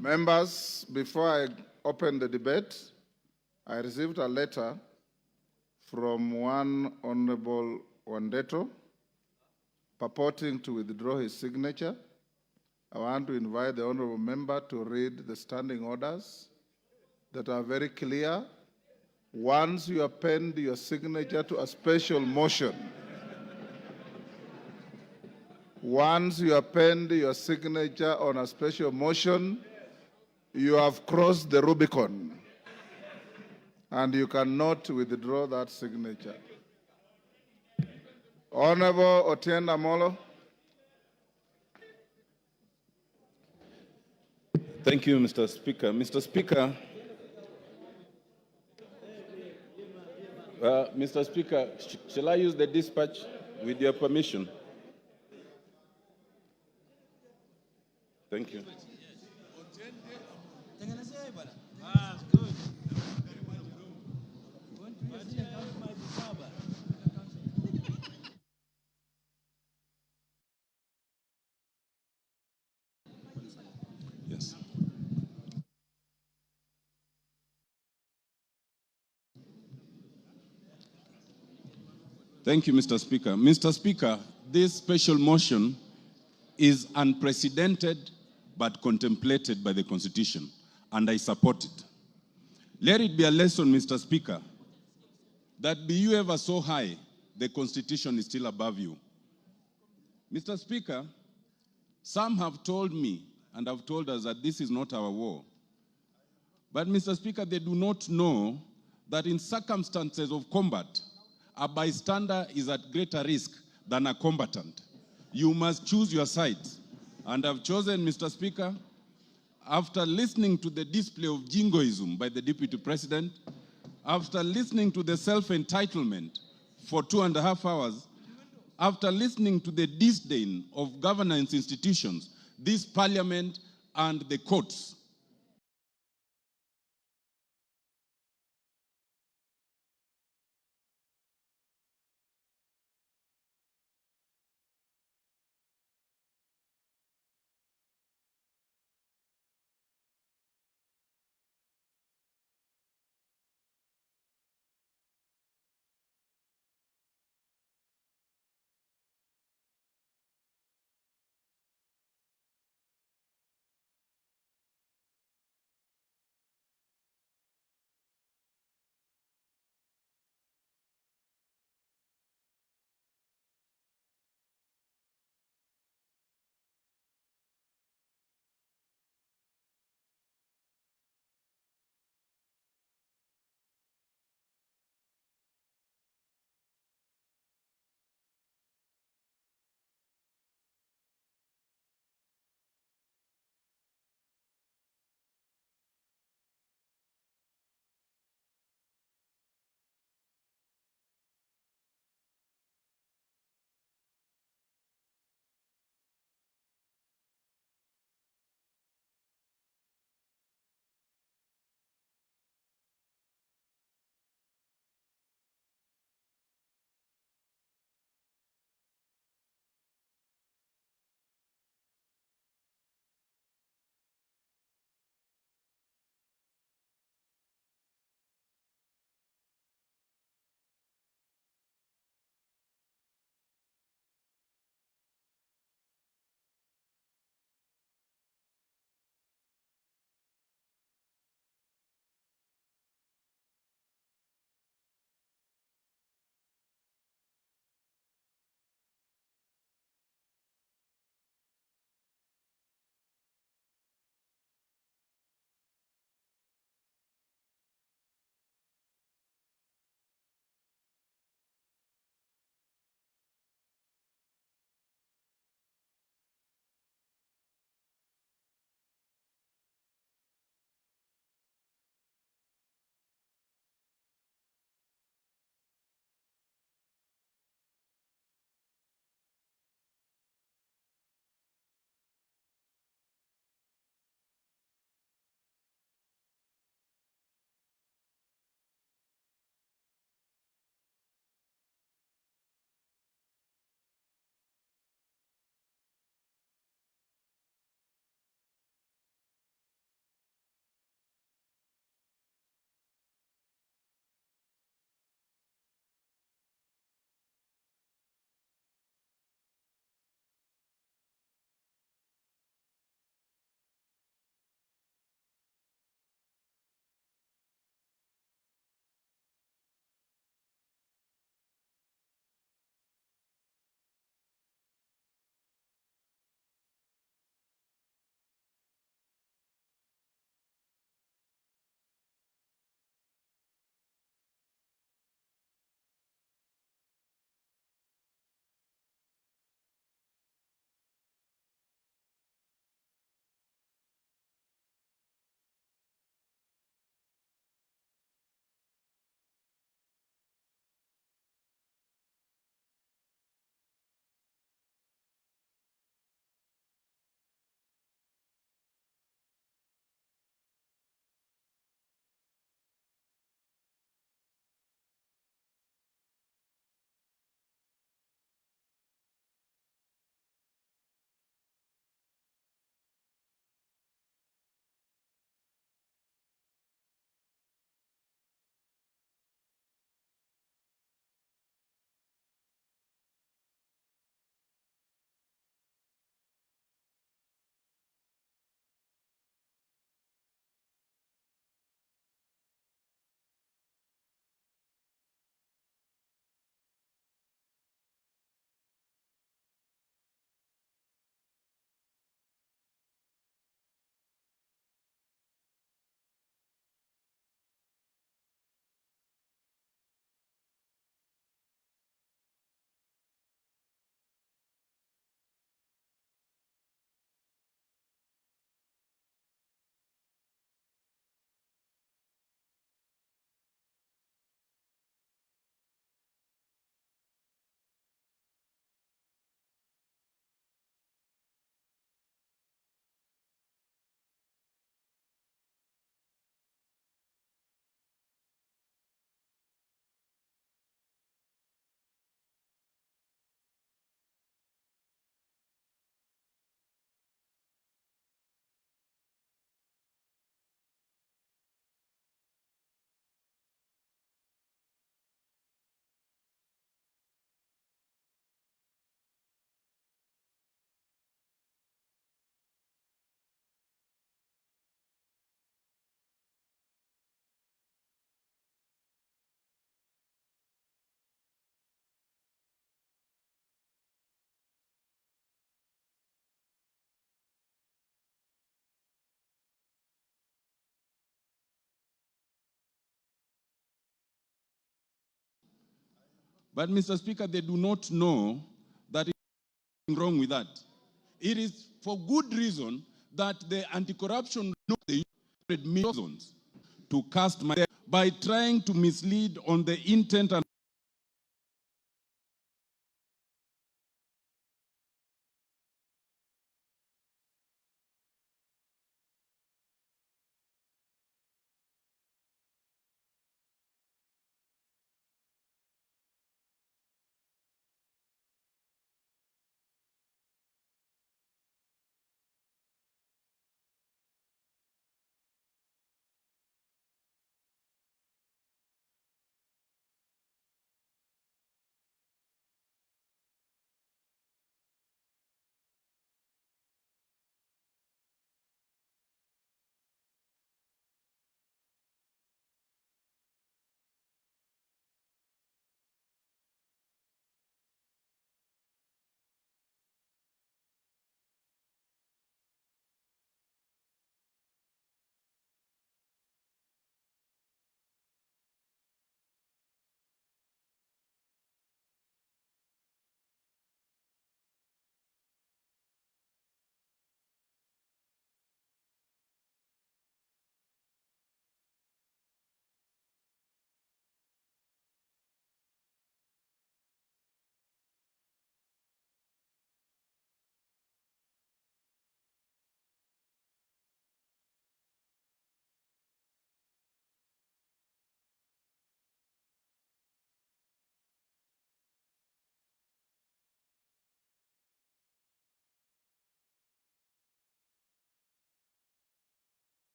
Members, before I open the debate, I received a letter from one Honorable Wandeto purporting to withdraw his signature. I want to invite the Honorable Member to read the standing orders that are very clear. Once you append your signature to a special motion, once you append your signature on a special motion, You have crossed the Rubicon, and you cannot withdraw that signature. Honorable Otiende Amolo. Thank you, Mr. Speaker. Mr. Speaker, Mr. Speaker, shall I use the dispatch with your permission? Thank you. Yes. Thank you, Mr. Speaker. Mr. Speaker, this special motion is unprecedented but contemplated by the Constitution, and I support it. Let it be a lesson, Mr. Speaker, that be you ever so high, the Constitution is still above you. Mr. Speaker, some have told me and have told us that this is not our war. But, Mr. Speaker, they do not know that in circumstances of combat, a bystander is at greater risk than a combatant. You must choose your sides. And I've chosen, Mr. Speaker, after listening to the display of jingoism by the Deputy President, after listening to the self-entitlement for 2.5 hours, after listening to the disdain of governance institutions, this parliament and the courts, But, Mr. Speaker, they do not know that there is nothing wrong with that. It is for good reason that the anti-corruption law they used millions to cast my by trying to mislead on the intent and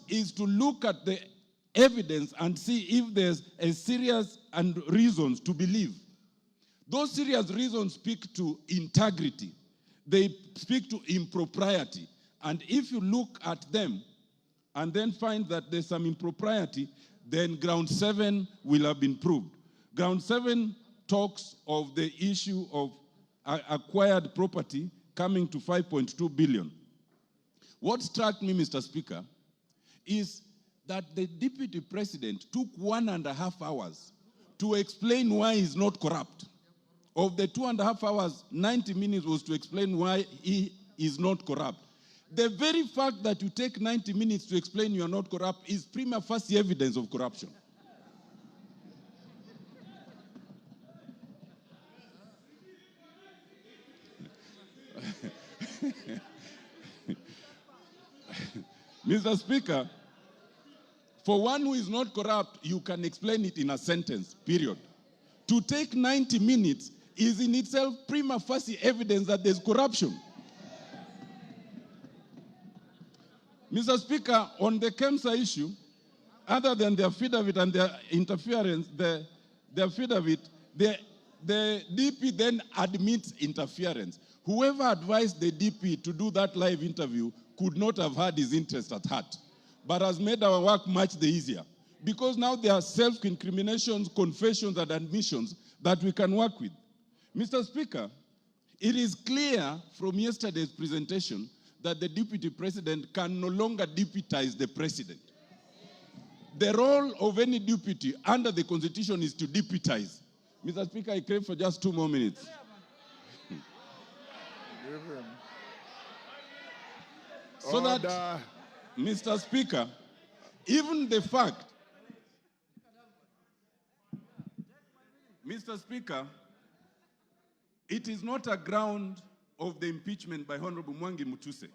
is to look at the evidence and see if there's a serious and reasons to believe. Those serious reasons speak to integrity. They speak to impropriety. And if you look at them and then find that there's some impropriety, then ground 7 will have been proved. Ground 7 talks of the issue of acquired property coming to 5.2 billion. What struck me, Mr. Speaker, is that the deputy president took 1.5 hours to explain why he's not corrupt. Of the 2.5 hours, 90 minutes was to explain why he is not corrupt. The very fact that you take 90 minutes to explain you are not corrupt is prima facie evidence of corruption. Mr. Speaker, for one who is not corrupt, you can explain it in a sentence, period. To take 90 minutes is in itself prima facie evidence that there's corruption. Mr. Speaker, on the KEMSA issue, other than their affidavit and their interference, the affidavit, the DP then admits interference. Whoever advised the DP to do that live interview could not have had his interest at heart, but has made our work much the easier. because now there are self-incriminations, confessions, and admissions that we can work with. Mr. Speaker, it is clear from yesterday's presentation that the deputy president can no longer deputize the president. The role of any deputy under the Constitution is to deputize. Mr. Speaker, I crave for just 2 more minutes. So that, Mr. Speaker, even the fact, Mr. Speaker, it is not a ground of the impeachment by Honorable Mwangi Mutuse,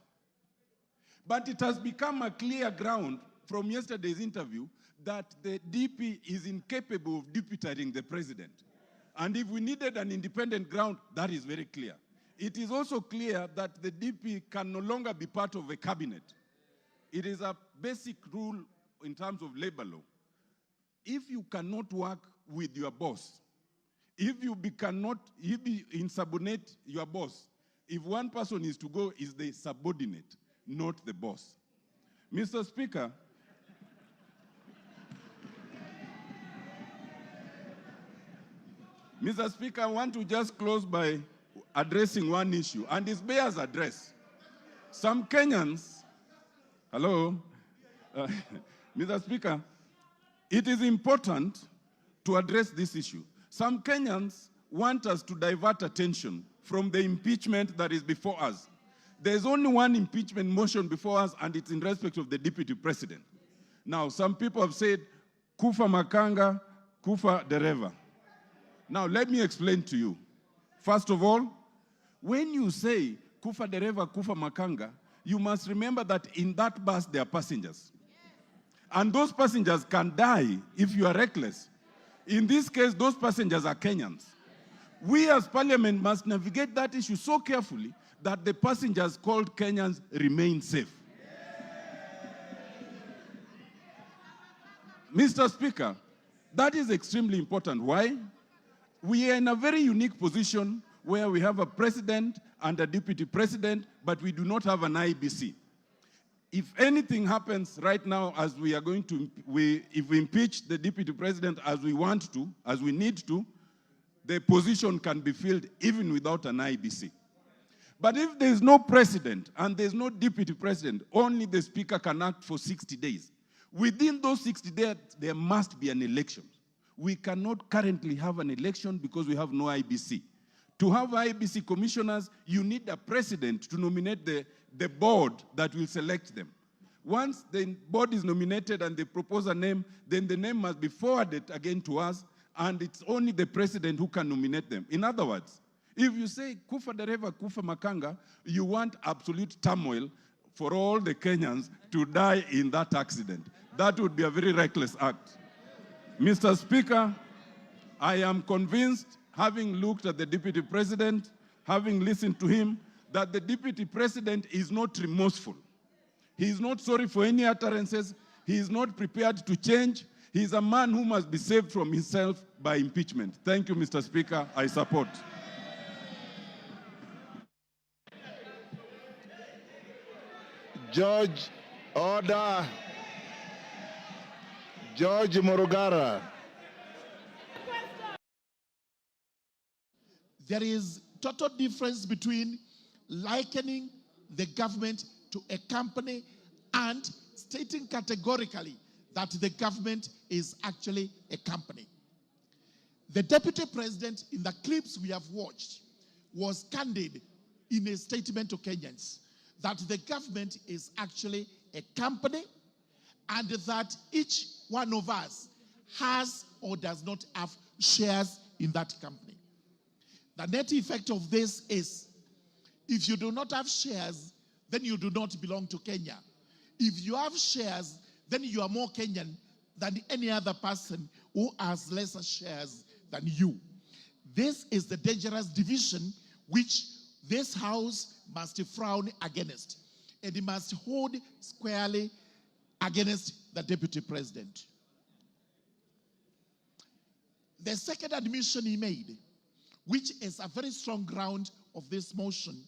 but it has become a clear ground from yesterday's interview that the DP is incapable of deputizing the president. And if we needed an independent ground, that is very clear. It is also clear that the DP can no longer be part of a cabinet. It is a basic rule in terms of labor law. If you cannot work with your boss, if you insubordinate your boss, if one person is to go, is the subordinate, not the boss. Mr. Speaker, Mr. Speaker, I want to just close by addressing one issue, and it bears address. Some Kenyans, hello, Mr. Speaker, it is important to address this issue. Some Kenyans want us to divert attention from the impeachment that is before us. There's only one impeachment motion before us, and it's in respect of the deputy president. Now, some people have said, kufa makanga, kufa dereva. Now, let me explain to you. First of all, when you say kufa dereva, kufa makanga, you must remember that in that bus there are passengers. And those passengers can die if you are reckless. In this case, those passengers are Kenyans. We as parliament must navigate that issue so carefully that the passengers called Kenyans remain safe. Mr. Speaker, that is extremely important. Why? We are in a very unique position where we have a president and a deputy president, but we do not have an IBC. If anything happens right now, as we are going to, if we impeach the deputy president as we want to, as we need to, the position can be filled even without an IBC. But if there is no president and there is no deputy president, only the speaker can act for 60 days. Within those 60 days, there must be an election. We cannot currently have an election because we have no IBC. To have IBC commissioners, you need a president to nominate the board that will select them. Once the board is nominated and they propose a name, then the name must be forwarded again to us, and it's only the president who can nominate them. In other words, if you say kufa dereva, kufa makanga, you want absolute turmoil for all the Kenyans to die in that accident. That would be a very reckless act. Mr. Speaker, I am convinced, having looked at the deputy president, having listened to him, that the deputy president is not remorseful. He is not sorry for any utterances. He is not prepared to change. He is a man who must be saved from himself by impeachment. Thank you, Mr. Speaker. I support. George, order. George Morugara. There is total difference between likening the government to a company and stating categorically that the government is actually a company. The deputy president, in the clips we have watched, was candid in a statement to Kenyans that the government is actually a company and that each one of us has or does not have shares in that company. The net effect of this is, if you do not have shares, then you do not belong to Kenya. If you have shares, then you are more Kenyan than any other person who has lesser shares than you. This is the dangerous division which this House must frown against, and it must hold squarely against the deputy president. The second admission he made, which is a very strong ground of this motion,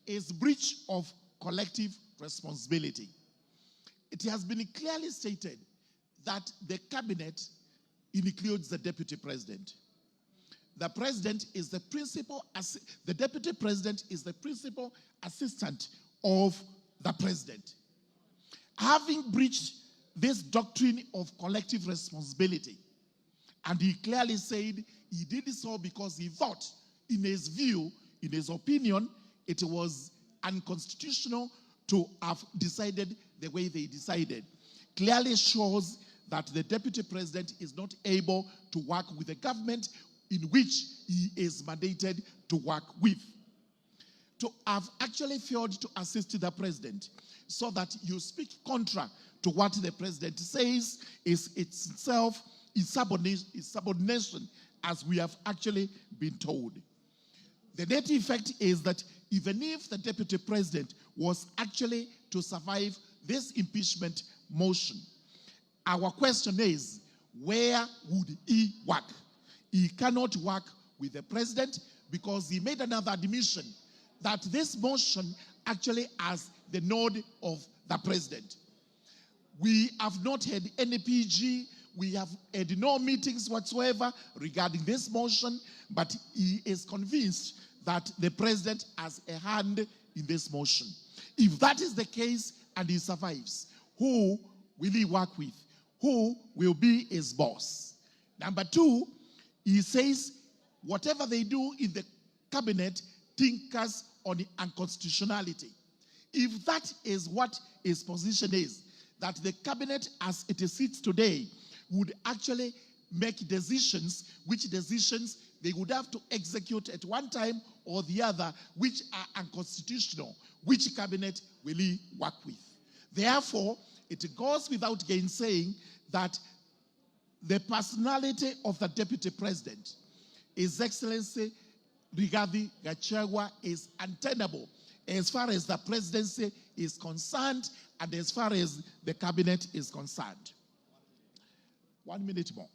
is breach of collective responsibility. It has been clearly stated that the cabinet includes the deputy president. The president is the the deputy president is the principal assistant of the president. Having breached this doctrine of collective responsibility, and he clearly said he did so because he thought, in his view, in his opinion, it was unconstitutional to have decided the way they decided, clearly shows that the deputy president is not able to work with the government in which he is mandated to work with. To have actually failed to assist the president so that you speak contra to what the president says is itself subordination, as we have actually been told. The net effect is that even if the deputy president was actually to survive this impeachment motion, our question is, where would he work? He cannot work with the president because he made another admission that this motion actually has the nod of the president. We have not had any PG, we have had no meetings whatsoever regarding this motion, but he is convinced that the president has a hand in this motion. If that is the case and he survives, who will he work with? Who will be his boss? Number two, he says whatever they do in the cabinet tinkers on the unconstitutionality. If that is what his position is, that the cabinet as it sits today would actually make decisions, which decisions they would have to execute at one time or the other, which are unconstitutional, which cabinet will he work with? Therefore, it goes without gainsaying that the personality of the deputy president, His Excellency Rigathi Gachagua, is untenable as far as the presidency is concerned and as far as the cabinet is concerned. 1 minute more.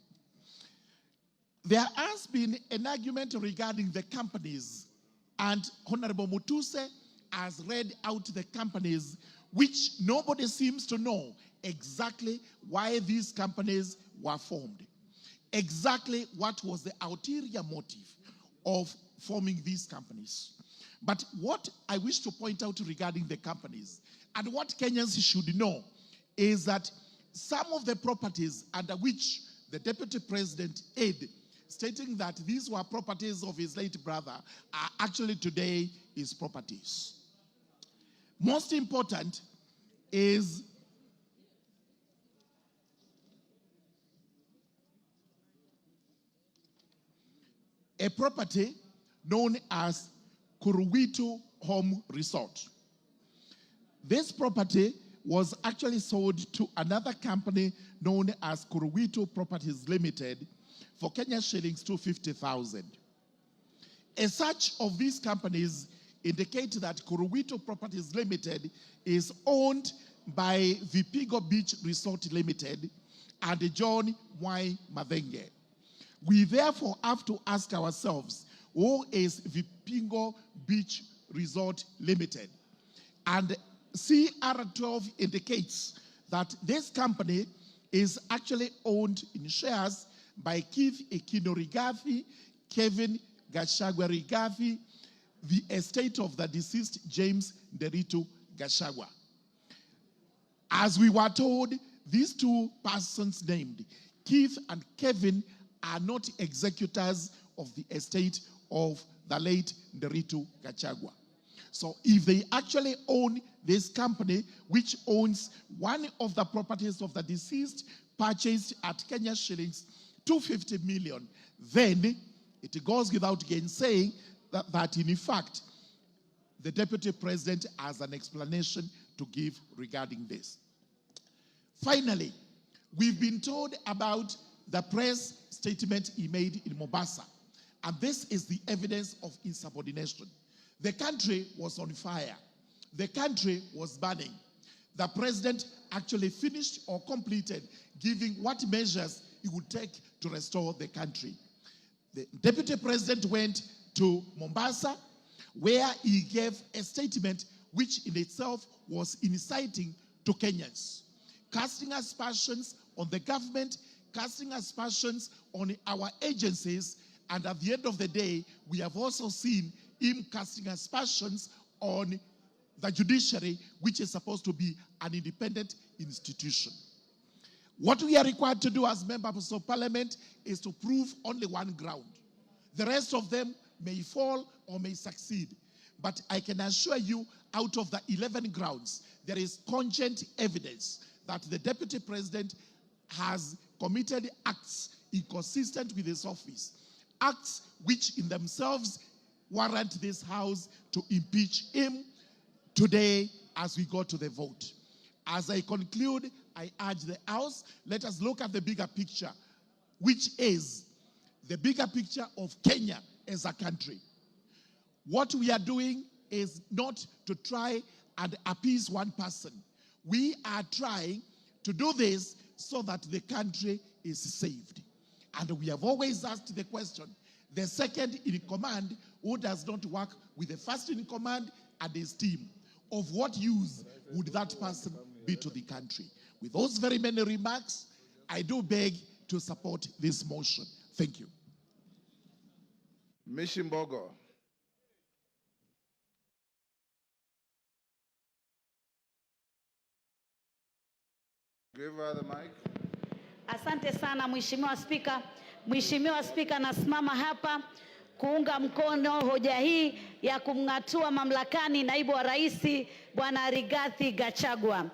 There has been an argument regarding the companies, and Honorable Mutuse has read out the companies, which nobody seems to know exactly why these companies were formed. Exactly what was the ulterior motive of forming these companies. But what I wish to point out regarding the companies, and what Kenyans should know, is that some of the properties under which the deputy president aid, stating that these were properties of his late brother, are actually today his properties. Most important is a property known as Kuruwitu Home Resort. This property was actually sold to another company known as Kuruwitu Properties Limited for Kenya shillings 250,000. As such of these companies indicate that Kuruwitu Properties Limited is owned by Vipigo Beach Resort Limited and John Y. Madenge. We therefore have to ask ourselves, who is Vipigo Beach Resort Limited? And CR12 indicates that this company is actually owned in shares by Keith Ekino Rigathi, Kevin Gachagua Rigathi, the estate of the deceased James Nderitu Gachagua. As we were told, these two persons named, Keith and Kevin, are not executors of the estate of the late Nderitu Gachagua. So if they actually own this company, which owns one of the properties of the deceased, purchased at Kenya shillings 250 million, then it goes without gainsaying that in fact, the deputy president has an explanation to give regarding this. Finally, we've been told about the press statement he made in Mombasa, and this is the evidence of insubordination. The country was on fire. The country was burning. The president actually finished or completed giving what measures he would take to restore the country. The deputy president went to Mombasa, where he gave a statement which in itself was inciting to Kenyans, casting aspersions on the government, casting aspersions on our agencies, and at the end of the day, we have also seen him casting aspersions on the judiciary, which is supposed to be an independent institution. What we are required to do as members of parliament is to prove only one ground. The rest of them may fall or may succeed. But I can assure you, out of the 11 grounds, there is cogent evidence that the deputy president has committed acts inconsistent with his office, acts which in themselves warrant this House to impeach him today as we go to the vote. As I conclude, I urge the House, let us look at the bigger picture, which is the bigger picture of Kenya as a country. What we are doing is not to try and appease one person. We are trying to do this so that the country is saved. And we have always asked the question, the second in command who does not work with the first in command and his team, of what use would that person be to the country? With those very many remarks, I do beg to support this motion. Thank you. Mishimbogo. Give her the mic. Asante sana Mheshimiwa Spika. Mheshimiwa Spika, nasimama hapa kuunga mkono hoja hii ya kumng'atua mamlakani naibu wa rais Bwana Rigathi Gachagua.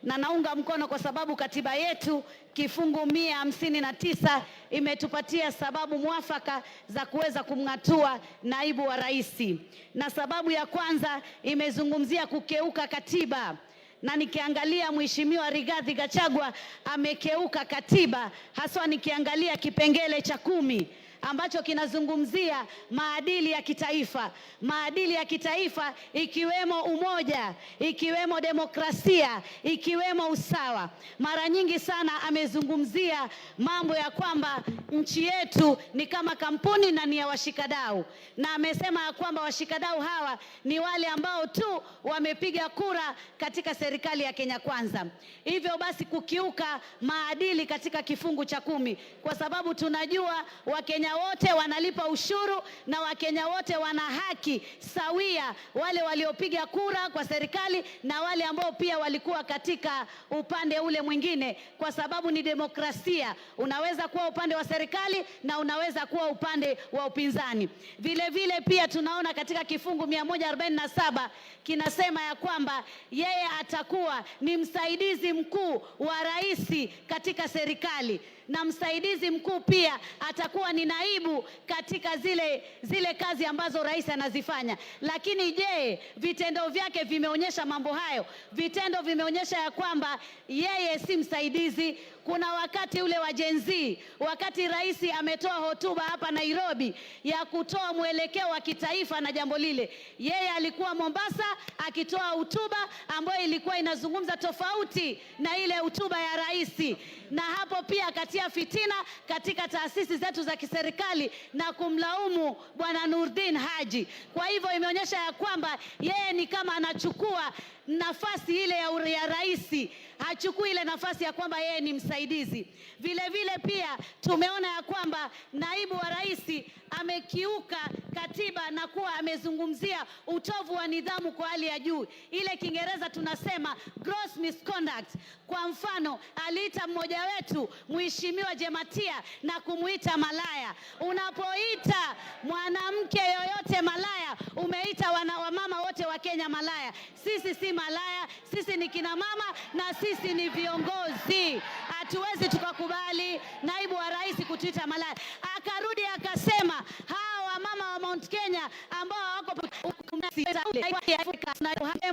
Na naunga mkono kwa sababu katiba yetu kifungu 159 imetupatia sababu mwafaka za kuweza kumng'atua naibu wa rais. Na sababu ya kwanza imezungumzia kukeuka katiba. Na nikiangalia Mheshimiwa Rigathi Gachagua amekeuka katiba, haswa nikiangalia kipengele cha 10 ambacho kinazungumzia maadili ya kitaifa. Maadili ya kitaifa ikiwemo umoja, ikiwemo demokrasia, ikiwemo usawa. Mara nyingi sana amezungumzia mambo ya kwamba nchi yetu ni kama kampuni na ni ya washikadau. Na amesema ya kwamba washikadau hawa ni wale ambao tu wamepiga kura katika serikali ya Kenya Kwanza. Hivyo basi kukiuka maadili katika kifungu cha 10, kwa sababu tunajua Wakenya wote wanalipa ushuru na Wakenya wote wana haki sawia, wale waliopiga kura kwa serikali na wale ambao pia walikuwa katika upande ule mwingine, kwa sababu ni demokrasia. Unaweza kuwa upande wa serikali na unaweza kuwa upande wa upinzani. Vile vile pia tunaona katika kifungu 147 kinasema ya kwamba yeye atakuwa ni msaidizi mkuu wa rais katika serikali, na msaidizi mkuu pia atakuwa ni naibu katika zile kazi ambazo rais anazifanya. Lakini je, vitendo vyake vimeonyesha mambo hayo? Vitendo vimeonyesha ya kwamba yeye si msaidizi. Kuna wakati ule wa Gen Z, wakati rais ametoa hotuba hapa Nairobi ya kutoa mwelekeo wa kitaifa na jambo lile, yeye alikuwa Mombasa akitoa hotuba ambayo ilikuwa inazungumza tofauti na ile hotuba ya rais. Na hapo pia akatia fitina katika taasisi zetu za kiserikali na kumlaumu Bwana Nurdin Haji. Kwa hivyo imeonyesha ya kwamba yeye ni kama anachukua nafasi ile ya rais, hachukui ile nafasi ya kwamba yeye ni msaidizi. Vile vile pia tumeona ya kwamba naibu wa rais amekiuka katiba na kuwa amezungumzia utovu wa nidhamu kwa hali ya juu. Ile Kiingereza tunasema gross misconduct. Kwa mfano, aliita mmoja wetu Mheshimiwa Jematia na kumuita malaya. Unapoita mwanamke yoyote malaya, umeita wamama wote wa Kenya malaya. Sisi si malaya, sisi ni kina mama na sisi ni viongozi. Hatuwezi tukakubali naibu wa rais kutuita malaya. Akarudi akasema hawa mama wa Mount Kenya ambao wako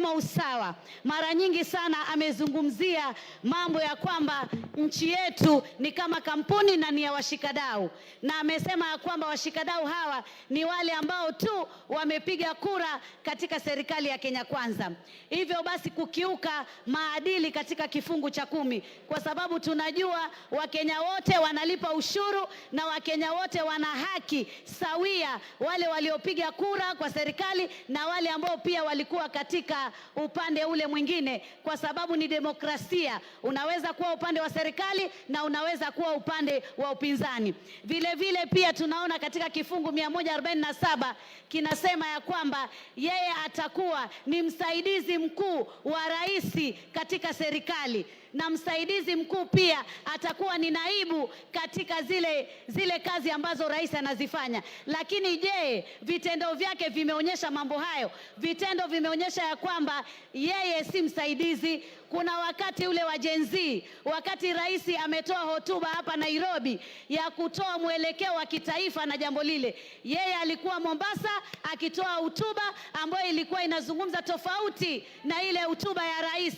na usawa. Mara nyingi sana amezungumzia mambo ya kwamba nchi yetu ni kama kampuni na ni ya washikadau. Na amesema ya kwamba washikadau hawa ni wale ambao tu wamepiga kura katika serikali ya Kenya Kwanza. Hivyo basi kukiuka maadili katika kifungu cha 10, kwa sababu tunajua Wakenya wote wanalipa ushuru na Wakenya wote wana haki sawia, wale waliopiga kura kwa serikali na wale wale ambao pia walikuwa katika upande ule mwingine, kwa sababu ni demokrasia. Unaweza kuwa upande wa serikali na unaweza kuwa upande wa upinzani. Vile vile pia tunaona katika kifungu 147 kinasema ya kwamba yeye atakuwa ni msaidizi mkuu wa rais katika serikali, na msaidizi mkuu pia atakuwa ni naibu katika zile kazi ambazo rais anazifanya. Lakini je, vitendo vyake vimeonyesha mambo hayo? Vitendo vimeonyesha ya kwamba yeye si msaidizi. Kuna wakati ule wa Gen Z, wakati rais ametoa hotuba hapa Nairobi ya kutoa mwelekeo wa kitaifa na jambo lile, yeye alikuwa Mombasa akitoa hotuba ambayo ilikuwa inazungumza tofauti na ile hotuba ya rais,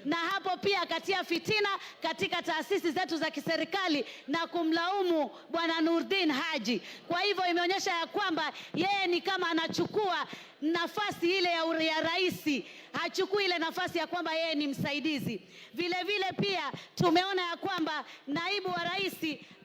na hapo pia akatia fitina katika taasisi zetu za kiserikali na kumlaumu Bwana Nurdin Haji. Kwa hivyo imeonyesha ya kwamba yeye ni kama anachukua nafasi ile ya rais, hachukui ile nafasi ya kwamba yeye ni msaidizi. Vile vile pia tumeona ya kwamba naibu wa rais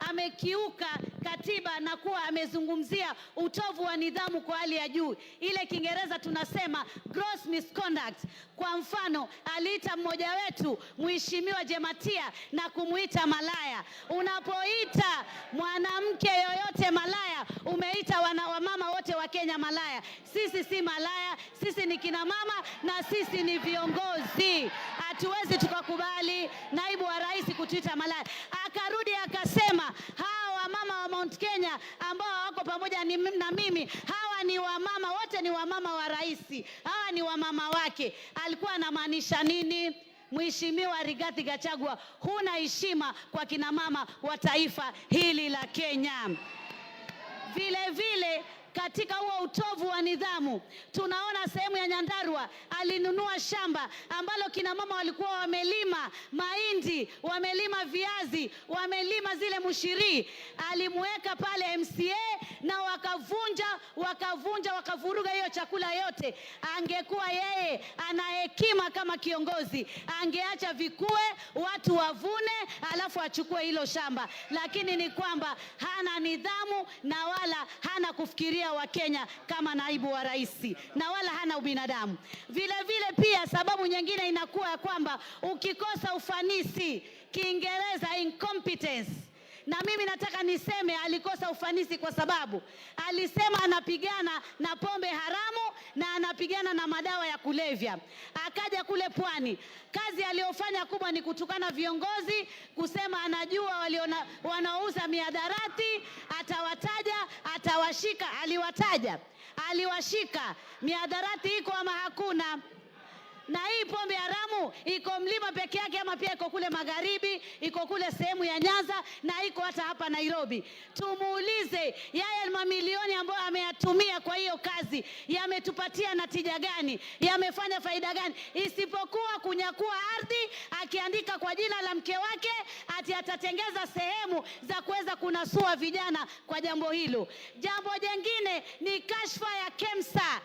amekiuka katiba na kuwa amezungumzia utovu wa nidhamu kwa hali ya juu. Ile Kiingereza tunasema gross misconduct. Kwa mfano, aliita mmoja wetu Mheshimiwa Jematia na kumuita malaya. Unapoita mwanamke yoyote malaya, umeita wamama wote wa Kenya malaya. Sisi si malaya, sisi ni kina mama na sisi ni viongozi. Hatuwezi tukakubali naibu wa rais kutuita malaya. Akarudi akasema hawa wamama wa Mount Kenya ambao wako pamoja na mimi, hawa ni wamama, wote ni wamama wa rais, hawa ni wamama wake. Alikuwa anamaanisha nini? Mheshimiwa Rigathi Gachagua, huna heshima kwa kina mama wa taifa hili la Kenya. Vile vile katika huo utovu wa nidhamu, tunaona sehemu ya Nyandarua alinunua shamba ambalo kina mama walikuwa wamelima mahindi, wamelima viazi, wamelima zile mushiri. Alimweka pale MCA na wakavuruga hiyo chakula yote. Angekuwa yeye ana hekima kama kiongozi, angeacha vikue, watu wavune, alafu achukue hilo shamba. Lakini ni kwamba hana nidhamu na wala hana kufikiria wa Kenya kama naibu wa rais, na wala hana ubinadamu. Vile vile pia sababu nyingine inakuwa ya kwamba ukikosa ufanisi, Kiingereza incompetence. Na mimi nataka niseme alikosa ufanisi kwa sababu alisema anapigana na pombe haramu na anapigana na madawa ya kulevya. Akaja kule Pwani, kazi aliyofanya kubwa ni kutukana viongozi, kusema anajua wanaouza mihadarati, atawataja, atawashika. Aliwashika. Mihadarati iko ama hakuna? Na hii pombe haramu iko Mlima peke yake ama pia iko kule magharibi, iko kule sehemu ya Nyanza na iko hata hapa Nairobi? Tumuulize yeye mamilioni ambayo ameyatumia kwa hiyo kazi yametupatia natija gani? Yamefanya faida gani? Isipokuwa kunyakua ardhi, akiandika kwa jina la mke wake ati atatengeza sehemu za kuweza kunasua vijana kwa jambo hilo. Jambo jingine ni kashfa ya KEMSA.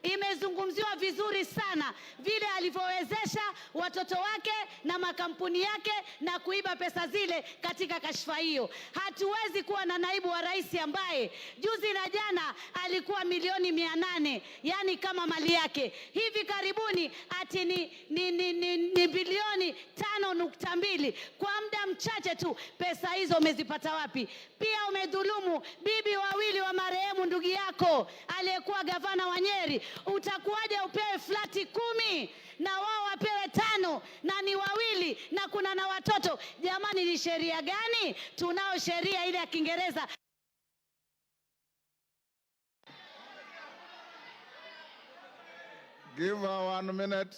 Imezungumziwa vizuri sana vile alivyowezesha watoto wake na makampuni yake na kuiba pesa zile katika kashfa hiyo. Hatuwezi kuwa na naibu wa rais ambaye juzi na jana alikuwa milioni 800, yani kama mali yake. Hivi karibuni ati ni bilioni 5.2. Kwa muda mchache tu pesa hizo umezipata wapi? Pia umedhulumu bibi wawili wa marehemu ndugu yako aliyekuwa gavana wa Nyeri. Utakuwaje upewe flati 10 na wao wapewe 5 na ni wawili na kuna na watoto? Jamani, ni sheria gani? Tunao sheria ile ya Kiingereza. Give her 1 minute.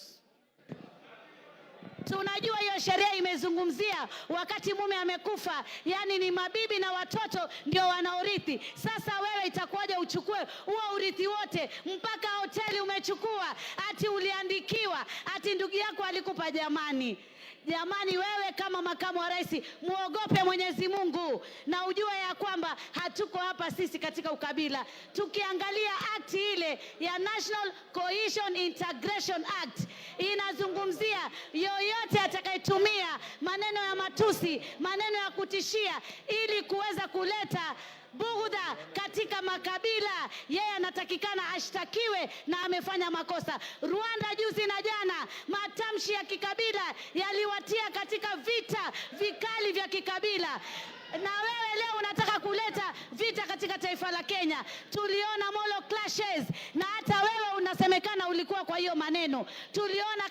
Tunajua hiyo sheria imezungumzia wakati mume amekufa, yani ni mabibi na watoto ndio wanaorithi. Sasa wewe itakuwaje uchukue huo urithi wote? Mpaka hoteli umechukua, ati uliandikiwa, ati ndugu yako alikupa. Jamani, wewe kama makamu wa rais muogope Mwenyezi Mungu na ujue ya kwamba hatuko hapa sisi katika ukabila. Tukiangalia act ile ya National Cohesion Integration Act inazungumzia yoyote atakayetumia maneno ya matusi, maneno ya kutishia ili kuweza kuleta bughudha katika wa kabila, yeye anatakikana ashtakiwe na amefanya makosa. Rwanda juzi na jana, matamshi ya kikabila yaliwatia katika vita vikali vya kikabila. Na wewe leo unataka kuleta vita katika taifa la Kenya. Tuliona molo clashes na hata wewe unasemekana ulikuwa kwa hiyo maneno. Tuliona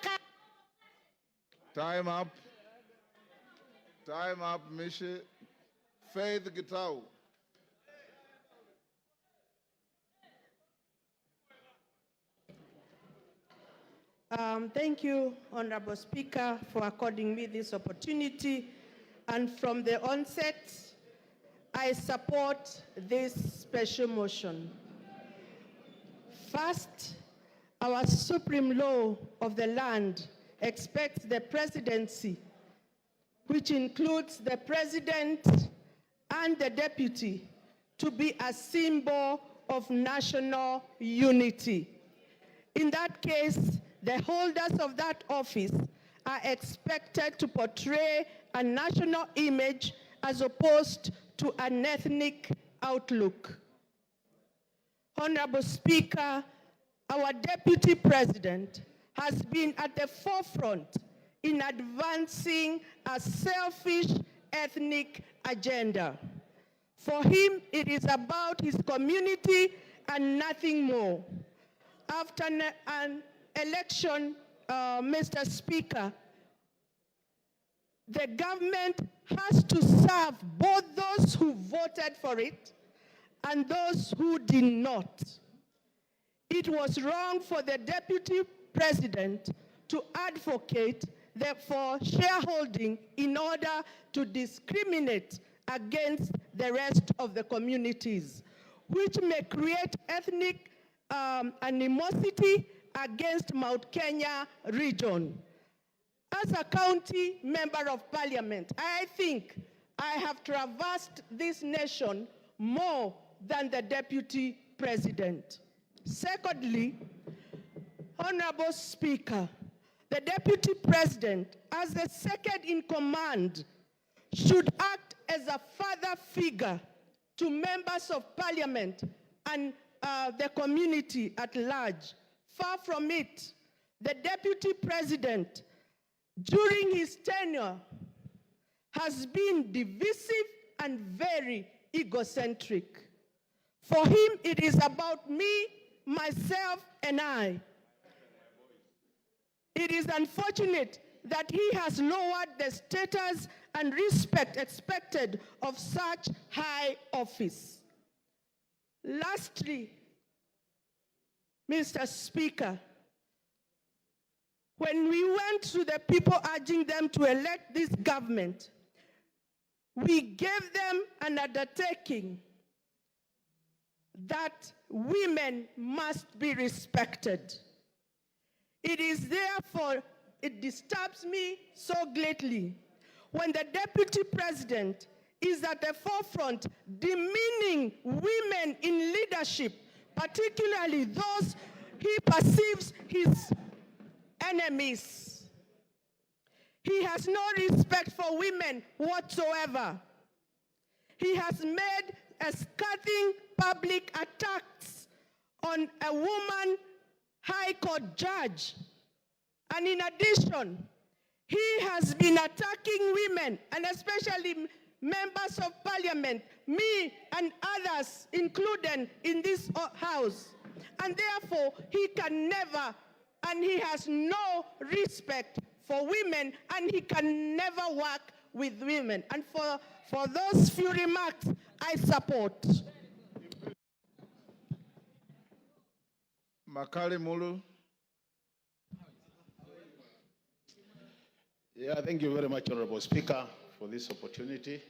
Time up. Time up, Mishi. Faith Gitau. Thank you, Honorable Speaker, for according me this opportunity. And from the onset, I support this special motion. First, our supreme law of the land expects the presidency, which includes the president and the deputy, to be a symbol of national unity. In that case, the holders of that office are expected to portray a national image as opposed to an ethnic outlook. Honorable Speaker, our Deputy President has been at the forefront in advancing a selfish ethnic agenda. For him, it is about his community and nothing more. After an election, Mr. Speaker, the government has to serve both those who voted for it and those who did not. It was wrong for the Deputy President to advocate for shareholding in order to discriminate against the rest of the communities, which may create ethnic animosity against Mount Kenya region. As a county member of parliament, I think I have traversed this nation more than the Deputy President. Secondly, Honorable Speaker, the Deputy President, as the second in command, should act as a father figure to members of parliament and the community at large. Far from it, the Deputy President, during his tenure, has been divisive and very egocentric. For him, it is about me, myself, and I. It is unfortunate that he has lowered the status and respect expected of such high office. Lastly, Mr. Speaker, when we went to the people urging them to elect this government, we gave them an undertaking that women must be respected. It is therefore, it disturbs me so greatly when the Deputy President is at the forefront demeaning women in leadership, particularly those he perceives his enemies. He has no respect for women whatsoever. He has made a scathing public attacks on a woman High Court judge. And in addition, he has been attacking women, and especially members of parliament, me and others included in this house. And therefore, he can never, and he has no respect for women, and he can never work with women. And for those few remarks, I support. Makali Mulu. Yeah, thank you very much, Honorable Speaker, for this opportunity.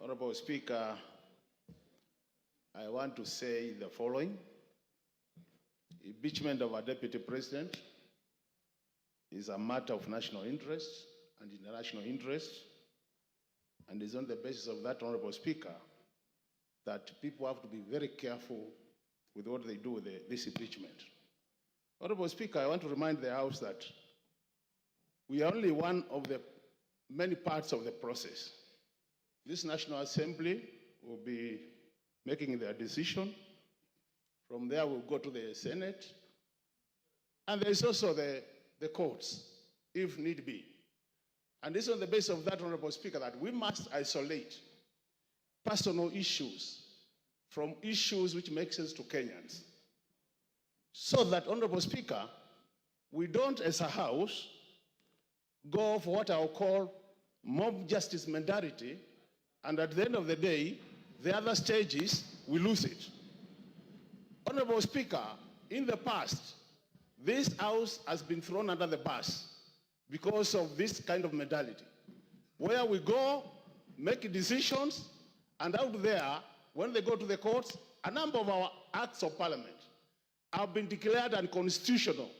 Honorable Speaker, I want to say the following. Impeachment of a deputy president is a matter of national interest and international interest, and it's on the basis of that, Honorable Speaker, that people have to be very careful with what they do with this impeachment. Honorable Speaker, I want to remind the House that we are only one of the many parts of the process. This National Assembly will be making their decision. From there, we'll go to the Senate. And there is also the courts, if need be. And this is on the basis of that, Honorable Speaker, that we must isolate personal issues from issues which make sense to Kenyans. So that, Honorable Speaker, we don't, as a House, go for what I'll call mob justice mentality, and at the end of the day, the other stages, we lose it. Honorable Speaker, in the past, this House has been thrown under the bus because of this kind of mentality, where we go, make decisions, and out there, when they go to the courts, a number of our acts of parliament have been declared unconstitutional,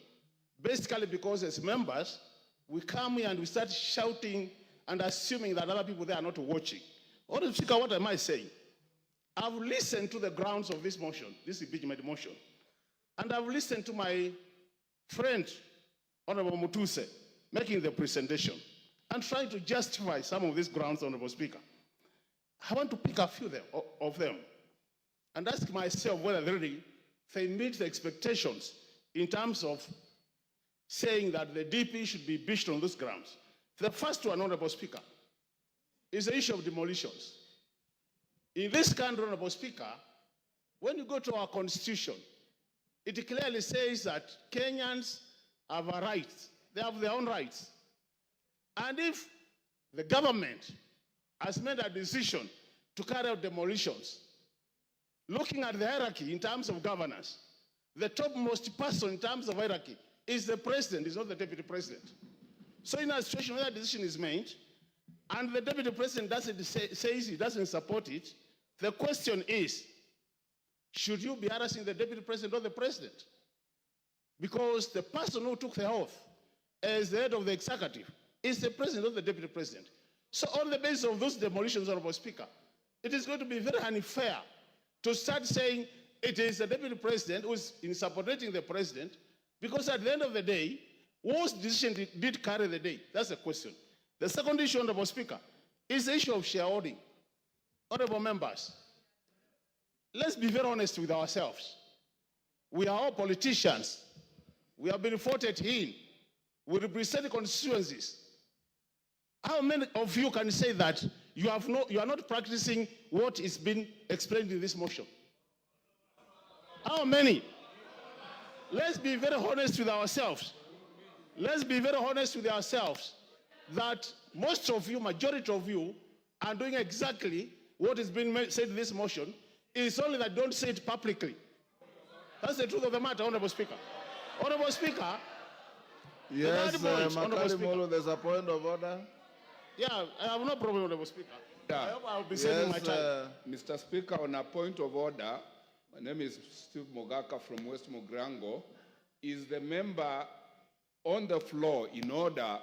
basically because as members, we come here and we start shouting and assuming that other people there are not watching. Honorable Speaker, what am I saying? I've listened to the grounds of this motion, this impeachment motion, and I've listened to my friend, Honorable Mutuse, making the presentation and trying to justify some of these grounds, Honorable Speaker. I want to pick a few of them and ask myself whether they meet the expectations in terms of saying that the DP should be impeached on those grounds. The first one, Honorable Speaker, is the issue of demolitions. In this country, Honorable Speaker, when you go to our constitution, it clearly says that Kenyans have a right. They have their own rights. And if the government has made a decision to carry out demolitions, looking at the hierarchy in terms of governance, the topmost person in terms of hierarchy is the president, is not the deputy president. So in a situation where that decision is made, and the deputy president says he doesn't support it, the question is, should you be harassing the deputy president or the president? Because the person who took the oath as the head of the executive is the president or the deputy president. So on the basis of those demolitions, Honorable Speaker, it is going to be very unfair to start saying it is the deputy president who is in supporting the president, because at the end of the day, whose decision did carry the day? That's the question. The second issue, Honorable Speaker, is the issue of shareholding. Honorable members, let's be very honest with ourselves. We are all politicians. We have been voted in. We represent constituencies. How many of you can say that you are not practicing what is being explained in this motion? How many? Let's be very honest with ourselves. Let's be very honest with ourselves that most of you, majority of you, are doing exactly what is being said in this motion. It's only that don't say it publicly. That's the truth of the matter, Honorable Speaker. Honorable Speaker. Yes, Makali Molo, there's a point of order. Yeah, I have no problem, Honorable Speaker. I hope I'll be saving my time. Mr. Speaker, on a point of order, my name is Steve Mogaka from West Mogrango. Is the member on the floor in order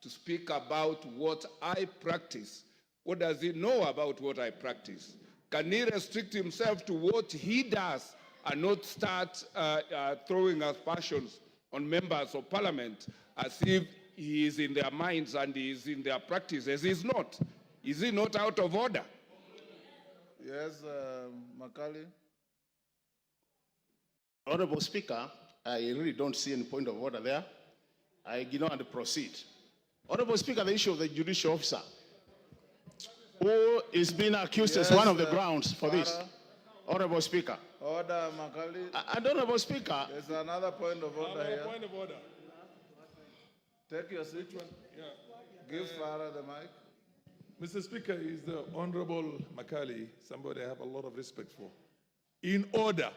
to speak about what I practice? What does he know about what I practice? Can he restrict himself to what he does and not start throwing aspersions on members of parliament as if he is in their minds and he is in their practices? He's not. Is he not out of order? Yes, Makali. Honorable Speaker, I really don't see any point of order there. I ignore and proceed. Honorable Speaker, the issue of the judicial officer who is being accused as one of the grounds for this. Honorable Speaker. Order, Makali. Honorable Speaker. There's another point of order here. Point of order. Take your seat. Yeah. Give Farah the mic. Mr. Speaker, is the Honorable Makali, somebody I have a lot of respect for. In order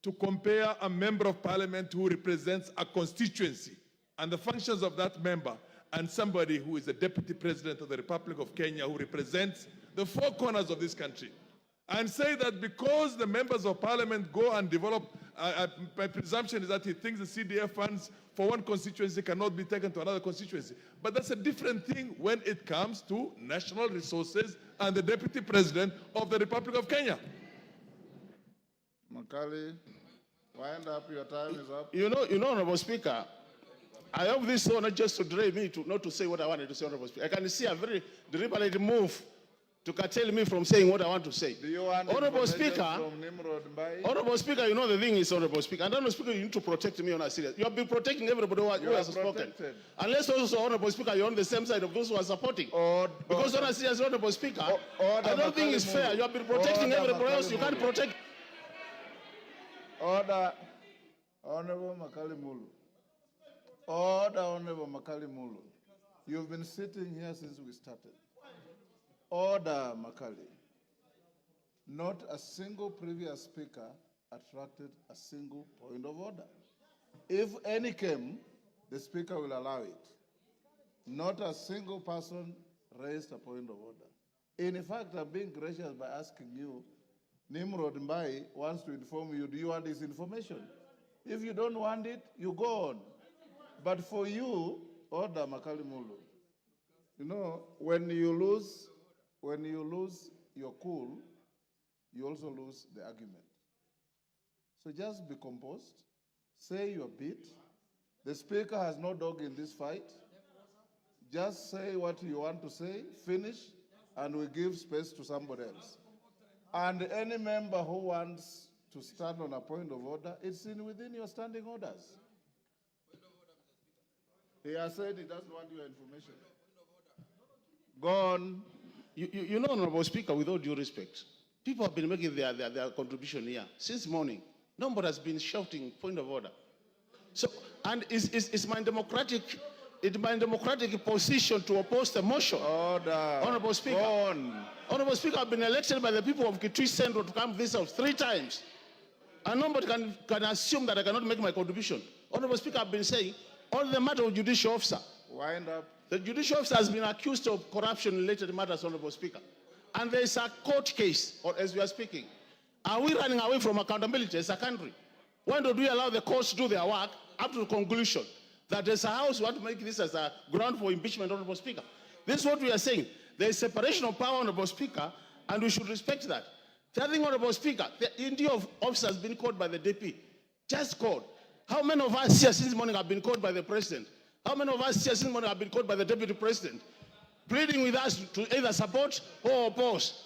to compare a member of parliament who represents a constituency and the functions of that member and somebody who is the deputy president of the Republic of Kenya who represents the four corners of this country, and say that because the members of parliament go and develop, my presumption is that he thinks the CDF funds for one constituency cannot be taken to another constituency. But that's a different thing when it comes to national resources and the deputy president of the Republic of Kenya. Makali, wind up, your time is up. You know, Honorable Speaker, I hope this is not just to drive me not to say what I wanted to say, Honorable Speaker. I can see a very deliberate move to curtail me from saying what I want to say. Do you want Honorable information Speaker, from Nimrod Mbai? Honorable Speaker, you know the thing is, Honorable Speaker, and Honorable Speaker, you need to protect me on a serious. You have been protecting everybody who has spoken. Unless also, Honorable Speaker, you're on the same side of those who are supporting. Because on a serious, Honorable Speaker, I don't think it's fair. You have been protecting everybody else. You can't protect. Order, Honorable Makali Mulu. Order, Honorable Makali Mulu. You've been sitting here since we started. Order, Makali. Not a single previous speaker attracted a single point of order. If any came, the speaker will allow it. Not a single person raised a point of order. In fact, I'm being gracious by asking you, Nimrod Mbai wants to inform you, do you want this information? If you don't want it, you go on. But for you, order, Makali Mulu. You know, when you lose your cool, you also lose the argument. So just be composed, say your bit. The speaker has no dog in this fight. Just say what you want to say, finish, and we give space to somebody else. And any member who wants to stand on a point of order, it's within your standing orders. He has said he doesn't want your information. Go on. You know, Honorable Speaker, with all due respect, people have been making their contribution here since morning. Nobody has been shouting point of order. So, and it's my democratic position to oppose the motion. Order. Honorable Speaker. Go on. Honorable Speaker, I've been elected by the people of Kitui Central to come to this house 3 times. And nobody can assume that I cannot make my contribution. Honorable Speaker, I've been saying, on the matter of judicial officer. Wind up. The judicial officer has been accused of corruption-related matters, Honorable Speaker. And there is a court case, or as we are speaking. Are we running away from accountability as a country? When do we allow the courts to do their work up to the conclusion that as a house we want to make this as a ground for impeachment, Honorable Speaker? This is what we are saying. There is separation of power, Honorable Speaker, and we should respect that. The other thing, Honorable Speaker, the India of officers has been called by the DP. Just called. How many of us here since morning have been called by the President? How many of us here since morning have been called by the Deputy President, pleading with us to either support or oppose?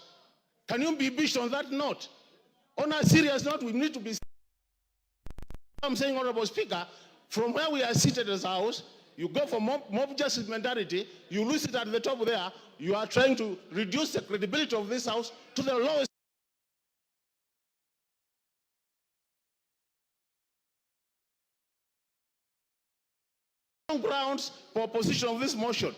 Can you be impeached on that note? On a serious note, we need to be. I'm saying, Honorable Speaker, from where we are seated as a house, you go for mob justice mentality, you lose it at the top there, you are trying to reduce the credibility of this house to the lowest grounds for opposition of this motion.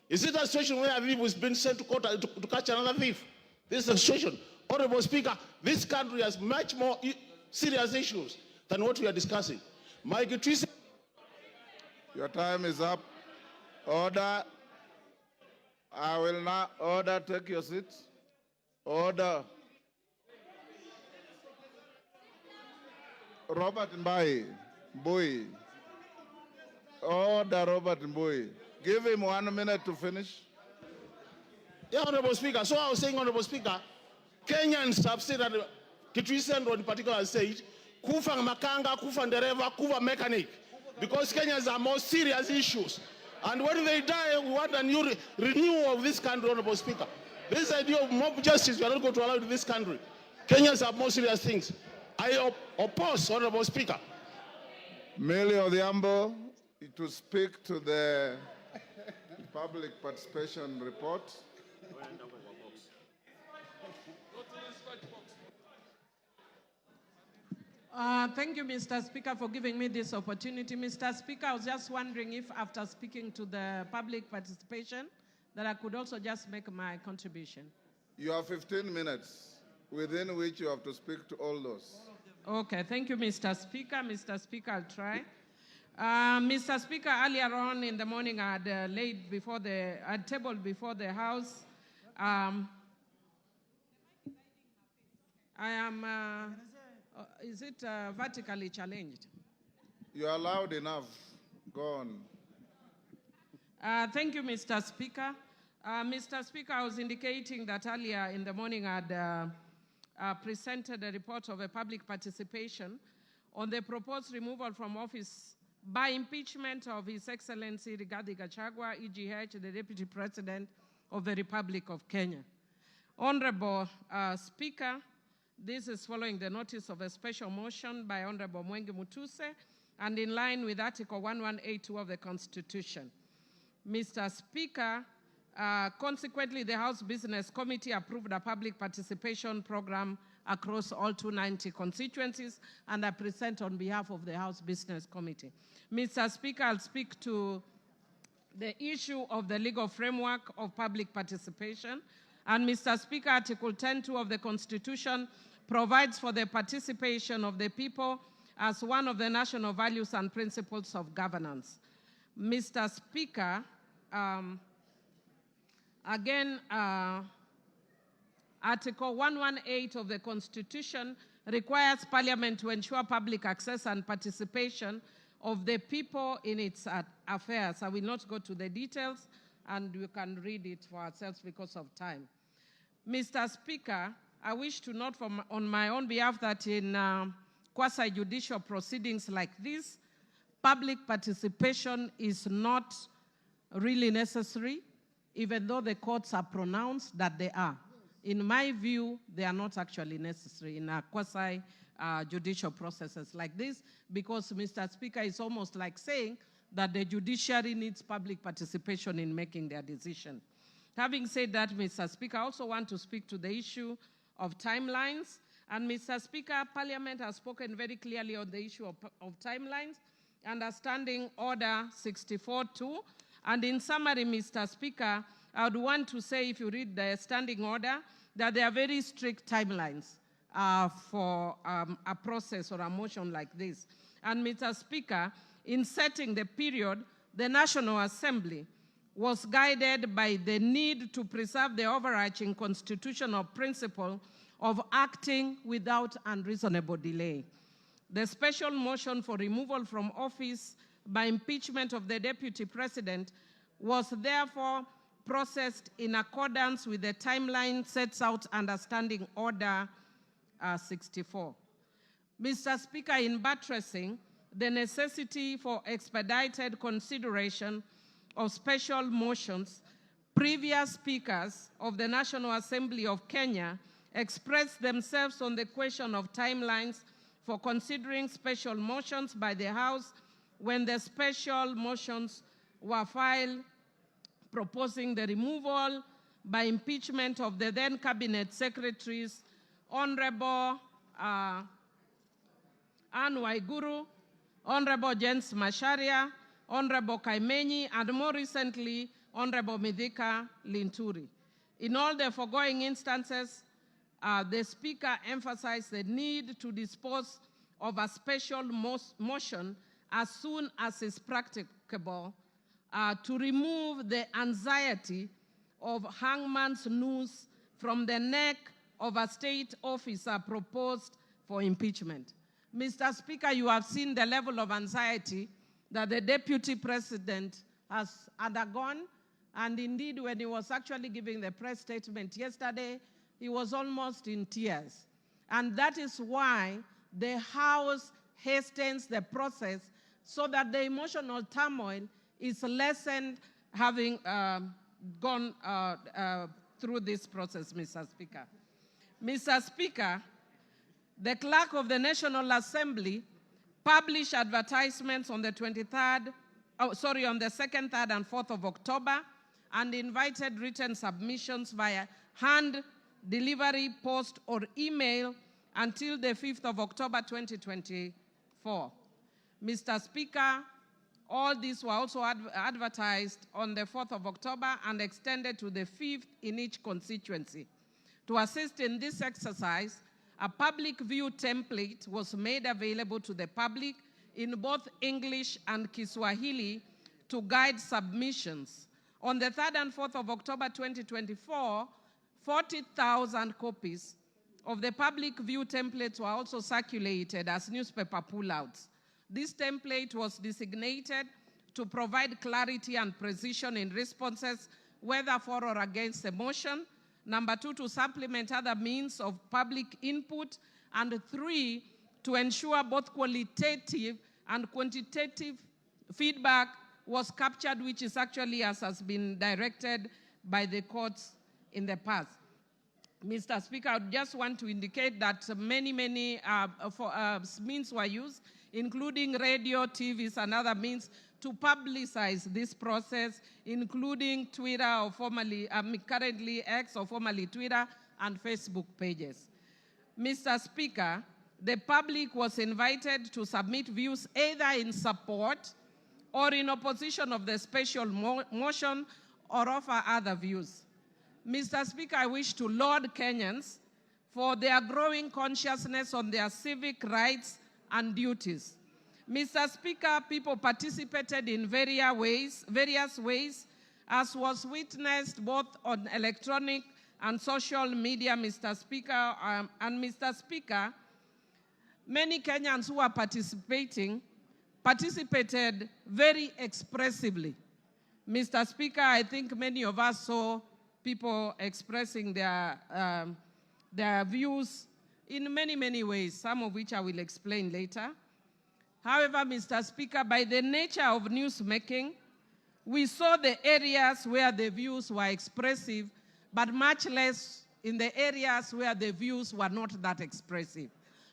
Is it a situation where a thief has been sent to court to catch another thief? This is a situation. Honorable Speaker, this country has much more serious issues than what we are discussing. Mike Trice. Your time is up. Order. I will now order. Take your seat. Order. Robert Mbai. Mbui. Order, Robert Mbui. Give him 1 minute to finish. Yeah, Honorable Speaker. So I was saying, Honorable Speaker, Kenyans have said that Kitui Central in particular has said, kufa makanga, kufa ndereva, kufa mechanic. Because Kenyans are more serious issues. And when they die, we want a new renewal of this country, Honorable Speaker. This idea of mob justice, we are not going to allow it in this country. Kenyans have more serious things. I oppose, Honorable Speaker. Millie Odhiambo to speak to the public participation report. Thank you, Mr. Speaker, for giving me this opportunity. Mr. Speaker, I was just wondering if after speaking to the public participation, that I could also just make my contribution. You have 15 minutes within which you have to speak to all those. Okay, thank you, Mr. Speaker. Mr. Speaker, I'll try. Mr. Speaker, earlier on in the morning, I had tabled before the House. I am, is it vertically challenged? You are loud enough. Go on. Thank you, Mr. Speaker. Mr. Speaker, I was indicating that earlier in the morning I had presented a report of a public participation on the proposed removal from office by impeachment of His Excellency Rigathi Gachagua, EGH, the Deputy President of the Republic of Kenya. Honorable Speaker, this is following the notice of a special motion by Honorable Mwengi Mutuse and in line with Article 1182 of the Constitution. Mr. Speaker, consequently, the House Business Committee approved a public participation program across all 290 constituencies, and I present on behalf of the House Business Committee. Mr. Speaker, I'll speak to the issue of the legal framework of public participation. And Mr. Speaker, Article 10.2 of the Constitution provides for the participation of the people as one of the national values and principles of governance. Mr. Speaker, Article 118 of the Constitution requires Parliament to ensure public access and participation of the people in its affairs. I will not go to the details, and we can read it for ourselves because of time. Mr. Speaker, I wish to note on my own behalf that in quasi-judicial proceedings like this, public participation is not really necessary, even though the courts are pronounced that they are. In my view, they are not actually necessary in a quasi-judicial processes like this, because, Mr. Speaker, it's almost like saying that the judiciary needs public participation in making their decision. Having said that, Mr. Speaker, I also want to speak to the issue of timelines. And, Mr. Speaker, Parliament has spoken very clearly on the issue of timelines under Standing Order 64.2. And in summary, Mr. Speaker, I would want to say, if you read the standing order, that there are very strict timelines for a process or a motion like this. And, Mr. Speaker, in setting the period, the National Assembly was guided by the need to preserve the overarching constitutional principle of acting without unreasonable delay. The special motion for removal from office by impeachment of the Deputy President was therefore processed in accordance with the timeline set out under Standing Order 64. Mr. Speaker, in buttressing the necessity for expedited consideration of special motions, previous speakers of the National Assembly of Kenya expressed themselves on the question of timelines for considering special motions by the House when the special motions were filed proposing the removal by impeachment of the then cabinet secretaries, Honorable Anne Waiguru, Honorable James Macharia, Honorable Kaimenyi, and more recently, Honorable Mithika Linturi. In all the foregoing instances, the Speaker emphasized the need to dispose of a special motion as soon as is practicable to remove the anxiety of hangman's noose from the neck of a state officer proposed for impeachment. Mr. Speaker, you have seen the level of anxiety that the Deputy President has undergone, and indeed when he was actually giving the press statement yesterday, he was almost in tears. And that is why the House hastens the process so that the emotional turmoil is lessened having gone through this process, Mr. Speaker. Mr. Speaker, the Clerk of the National Assembly published advertisements on the 2nd, 3rd, and 4th of October and invited written submissions via hand delivery, post, or email until the 5th of October 2024. Mr. Speaker, all these were also advertised on the 4th of October and extended to the 5th in each constituency. To assist in this exercise, a public view template was made available to the public in both English and Kiswahili to guide submissions. On the 3rd and 4th of October 2024, 40,000 copies of the public view templates were also circulated as newspaper pullouts. This template was designated to provide clarity and precision in responses, whether for or against a motion. Number 2, to supplement other means of public input. And 3, to ensure both qualitative and quantitative feedback was captured, which is actually as has been directed by the courts in the past. Mr. Speaker, I just want to indicate that many means were used, including radio, TVs, and other means to publicize this process, including Twitter, or formerly, currently X, or formerly Twitter, and Facebook pages. Mr. Speaker, the public was invited to submit views either in support or in opposition of the special motion or offer other views. Mr. Speaker, I wish to laud Kenyans for their growing consciousness on their civic rights and duties. Mr. Speaker, people participated in various ways, as was witnessed both on electronic and social media, Mr. Speaker. And Mr. Speaker, many Kenyans who are participated very expressively. Mr. Speaker, I think many of us saw people expressing their views in many ways, some of which I will explain later. However, Mr. Speaker, by the nature of newsmaking, we saw the areas where the views were expressive, but much less in the areas where the views were not that expressive.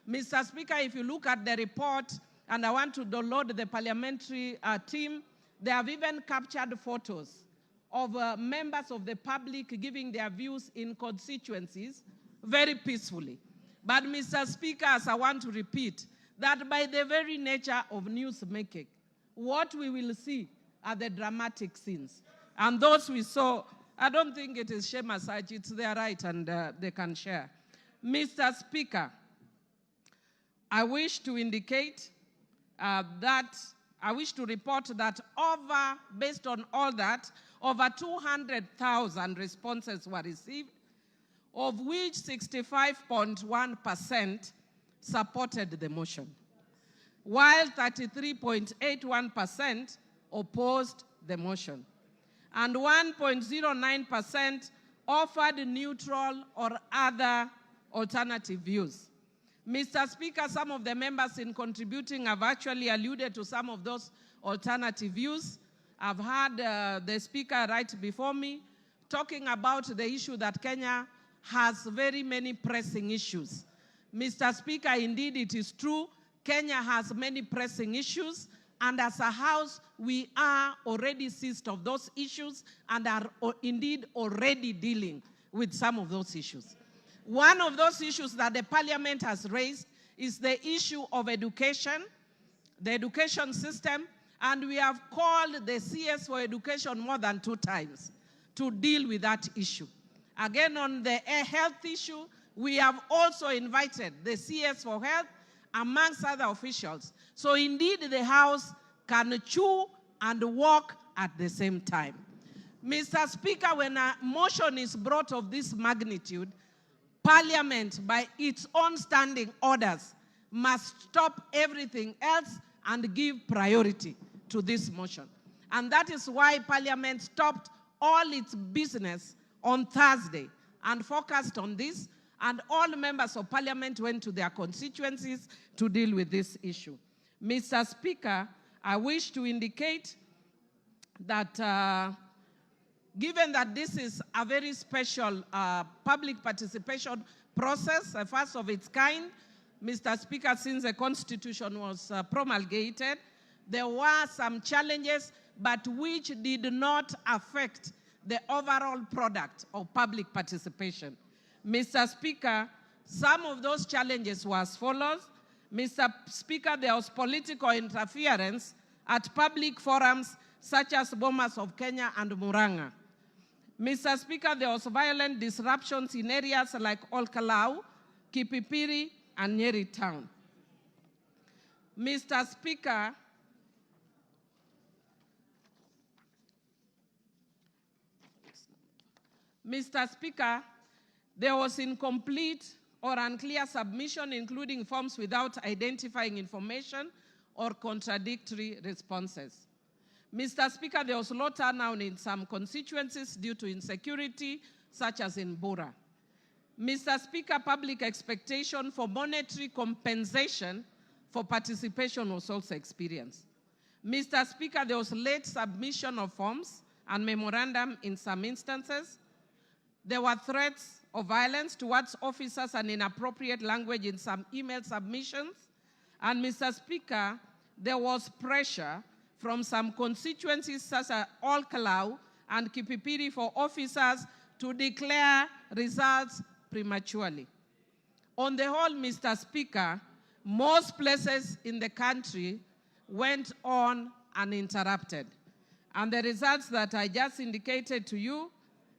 Mr. Speaker, if you look at the report, and I want to download the parliamentary team, they have even captured photos of members of the public giving their views in constituencies very peacefully. But Mr. Speaker, as I want to repeat, that by the very nature of newsmaking, what we will see are the dramatic scenes. And those we saw, I don't think it is shame as such, it's their right and they can share. Mr. Speaker, I wish to indicate I wish to report that based on all that, over 200,000 responses were received, of which 65.1% supported the motion, while 33.81% opposed the motion, and 1.09% offered neutral or other alternative views. Mr. Speaker, some of the members in contributing have actually alluded to some of those alternative views. I've heard the speaker right before me talking about the issue that Kenya has very many pressing issues. Mr. Speaker, indeed it is true, Kenya has many pressing issues, and as a House, we are already seized of those issues and are indeed already dealing with some of those issues. One of those issues that the Parliament has raised is the issue of education, the education system, and we have called the CS for Education more than 2 times to deal with that issue. Again, on the health issue, we have also invited the CS for Health amongst other officials. So indeed, the House can chew and walk at the same time. Mr. Speaker, when a motion is brought of this magnitude, Parliament, by its own standing orders, must stop everything else and give priority to this motion. And that is why Parliament stopped all its business on Thursday and focused on this, and all members of Parliament went to their constituencies to deal with this issue. Mr. Speaker, I wish to indicate that given that this is a very special public participation process, a first of its kind, Mr. Speaker, since the Constitution was promulgated, there were some challenges, but which did not affect the overall product of public participation. Mr. Speaker, some of those challenges were as follows. Mr. Speaker, there was political interference at public forums such as Bomas of Kenya and Murang'a. Mr. Speaker, there was violent disruptions in areas like Olkalau, Kipipiri, and Nyeri Town. Mr. Speaker, there was incomplete or unclear submission, including forms without identifying information or contradictory responses. Mr. Speaker, there was low turnout in some constituencies due to insecurity, such as in Bura. Mr. Speaker, public expectation for monetary compensation for participation was also experienced. Mr. Speaker, there was late submission of forms and memorandum in some instances. There were threats of violence towards officers and inappropriate language in some email submissions. And Mr. Speaker, there was pressure from some constituencies such as Olkalau and Kipipiri for officers to declare results prematurely. On the whole, Mr. Speaker, most places in the country went on uninterrupted. And the results that I just indicated to you,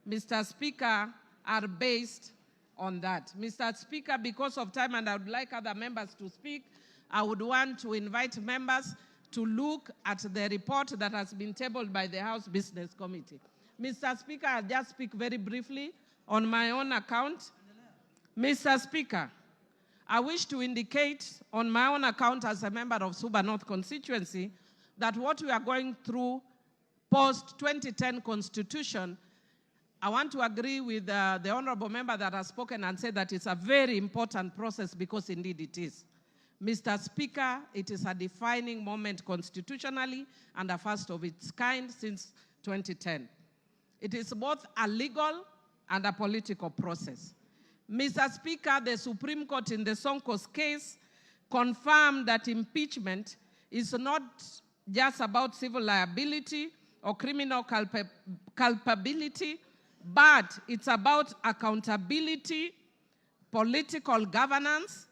Mr. Speaker, are based on that. Mr. Speaker, because of time, and I would like other members to speak, I would want to invite members to look at the report that has been tabled by the House Business Committee. Mr. Speaker, I'll just speak very briefly on my own account. Mr. Speaker, I wish to indicate on my own account as a member of Suba North constituency that what we are going through post-2010 constitution, I want to agree with the honorable member that has spoken and said that it's a very important process, because indeed it is. Mr. Speaker, it is a defining moment constitutionally and a first of its kind since 2010. It is both a legal and a political process. Mr. Speaker, the Supreme Court in the Sonko's case confirmed that impeachment is not just about civil liability or criminal culpability, but it's about accountability, political governance,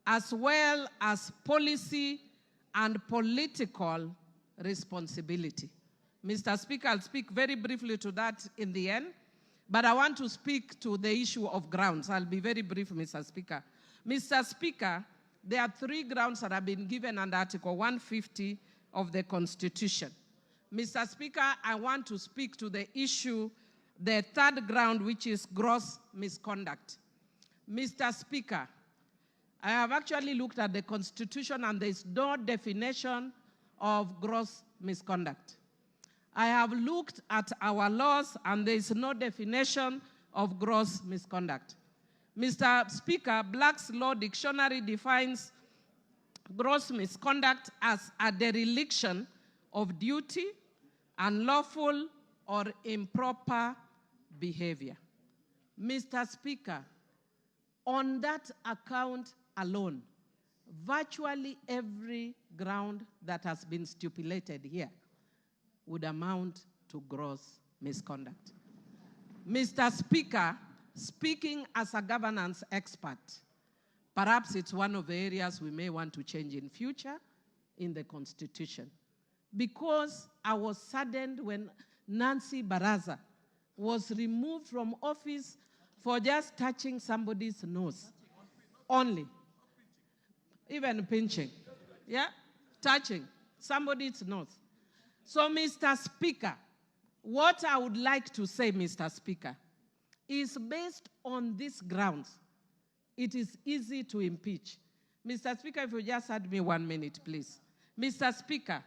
as well as policy and political responsibility. Mr. Speaker, I'll speak very briefly to that in the end, but I want to speak to the issue of grounds. I'll be very brief, Mr. Speaker. Mr. Speaker, there are 3 grounds that have been given under Article 150 of the Constitution. Mr. Speaker, I want to speak to the issue, the 3rd ground, which is gross misconduct. Mr. Speaker, I have actually looked at the Constitution and there is no definition of gross misconduct. I have looked at our laws and there is no definition of gross misconduct. Mr. Speaker, Black's Law Dictionary defines gross misconduct as a dereliction of duty, unlawful or improper behavior. Mr. Speaker, on that account alone, virtually every ground that has been stipulated here would amount to gross misconduct. Mr. Speaker, speaking as a governance expert, perhaps it's one of the areas we may want to change in future in the Constitution. Because I was saddened when Nancy Baraza was removed from office for just touching somebody's nose. Only. Even pinching. Yeah? Touching somebody's nose. So, Mr. Speaker, what I would like to say, Mr. Speaker, is based on these grounds, it is easy to impeach. Mr. Speaker, if you just had me 1 minute, please. Mr. Speaker.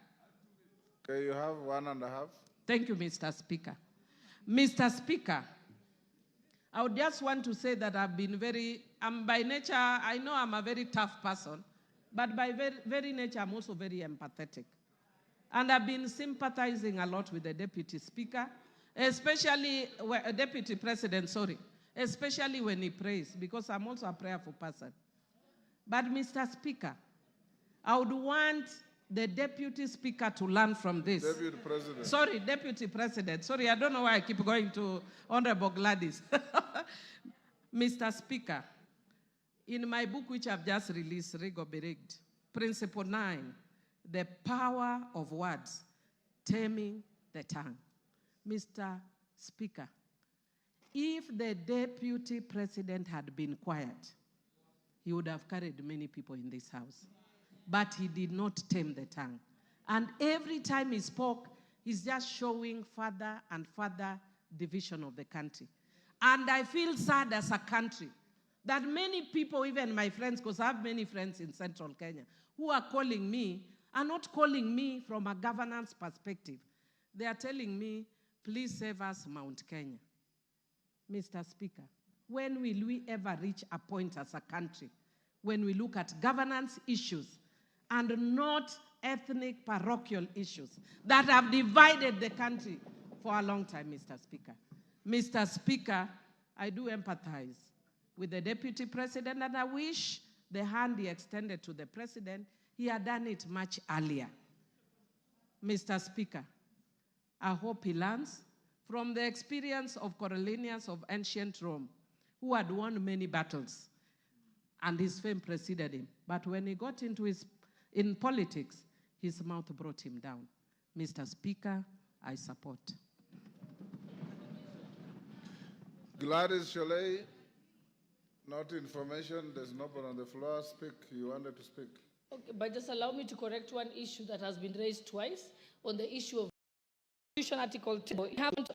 Okay, you have 1.5. Thank you, Mr. Speaker. Mr. Speaker, I would just want to say that I've been by nature, I know I'm a very tough person, but by very nature, I'm also very empathetic. And I've been sympathizing a lot with the Deputy Speaker, especially, Deputy President, sorry, especially when he prays, because I'm also a prayerful person. But Mr. Speaker, I would want the Deputy Speaker to learn from this. Deputy President. Sorry, Deputy President. Sorry, I don't know why I keep going to Honorable Gladys. Mr. Speaker, in my book, which I've just released, Rigo Beriged, Principle 9, the power of words, taming the tongue. Mr. Speaker, if the Deputy President had been quiet, he would have carried many people in this house. But he did not tame the tongue. And every time he spoke, he's just showing further and further division of the country. And I feel sad as a country that many people, even my friends, because I have many friends in Central Kenya, who are calling me, are not calling me from a governance perspective. They are telling me, please save us Mount Kenya. Mr. Speaker, when will we ever reach a point as a country when we look at governance issues and not ethnic parochial issues that have divided the country for a long time, Mr. Speaker? Mr. Speaker, I do empathize with the Deputy President, and I wish the hand he extended to the President, he had done it much earlier. Mr. Speaker, I hope he learns from the experience of Coriolanus of ancient Rome, who had won many battles, and his fame preceded him. But when he got in politics, his mouth brought him down. Mr. Speaker, I support. Gladys Sholei, not information. There's nobody on the floor. Speak. You wanted to speak. Okay, but just allow me to correct one issue that has been raised twice on the issue of Constitution Article 10. We haven't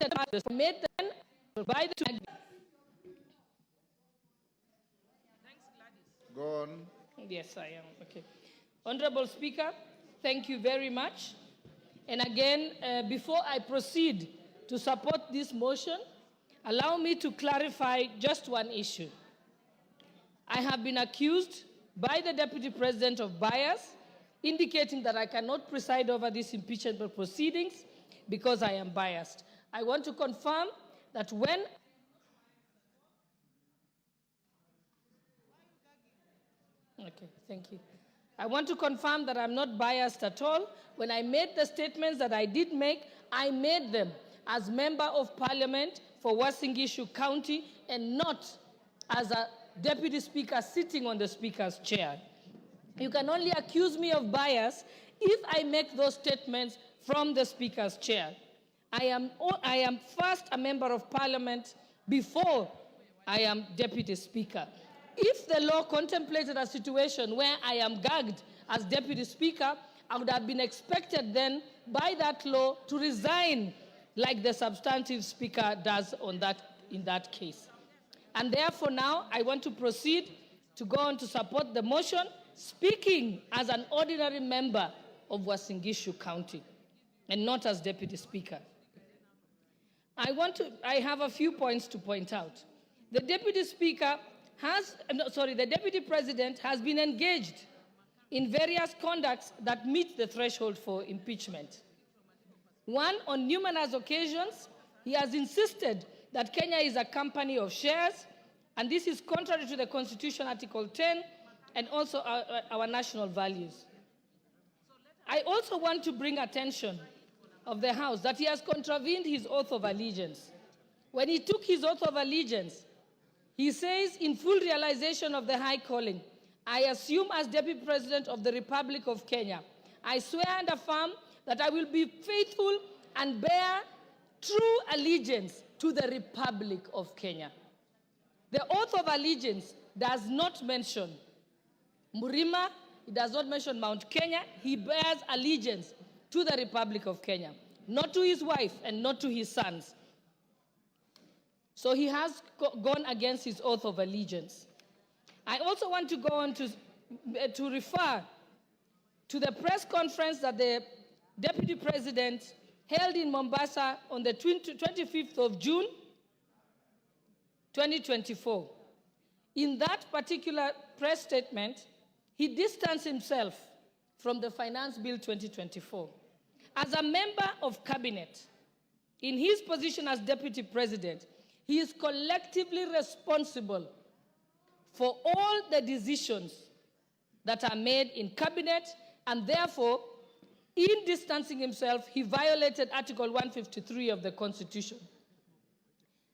made them by the. Thanks, Gladys. Go on. Yes, I am. Okay. Honorable Speaker, thank you very much. And again, before I proceed to support this motion, allow me to clarify just one issue. I have been accused by the Deputy President of bias, indicating that I cannot preside over these impeachment proceedings because I am biased. I want to confirm that when Okay, thank you. I want to confirm that I'm not biased at all. When I made the statements that I did make, I made them as Member of Parliament for Uasin Gishu County and not as a Deputy Speaker sitting on the Speaker's chair. You can only accuse me of bias if I make those statements from the Speaker's chair. I am first a Member of Parliament before I am Deputy Speaker. If the law contemplated a situation where I am gagged as Deputy Speaker, I would have been expected then by that law to resign like the substantive Speaker does in that case. And therefore now I want to proceed to go on to support the motion, speaking as an ordinary member of Uasin Gishu County and not as Deputy Speaker. I have a few points to point out. The Deputy President has been engaged in various conducts that meet the threshold for impeachment. One, on numerous occasions, he has insisted that Kenya is a company of shares, and this is contrary to the Constitution, Article 10, and also our national values. I also want to bring attention of the House that he has contravened his oath of allegiance. When he took his oath of allegiance, he says, in full realization of the high calling, I assume as Deputy President of the Republic of Kenya, I swear and affirm that I will be faithful and bear true allegiance to the Republic of Kenya. The oath of allegiance does not mention Murima, it does not mention Mount Kenya. He bears allegiance to the Republic of Kenya, not to his wife and not to his sons. So he has gone against his oath of allegiance. I also want to go on to refer to the press conference that the Deputy President held in Mombasa on the 25th of June, 2024. In that particular press statement, he distanced himself from the Finance Bill 2024. As a member of cabinet, in his position as Deputy President, he is collectively responsible for all the decisions that are made in cabinet, and therefore, in distancing himself, he violated Article 153 of the Constitution.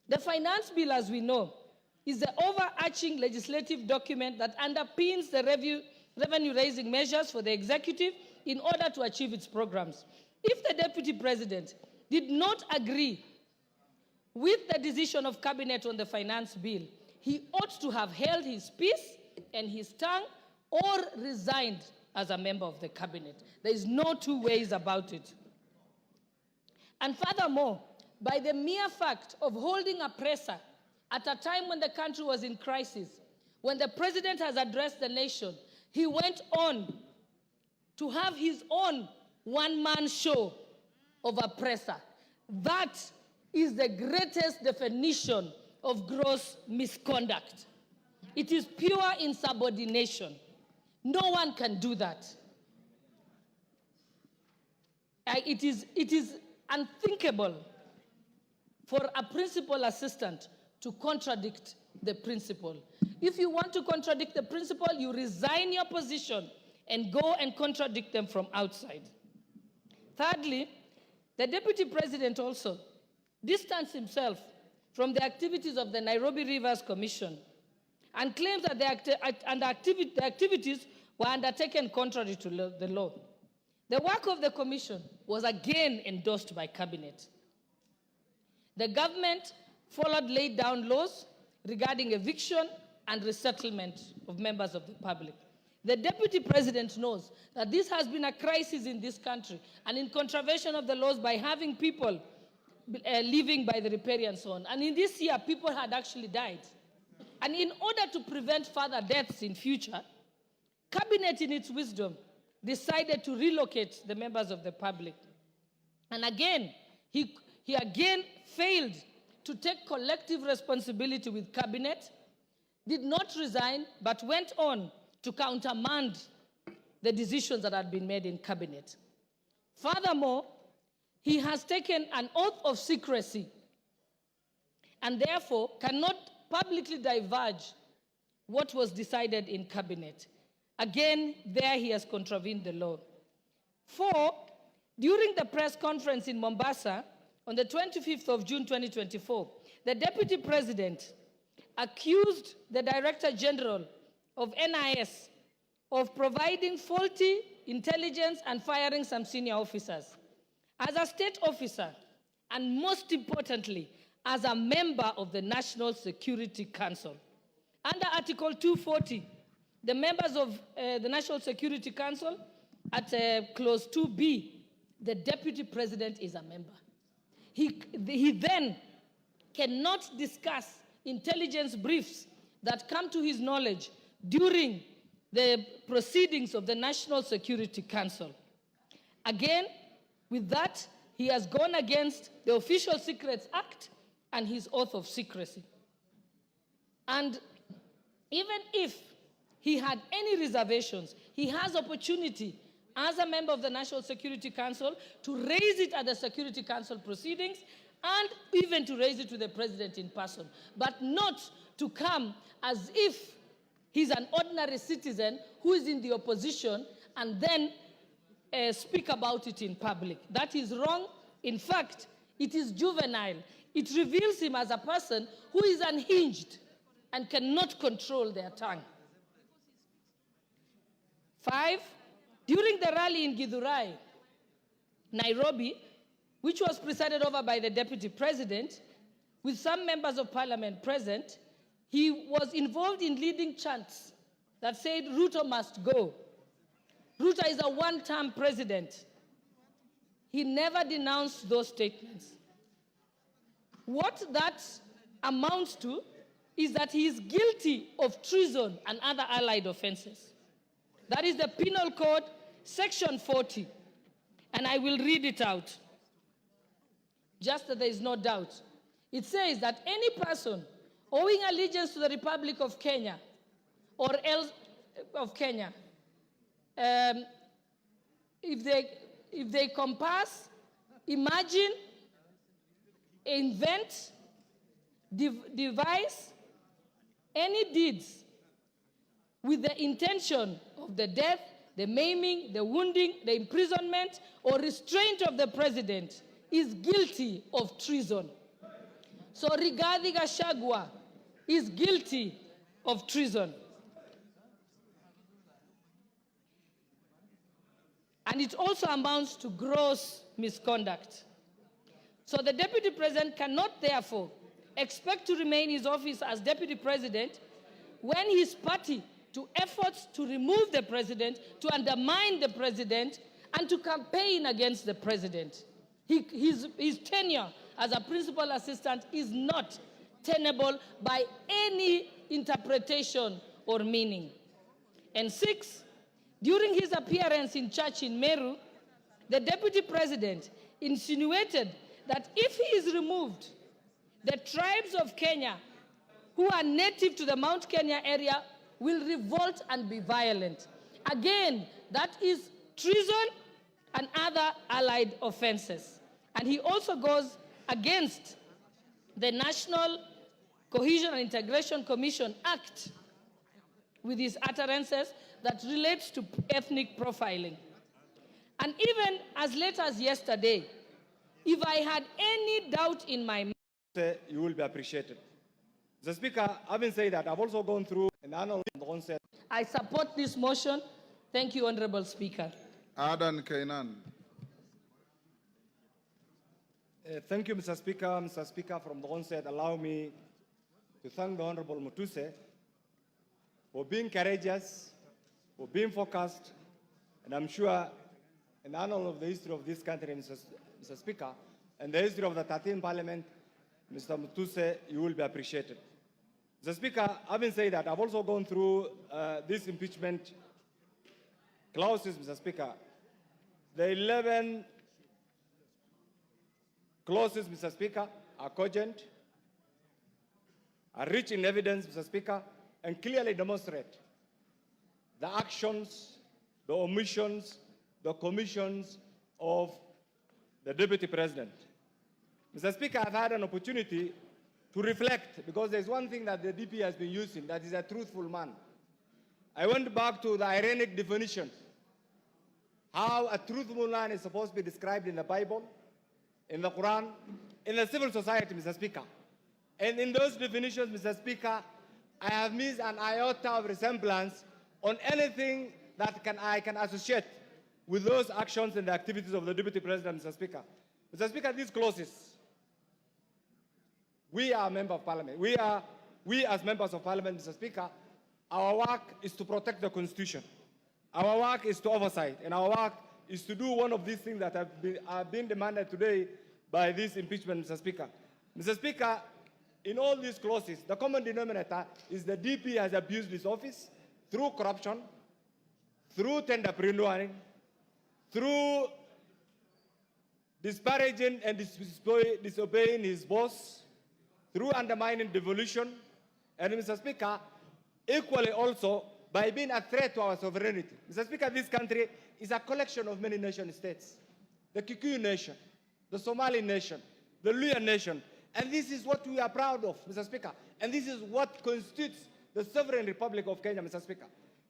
The Finance Bill, as we know, is the overarching legislative document that underpins the revenue-raising measures for the executive in order to achieve its programs. If the Deputy President did not agree with the decision of Cabinet on the Finance Bill, he ought to have held his peace and his tongue or resigned as a member of the Cabinet. There is no two ways about it. And furthermore, by the mere fact of holding a presser at a time when the country was in crisis, when the President has addressed the nation, he went on to have his own one-man show of a presser. That is the greatest definition of gross misconduct. It is pure insubordination. No one can do that. It is unthinkable for a principal assistant to contradict the principle. If you want to contradict the principle, you resign your position and go and contradict them from outside. Thirdly, the deputy president also distanced himself from the activities of the Nairobi Rivers Commission and claims that the activities were undertaken contrary to the law. The work of the commission was again endorsed by cabinet. The government followed laid down laws regarding eviction and resettlement of members of the public. The deputy president knows that this has been a crisis in this country and in contravention of the laws by having people living by the riparian zone. And in this year, people had actually died. And in order to prevent further deaths in future, cabinet in its wisdom decided to relocate the members of the public. And again, he again failed to take collective responsibility with cabinet, did not resign, but went on to countermand the decisions that had been made in cabinet. Furthermore, he has taken an oath of secrecy and therefore cannot publicly divulge what was decided in cabinet. Again, there he has contravened the law. 4, during the press conference in Mombasa on the 25th of June 2024, the deputy president accused the Director General of NIS of providing faulty intelligence and firing some senior officers. As a state officer, and most importantly, as a member of the National Security Council. Under Article 240, the members of the National Security Council, at Clause 2B, the deputy president is a member. He then cannot discuss intelligence briefs that come to his knowledge during the proceedings of the National Security Council. Again, with that, he has gone against the Official Secrets Act and his oath of secrecy. And even if he had any reservations, he has opportunity as a member of the National Security Council to raise it at the Security Council proceedings and even to raise it to the president in person, but not to come as if he's an ordinary citizen who is in the opposition and then speak about it in public. That is wrong. In fact, it is juvenile. It reveals him as a person who is unhinged and cannot control their tongue. 5, during the rally in Githurai, Nairobi, which was presided over by the deputy president, with some members of parliament present, he was involved in leading chants that said, Ruto must go. Ruto is a one-term president. He never denounced those statements. What that amounts to is that he is guilty of treason and other allied offenses. That is the Penal Code, Section 40. And I will read it out, just that there is no doubt. It says that any person owing allegiance to the Republic of Kenya or else of Kenya, if they compass, imagine, invent, devise any deeds with the intention of the death, the maiming, the wounding, the imprisonment, or restraint of the president is guilty of treason. So Rigathi Gachagua is guilty of treason. And it also amounts to gross misconduct. So the deputy president cannot therefore expect to remain in his office as deputy president when his party to efforts to remove the president, to undermine the president, and to campaign against the president. His tenure as a principal assistant is not tenable by any interpretation or meaning. And 6, during his appearance in church in Meru, the deputy president insinuated that if he is removed, the tribes of Kenya who are native to the Mount Kenya area will revolt and be violent. Again, that is treason and other allied offenses. And he also goes against the national Cohesion and Integration Commission Act with his utterances that relates to ethnic profiling. And even as late as yesterday, if I had any doubt in my mind, you will be appreciated. Mr. Speaker, having said that, I've also gone through an annual onset. I support this motion. Thank you, Honorable Speaker. Adan Kainan. Thank you, Mr. Speaker. Mr. Speaker, from the onset, allow me to thank the Honorable Mutuse for being courageous, for being focused, and I'm sure in the annal of the history of this country, Mr. Speaker, and the history of the 13th Parliament, Mr. Mutuse, you will be appreciated. Mr. Speaker, having said that, I've also gone through this impeachment clauses, Mr. Speaker. The 11 clauses, Mr. Speaker, are cogent, are rich in evidence, Mr. Speaker, and clearly demonstrate the actions, the omissions, the commissions of the Deputy President. Mr. Speaker, I've had an opportunity to reflect, because there's one thing that the DP has been using, that is a truthful man. I went back to the ironic definition, how a truthful man is supposed to be described in the Bible, in the Quran, in the civil society, Mr. Speaker. And in those definitions, Mr. Speaker, I have missed an iota of resemblance on anything that I can associate with those actions and the activities of the Deputy President, Mr. Speaker. Mr. Speaker, these clauses, we are a member of Parliament. We as members of Parliament, Mr. Speaker, our work is to protect the Constitution. Our work is to oversight, and our work is to do one of these things that have been demanded today by this impeachment, Mr. Speaker. Mr. Speaker, in all these clauses, the common denominator is the DP has abused his office through corruption, through tender-preneuring, through disparaging and disobeying his boss, through undermining devolution, and Mr. Speaker, equally also by being a threat to our sovereignty. Mr. Speaker, this country is a collection of many nation states. The Kikuyu nation, the Somali nation, the Luya nation, and this is what we are proud of, Mr. Speaker, and this is what constitutes the sovereign Republic of Kenya, Mr. Speaker.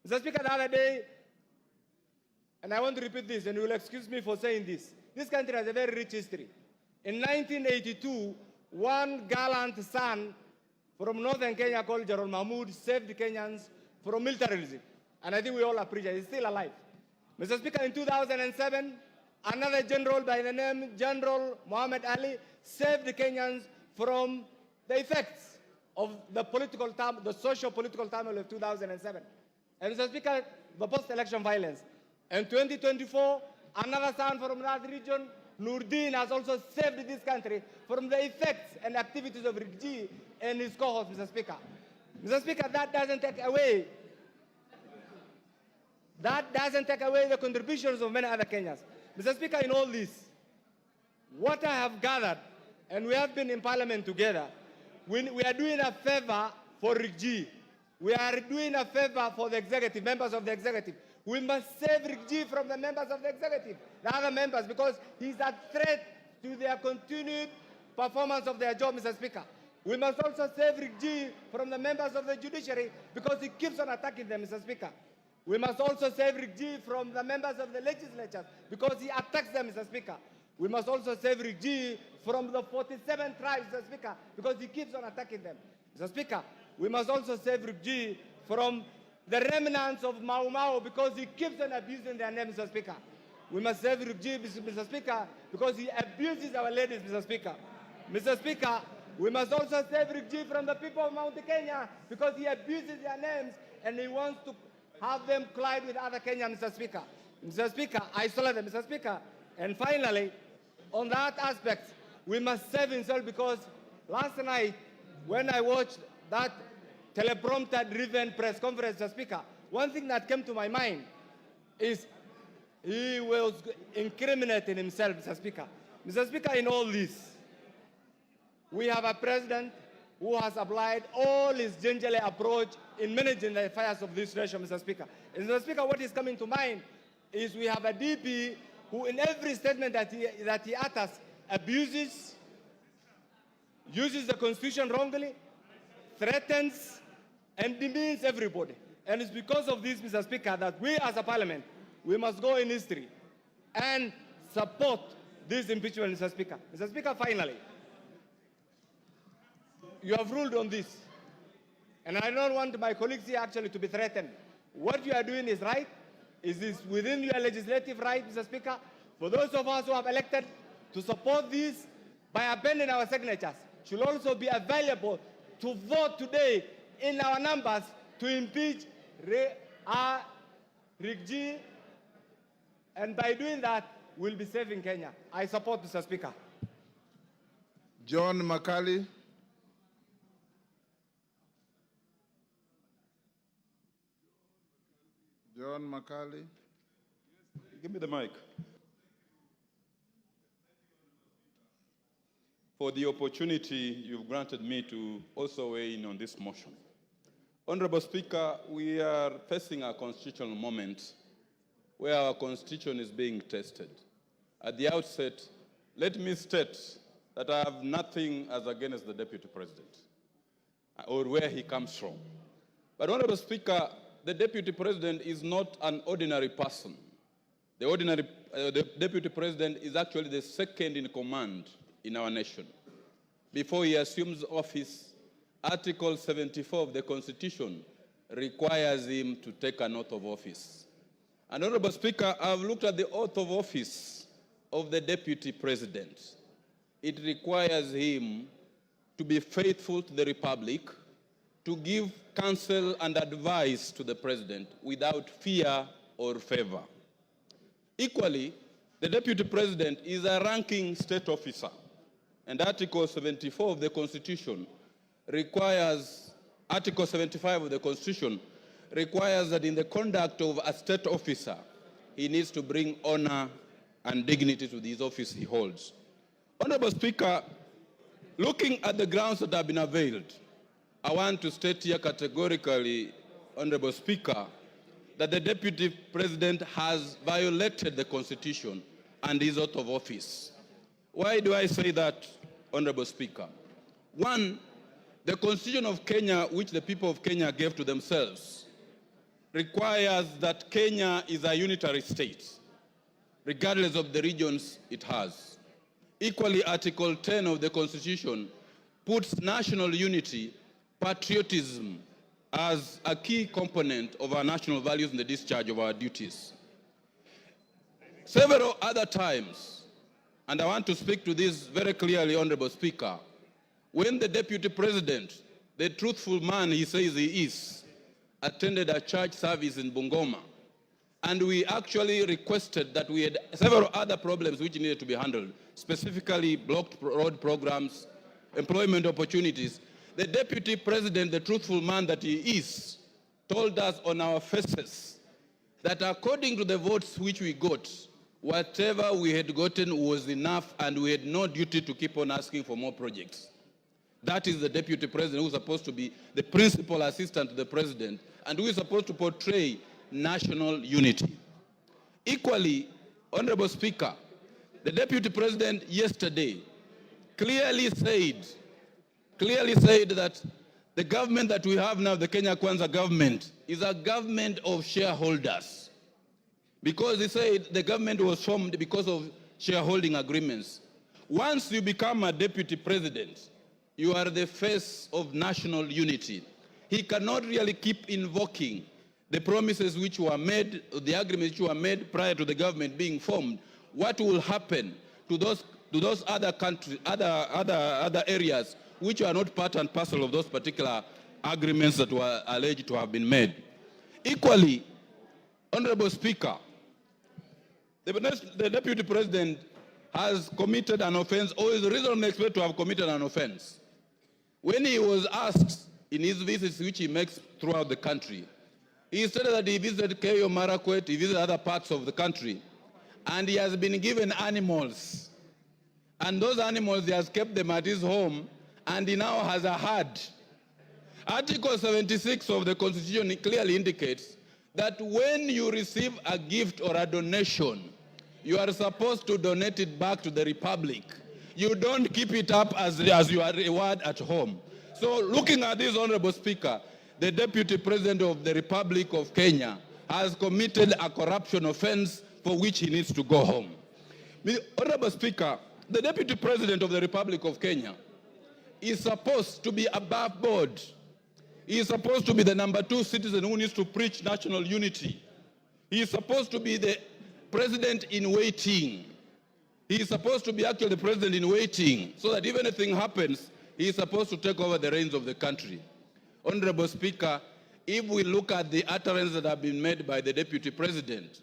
Mr. Speaker, the other day, and I want to repeat this, and you will excuse me for saying this country has a very rich history. In 1982, one gallant son from northern Kenya called Gerald Mahmoud saved the Kenyans from militarism. And I think we all appreciate it. He's still alive. Mr. Speaker, in 2007, another general by the name General Muhammad Ali saved the Kenyans from the effects of the socio-political turmoil of 2007. And Mr. Speaker, the post-election violence. In 2024, another son from that region, Nurdin, has also saved this country from the effects and activities of Rigji and his cohorts, Mr. Speaker. Mr. Speaker, that doesn't take away the contributions of many other Kenyans. Mr. Speaker, in all this, what I have gathered, and we have been in Parliament together, we are doing a favor for Rigji. We are doing a favor for the executive, members of the executive. We must save Rigji from the members of the executive, the other members, because he's a threat to their continued performance of their job, Mr. Speaker. We must also save Rigji from the members of the judiciary because he keeps on attacking them, Mr. Speaker. We must also save Rigji from the members of the legislature because he attacks them, Mr. Speaker. We must also save Rigji from the 47 tribes, Mr. Speaker, because he keeps on attacking them. Mr. Speaker, we must also save Rigji from the remnants of Mau Mau because he keeps on abusing their name, Mr. Speaker. We must save Rigji, Mr. Speaker, because he abuses our ladies, Mr. Speaker. Mr. Speaker, we must also save Rigji from the people of Mount Kenya because he abuses their names and he wants to have them collide with other Kenyans, Mr. Speaker. Mr. Speaker, isolate them, Mr. Speaker. And finally, on that aspect, we must save himself because last night, when I watched that teleprompter-driven press conference, Mr. Speaker, one thing that came to my mind is he was incriminating himself, Mr. Speaker. Mr. Speaker, in all this, we have a president who has applied all his gingerly approach in managing the affairs of this nation, Mr. Speaker. And Mr. Speaker, what is coming to mind is we have a DP who in every statement that he utters abuses, uses the Constitution wrongly, threatens and demeans everybody. And it's because of this, Mr. Speaker, that we as a parliament, we must go in history and support this impeachment, Mr. Speaker. Mr. Speaker, finally, you have ruled on this. And I don't want my colleagues here actually to be threatened. What you are doing is right. It is within your legislative right, Mr. Speaker, for those of us who have elected to support this by abandoning our signatures, should also be available to vote today in our numbers to impeach Rigji, and by doing that, we'll be saving Kenya. I support, Mr. Speaker. John Makali. John Makali. Give me the mic. For the opportunity you've granted me to also weigh in on this motion. Honorable Speaker, we are facing a constitutional moment where our constitution is being tested. At the outset, let me state that I have nothing as against the Deputy President or where he comes from. But Honorable Speaker, the Deputy President is not an ordinary person. The Deputy President is actually the second in command in our nation. Before he assumes office, Article 74 of the Constitution requires him to take an oath of office. And Honorable Speaker, I've looked at the oath of office of the Deputy President. It requires him to be faithful to the Republic, to give counsel and advice to the President without fear or favor. Equally, the Deputy President is a ranking state officer, and Article 74 of the Constitution requires, Article 75 of the Constitution requires that in the conduct of a state officer, he needs to bring honor and dignity to this office he holds. Honorable Speaker, looking at the grounds that have been availed, I want to state here categorically, Honorable Speaker, that the Deputy President has violated the Constitution and his oath of office. Why do I say that, Honorable Speaker? One, the Constitution of Kenya, which the people of Kenya gave to themselves, requires that Kenya is a unitary state, regardless of the regions it has. Equally, Article 10 of the Constitution puts national unity, patriotism, as a key component of our national values in the discharge of our duties. Several other times, and I want to speak to this very clearly, Honorable Speaker, when the Deputy President, the truthful man he says he is, attended a church service in Bungoma, and we actually requested that we had several other problems which needed to be handled, specifically blocked road programs, employment opportunities. The Deputy President, the truthful man that he is, told us on our faces that according to the votes which we got, whatever we had gotten was enough and we had no duty to keep on asking for more projects. That is the Deputy President who is supposed to be the principal assistant to the President and who is supposed to portray national unity. Equally, Honorable Speaker, the Deputy President yesterday clearly said that the government that we have now, the Kenya Kwanza government, is a government of shareholders. Because he said the government was formed because of shareholding agreements. Once you become a Deputy President, you are the face of national unity. He cannot really keep invoking the promises which were made, the agreements which were made prior to the government being formed. What will happen to those other countries, other areas which are not part and parcel of those particular agreements that were alleged to have been made? Equally, Honorable Speaker, the Deputy President has committed an offense, or is reasonably expected to have committed an offense. When he was asked in his visits which he makes throughout the country, he stated that he visited Keyo Marakwet, he visited other parts of the country, and he has been given animals. And those animals, he has kept them at his home, and he now has a herd. Article 76 of the Constitution clearly indicates that when you receive a gift or a donation, you are supposed to donate it back to the Republic. You don't keep it up as your reward at home. So looking at this, Honorable Speaker, the Deputy President of the Republic of Kenya has committed a corruption offense for which he needs to go home. Honorable Speaker, the Deputy President of the Republic of Kenya is supposed to be above board. He is supposed to be the number 2 citizen who needs to preach national unity. He is supposed to be the president in waiting. He is supposed to be actually the president in waiting, so that if anything happens, he is supposed to take over the reins of the country. Honorable Speaker, if we look at the utterances that have been made by the Deputy President,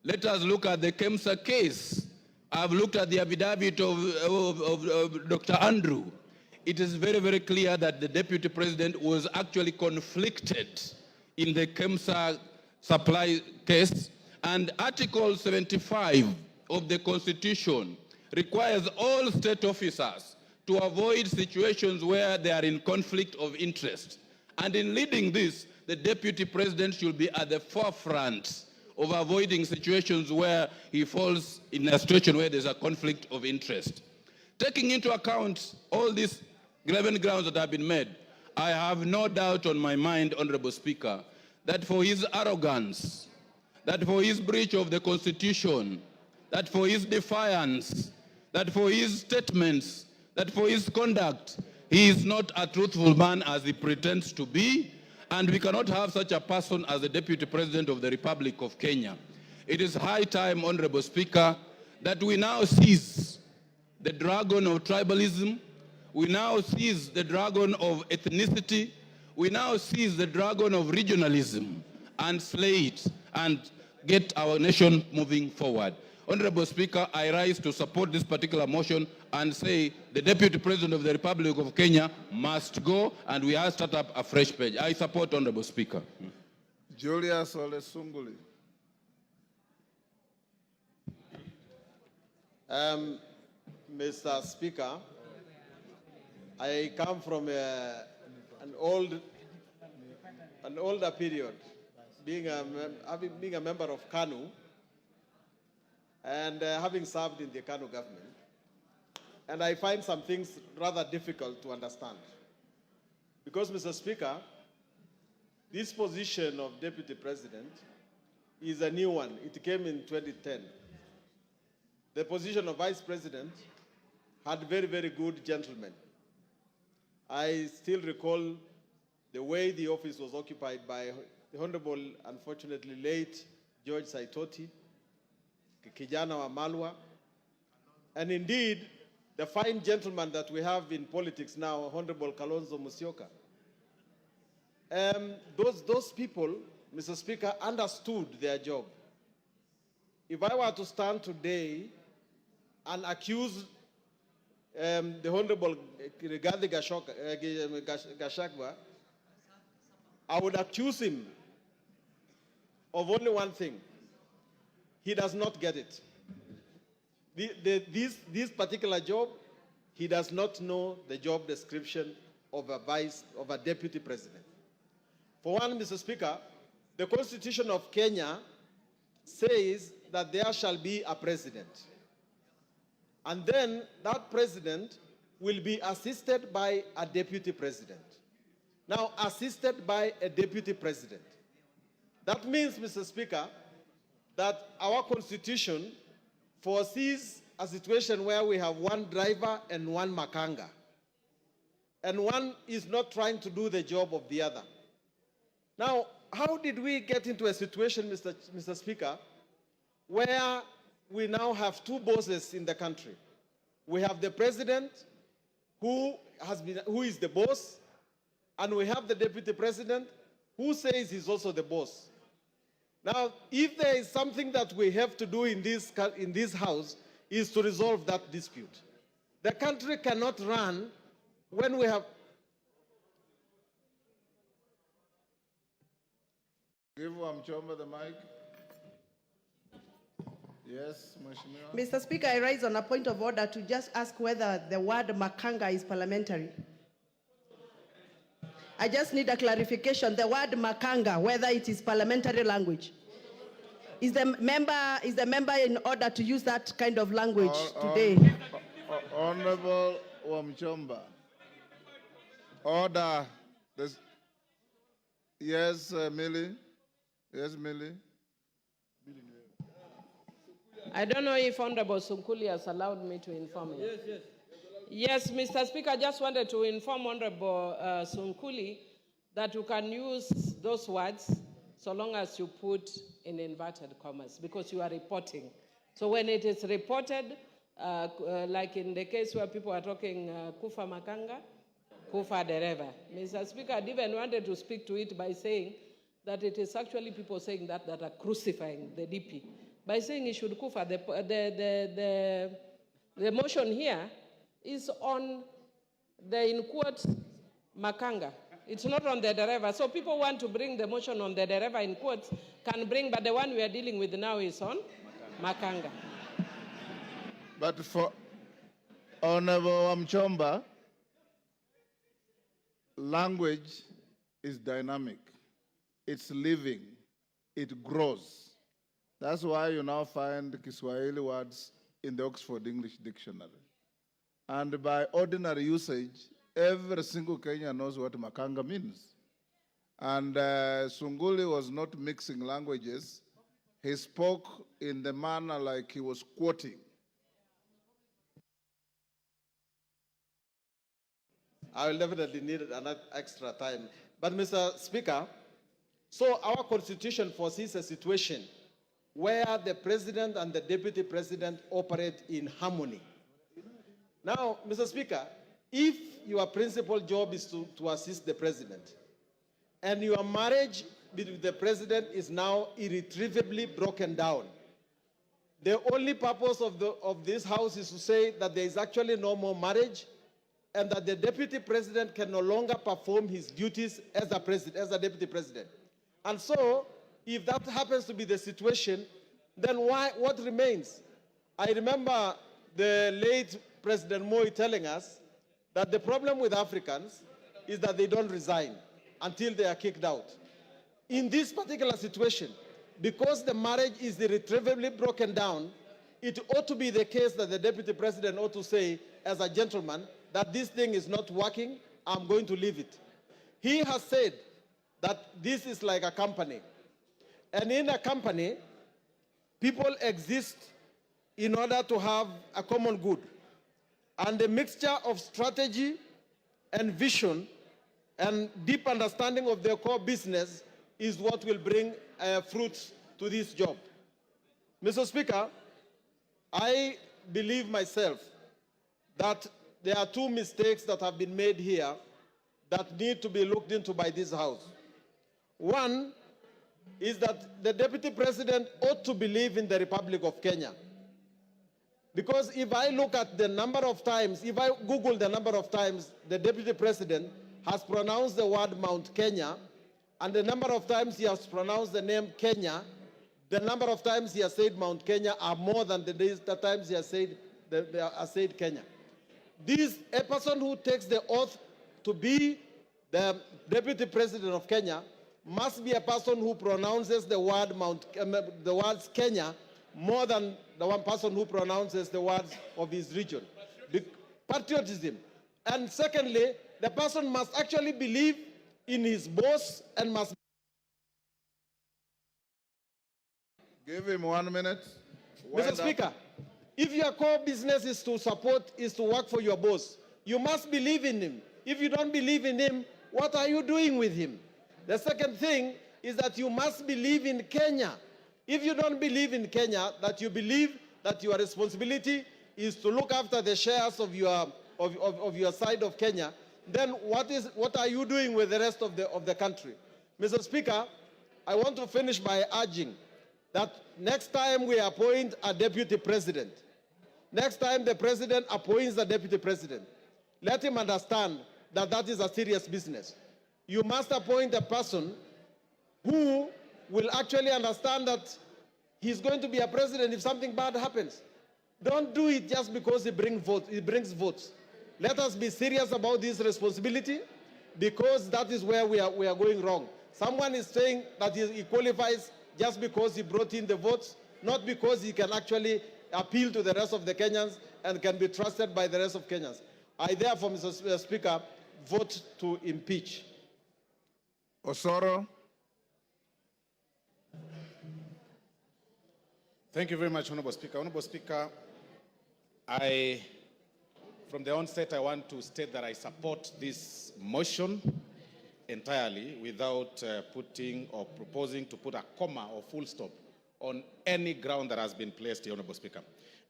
let us look at the KEMSA case. I've looked at the affidavit of Dr. Andrew. It is very, very clear that the Deputy President was actually conflicted in the KEMSA supply case, and Article 75 of the Constitution requires all state officers to avoid situations where they are in conflict of interest. And in leading this, the Deputy President should be at the forefront of avoiding situations where he falls in a situation where there's a conflict of interest. Taking into account all these 11 grounds that have been made, I have no doubt on my mind, Honorable Speaker, that for his arrogance, that for his breach of the Constitution, that for his defiance, that for his statements, that for his conduct, he is not a truthful man as he pretends to be, and we cannot have such a person as the Deputy President of the Republic of Kenya. It is high time, Honorable Speaker, that we now seize the dragon of tribalism, we now seize the dragon of ethnicity, we now seize the dragon of regionalism and slay it and get our nation moving forward. Honorable Speaker, I rise to support this particular motion and say the Deputy President of the Republic of Kenya must go, and we have to start up a fresh page. I support, Honorable Speaker. Julius Ole Sunguli. Mr. Speaker, I come from an older period, being a member of KANU, and having served in the KANU government. And I find some things rather difficult to understand. Because, Mr. Speaker, this position of Deputy President is a new one. It came in 2010. The position of Vice President had very, very good gentlemen. I still recall the way the office was occupied by the Honorable, unfortunately late, George Saitoti, Kijana wa Malwa, and indeed, the fine gentleman that we have in politics now, Honorable Kalonzo Musyoka. Those people, Mr. Speaker, understood their job. If I were to stand today and accuse the Honorable Rigathi Gachagua, I would accuse him of only one thing. He does not get it. This particular job, he does not know the job description of a deputy president. For one, Mr. Speaker, the Constitution of Kenya says that there shall be a president. And then that president will be assisted by a deputy president. Now, assisted by a deputy president. That means, Mr. Speaker, that our Constitution foresees a situation where we have one driver and one makanga. And one is not trying to do the job of the other. Now, how did we get into a situation, Mr. Speaker, where we now have two bosses in the country? We have the president who is the boss, and we have the deputy president who says he's also the boss. Now, if there is something that we have to do in this house is to resolve that dispute. The country cannot run when we have... Give Wamchomba the mic. Yes, Mheshimiwa. Mr. Speaker, I rise on a point of order to just ask whether the word makanga is parliamentary. I just need a clarification. The word makanga, whether it is parliamentary language. Is the member in order to use that kind of language today? Honorable Wamchomba. Order. Yes, Millie. Yes, Millie. I don't know if Honorable Sunkuli has allowed me to inform you. Yes. Yes, Mr. Speaker, I just wanted to inform Honorable Sunkuli that you can use those words so long as you put in inverted commas, because you are reporting. So when it is reported, like in the case where people are talking Kufa Makanga, Kufa Dereva. Mr. Speaker, I even wanted to speak to it by saying that it is actually people saying that are crucifying the DP. By saying he should Kufa, the motion here is on the, in quote, Makanga. It's not on the Dereva. So people want to bring the motion on the Dereva in quotes, can bring, but the one we are dealing with now is on Makanga. But for Honorable Mchomba, language is dynamic. It's living. It grows. That's why you now find Kiswahili words in the Oxford English Dictionary. And by ordinary usage, every single Kenyan knows what Makanga means. And Sunguli was not mixing languages. He spoke in the manner like he was quoting. I will definitely need another extra time. But Mr. Speaker, so our constitution foresees a situation where the president and the deputy president operate in harmony. Now, Mr. Speaker, if your principal job is to assist the president, and your marriage with the president is now irretrievably broken down, the only purpose of this house is to say that there is actually no more marriage, and that the deputy president can no longer perform his duties as a deputy president. And so, if that happens to be the situation, then what remains? I remember the late President Moi telling us that the problem with Africans is that they don't resign until they are kicked out. In this particular situation, because the marriage is irretrievably broken down, it ought to be the case that the deputy president ought to say, as a gentleman, that this thing is not working, I'm going to leave it. He has said that this is like a company. And in a company, people exist in order to have a common good. And the mixture of strategy and vision and deep understanding of their core business is what will bring fruits to this job. Mr. Speaker, I believe myself that there are two mistakes that have been made here that need to be looked into by this House. One is that the Deputy President ought to believe in the Republic of Kenya. Because if I look at the number of times, if I Google the number of times the Deputy President has pronounced the word Mount Kenya, and the number of times he has pronounced the name Kenya, the number of times he has said Mount Kenya are more than the times he has said Kenya. A person who takes the oath to be the Deputy President of Kenya must be a person who pronounces the words Kenya more than the one person who pronounces the words of his region. Patriotism. And secondly, the person must actually believe in his boss and must... Give him 1 minute. Mr. Speaker, if your core business is to work for your boss, you must believe in him. If you don't believe in him, what are you doing with him? The second thing is that you must believe in Kenya. If you don't believe in Kenya, that you believe that your responsibility is to look after the shares of your side of Kenya, then what are you doing with the rest of the country? Mr. Speaker, I want to finish by urging that next time we appoint a deputy president, next time the president appoints a deputy president, let him understand that that is a serious business. You must appoint a person who will actually understand that he's going to be a president if something bad happens. Don't do it just because he brings votes. Let us be serious about this responsibility, because that is where we are going wrong. Someone is saying that he qualifies just because he brought in the votes, not because he can actually appeal to the rest of the Kenyans and can be trusted by the rest of Kenyans. I therefore, Mr. Speaker, vote to impeach. Osoro. Thank you very much, Honorable Speaker. Honorable Speaker, from the onset, I want to state that I support this motion entirely without putting or proposing to put a comma or full stop on any ground that has been placed here, Honorable Speaker.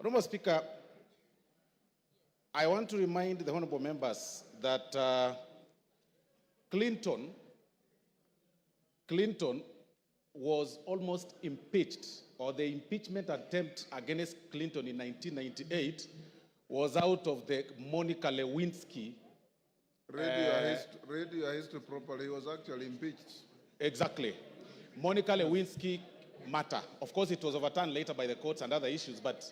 Honorable Speaker, I want to remind the honorable members that Clinton was almost impeached, or the impeachment attempt against Clinton in 1998 was out of the Monica Lewinsky. Read your history properly. He was actually impeached. Exactly. Monica Lewinsky matter. Of course, it was overturned later by the courts and other issues, but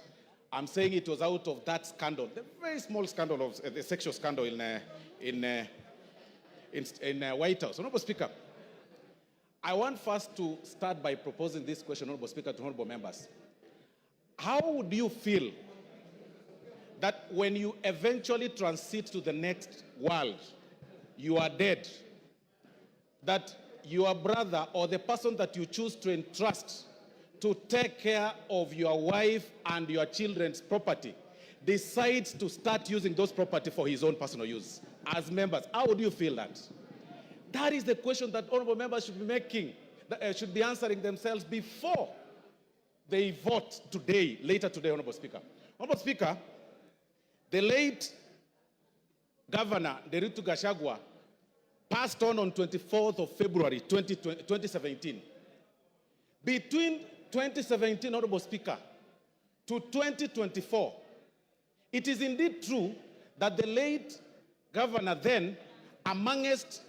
I'm saying it was out of that scandal, the very small scandal of the sexual scandal in White House. Honorable Speaker, I want first to start by proposing this question, Honorable Speaker, to honorable members. How would you feel that when you eventually transit to the next world, you are dead, that your brother or the person that you choose to entrust to take care of your wife and your children's property decides to start using those property for his own personal use? As members, how would you feel that? That is the question that honorable members should be making, should be answering themselves before they vote today, later today, Honorable Speaker. Honorable Speaker, the late Governor Nderitu Gachagua passed on 24th of February 2017. Between 2017, Honorable Speaker, to 2024, it is indeed true that the late governor then, amongst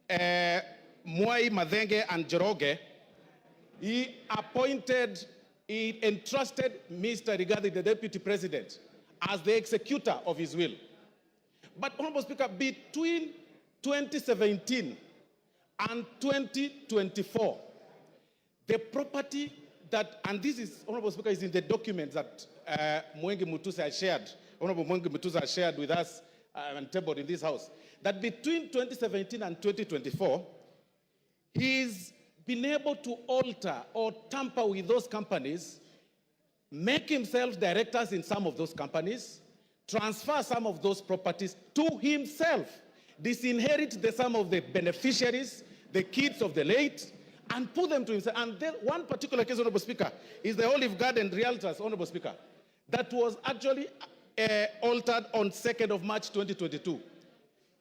Mwai, Madenge, and Joroge, he entrusted Mr. Rigathi, the deputy president, as the executor of his will. But, Honorable Speaker, between 2017 and 2024, the property that, and this is, Honorable Speaker, is in the documents that Mwengi Mutusa has shared, Honorable Mwengi Mutusa has shared with us and tabled in this house, that between 2017 and 2024, he's been able to alter or tamper with those companies, make himself directors in some of those companies, transfer some of those properties to himself, disinherit some of the beneficiaries, the kids of the late, and put them to himself. And then one particular case, Honorable Speaker, is the Olive Garden Realtors, Honorable Speaker, that was actually altered on 2nd of March 2022,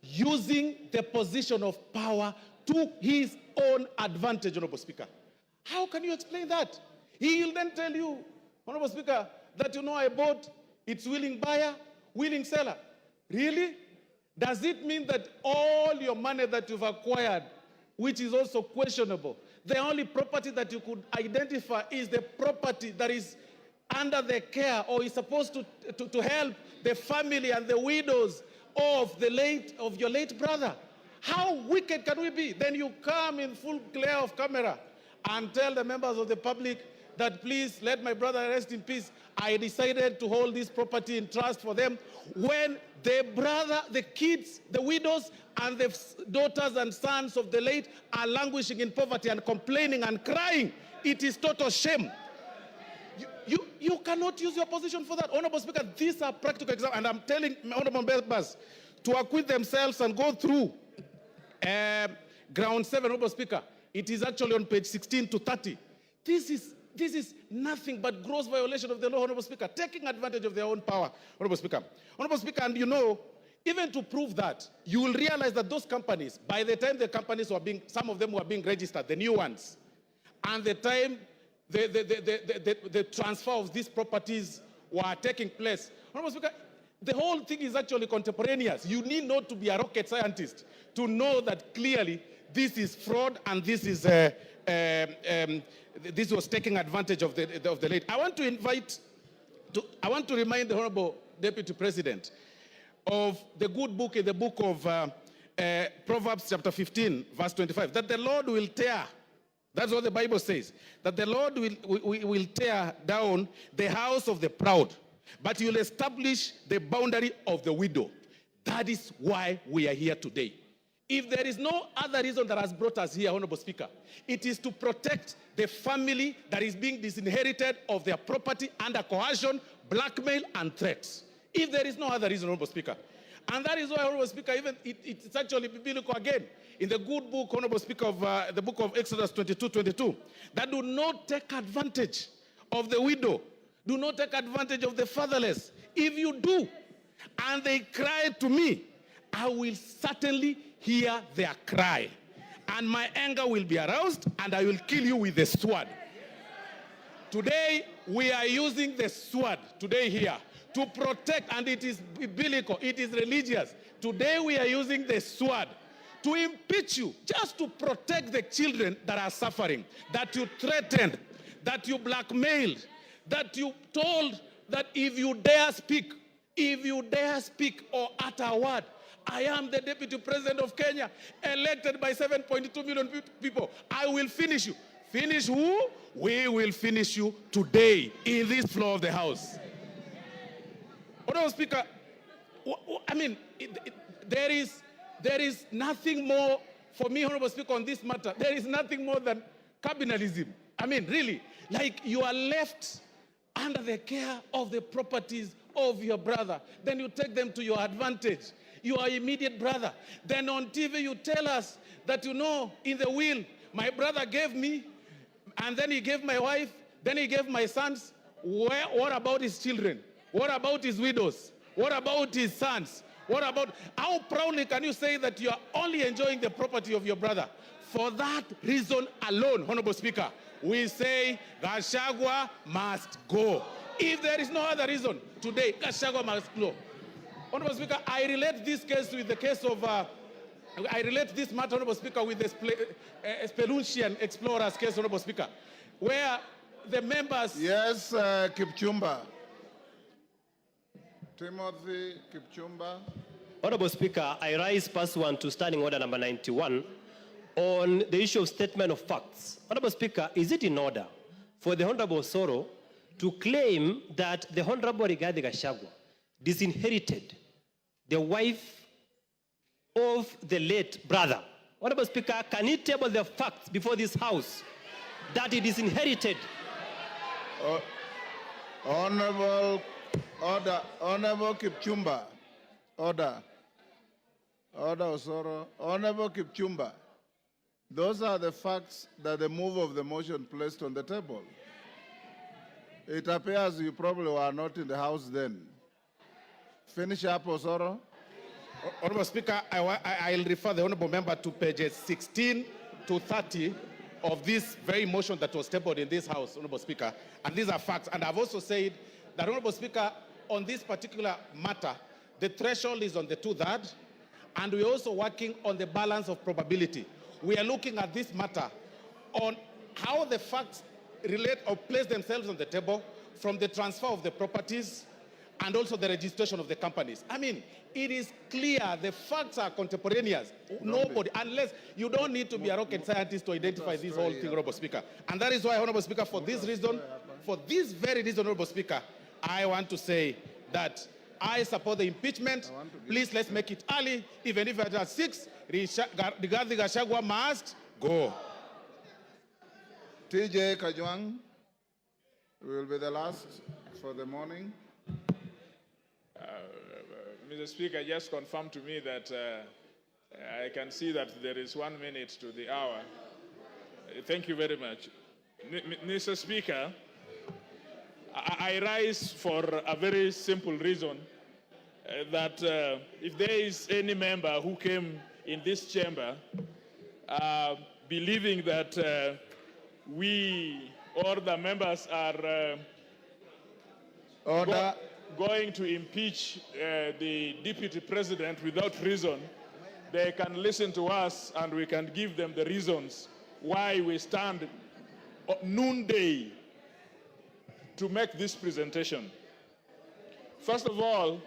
using the position of power to his own advantage, Honorable Speaker. How can you explain that? He will then tell you, Honorable Speaker, that you know I bought, it's willing buyer, willing seller. Really? Does it mean that all your money that you've acquired, which is also questionable, the only property that you could identify is the property that is under the care or is supposed to help the family and the widows of your late brother? How wicked can we be? Then you come in full glare of camera and tell the members of the public that please let my brother rest in peace. I decided to hold this property in trust for them, when the brother, the kids, the widows, and the daughters and sons of the late are languishing in poverty and complaining and crying. It is total shame. You cannot use your position for that. Honorable Speaker, these are practical examples, and I'm telling honorable members to acquit themselves and go through ground 7, Honorable Speaker. It is actually on page 16 to 30. This is nothing but gross violation of the law, Honorable Speaker, taking advantage of their own power, Honorable Speaker. Honorable Speaker, and you know, even to prove that, you will realize that those companies, by the time the companies were some of them were being registered, the new ones, and the time the transfer of these properties were taking place, Honorable Speaker, the whole thing is actually contemporaneous. You need not to be a rocket scientist to know that clearly this is fraud and this is this was taking advantage of the late. I want to remind the Honorable Deputy President of the good book in the book of Proverbs chapter 15, verse 25, that the Lord will tear, that's what the Bible says, that the Lord will tear down the house of the proud, but he will establish the boundary of the widow. That is why we are here today. If there is no other reason that has brought us here, Honorable Speaker, it is to protect the family that is being disinherited of their property under coercion, blackmail, and threats. If there is no other reason, Honorable Speaker. And that is why, Honorable Speaker, even it's actually biblical again, in the good book, Honorable Speaker, of the book of Exodus 22:22, that do not take advantage of the widow, do not take advantage of the fatherless. If you do, and they cry to me, I will certainly hear their cry. And my anger will be aroused, and I will kill you with the sword. Today, we are using the sword, today here, to protect, and it is biblical, it is religious. Today, we are using the sword to impeach you, just to protect the children that are suffering, that you threatened, that you blackmailed, that you told that if you dare speak or utter a word, I am the Deputy President of Kenya, elected by 7.2 million people. I will finish you. Finish who? We will finish you today in this floor of the House. Honorable Speaker, I mean, there is nothing more for me, Honorable Speaker, on this matter. There is nothing more than cabinalism. I mean, really, like you are left under the care of the properties of your brother. Then you take them to your advantage. Your immediate brother. Then on TV you tell us that, you know, in the will, my brother gave me, and then he gave my wife, then he gave my sons. What about his children? What about his widows? What about his sons? What about, how proudly can you say that you are only enjoying the property of your brother? For that reason alone, Honorable Speaker, we say Gachagua must go. If there is no other reason, today, Gachagua must go. Honorable Speaker, I relate this case with the case of, I relate this matter, Honorable Speaker, with the Spelunchian explorers case, Honorable Speaker, where the members... Yes, Kipchumba. Timothy Kipchumba. Honorable Speaker, I rise pursuant to Standing Order number 91 on the issue of statement of facts. Honorable Speaker, is it in order for the Honorable Soro to claim that the Honorable Rigathi Gachagua disinherited the wife of the late brother? Honorable Speaker, can he table the facts before this House that he disinherited? Honorable Kipchumba. Order, Osoro. Honorable Kipchumba. Those are the facts that the move of the motion placed on the table. It appears you probably were not in the House then. Finish up, Osoro. Honorable Speaker, I'll refer the Honorable Member to pages 16 to 30 of this very motion that was tabled in this House, Honorable Speaker. And these are facts. And I've also said that, Honorable Speaker, on this particular matter, the threshold is on the 2/3, and we're also working on the balance of probability. We are looking at this matter on how the facts relate or place themselves on the table from the transfer of the properties and also the registration of the companies. I mean, it is clear the facts are contemporaneous. Nobody, unless you don't need to be a rocket scientist to identify this whole thing, Honorable Speaker. And that is why, Honorable Speaker, for this reason, for this very reason, Honorable Speaker, I want to say that I support the impeachment. Please, let's make it early. Even if it is 6, Rigathi Gachagua must go. TJ Kajwang will be the last for the morning. Mr. Speaker, just confirm to me that I can see that there is 1 minute to the hour. Thank you very much. Mr. Speaker, I rise for a very simple reason, that if there is any member who came in this chamber believing that we or the members are going to impeach the deputy president without reason, they can listen to us and we can give them the reasons why we stand noonday to make this presentation. First of all,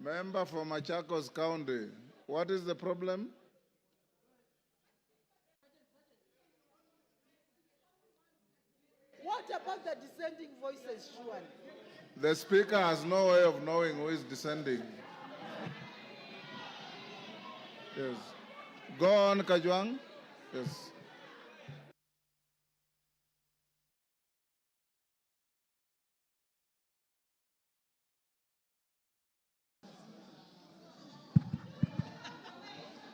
Member for Machakos County, what is the problem? What about the dissenting voices, Shuan? The speaker has no way of knowing who is descending. Yes. Go on, Kajwang. Yes.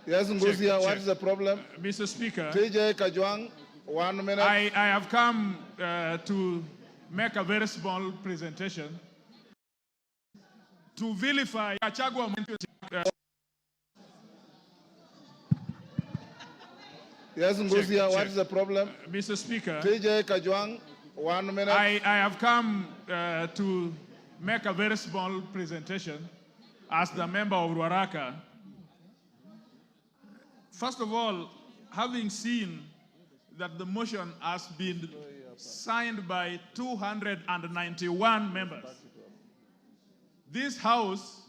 Yes, Ngusia, what is the problem? Mr. Speaker, TJ Kajwang, 1 minute. I have come to make a very small presentation to vilify Gachagua. Yes, Ngusia, what is the problem? Mr. Speaker, TJ Kajwang, 1 minute. I have come to make a very small presentation as the member of Ruaraka. First of all, having seen that the motion has been signed by 291 members. This House,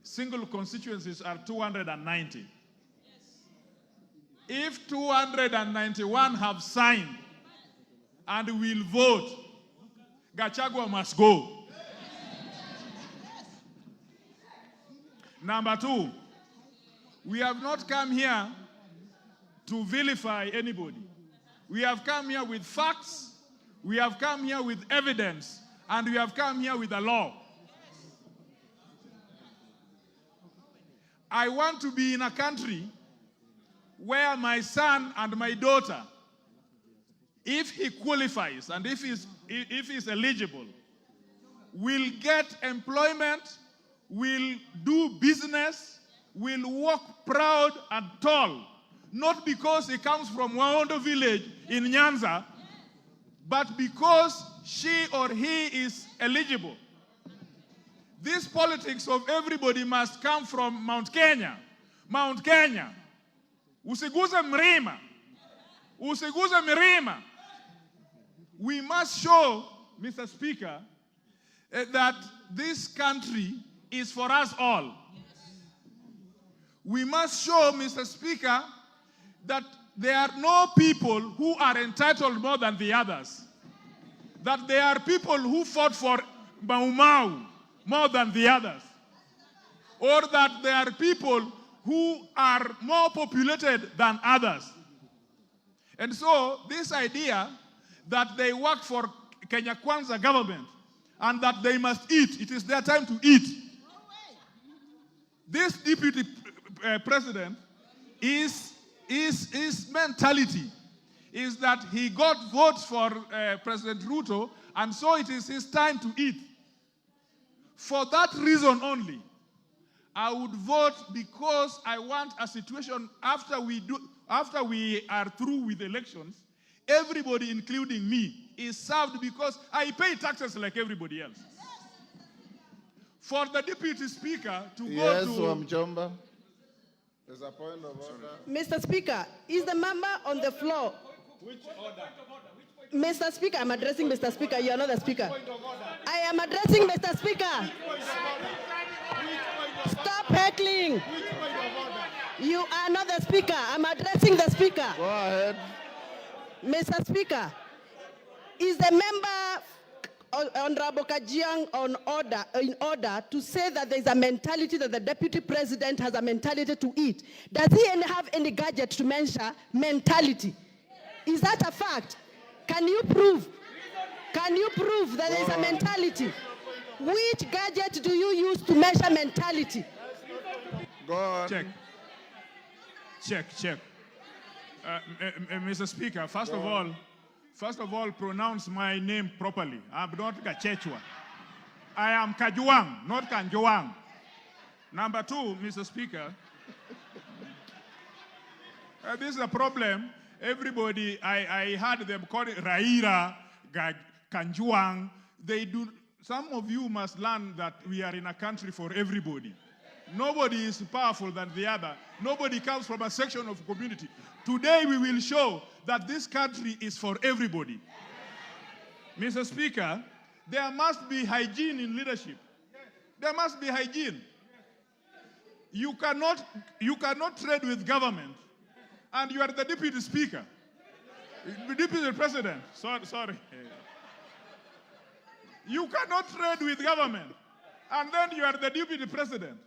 single constituencies are 290. If 291 have signed and will vote, Gachagua must go. Number two, we have not come here to vilify anybody. We have come here with facts, we have come here with evidence, and we have come here with the law. I want to be in a country where my son and my daughter, if he qualifies and if he's eligible, will get employment, will do business, will walk proud and tall, not because he comes from Waondo village in Nyanza, but because she or he is eligible. This politics of everybody must come from Mount Kenya. Mount Kenya. Usiguze mlima. Usiguze milima. We must show, Mr. Speaker, that this country is for us all. We must show, Mr. Speaker, that there are no people who are entitled more than the others. That there are people who fought for Mau Mau more than the others. Or that there are people who are more populated than others. And so this idea that they work for Kenya Kwanza government and that they must eat, it is their time to eat. This deputy president his mentality is that he got votes for President Ruto, and so it is his time to eat. For that reason only, I would vote, because I want a situation after we are through with elections, everybody, including me, is served, because I pay taxes like everybody else. For the deputy speaker to go to... Yes, Wamjomba. There's a point of order. Mr. Speaker, is the member on the floor? Which order? Mr. Speaker, I'm addressing Mr. Speaker. You are not the Speaker. I am addressing Mr. Speaker. Stop heckling. You are not the Speaker. I'm addressing the Speaker. Go ahead. Mr. Speaker, is the member Honorable Kajiang in order to say that there is a mentality that the deputy president has a mentality to eat? Does he have any gadget to measure mentality? Is that a fact? Can you prove? Can you prove that there is a mentality? Which gadget do you use to measure mentality? Go on. Check. Mr. Speaker, first of all, pronounce my name properly. I'm not Gachechua. I am Kajuang, not Kanjoang. Number two, Mr. Speaker, this is a problem. Everybody, I heard them call it Raira, Kanjuang. Some of you must learn that we are in a country for everybody. Nobody is powerful than the other. Nobody comes from a section of community. Today we will show that this country is for everybody. Mr. Speaker, there must be hygiene in leadership. There must be hygiene. You cannot trade with government, and you are the deputy speaker, deputy president. Sorry. You cannot trade with government, and then you are the deputy president.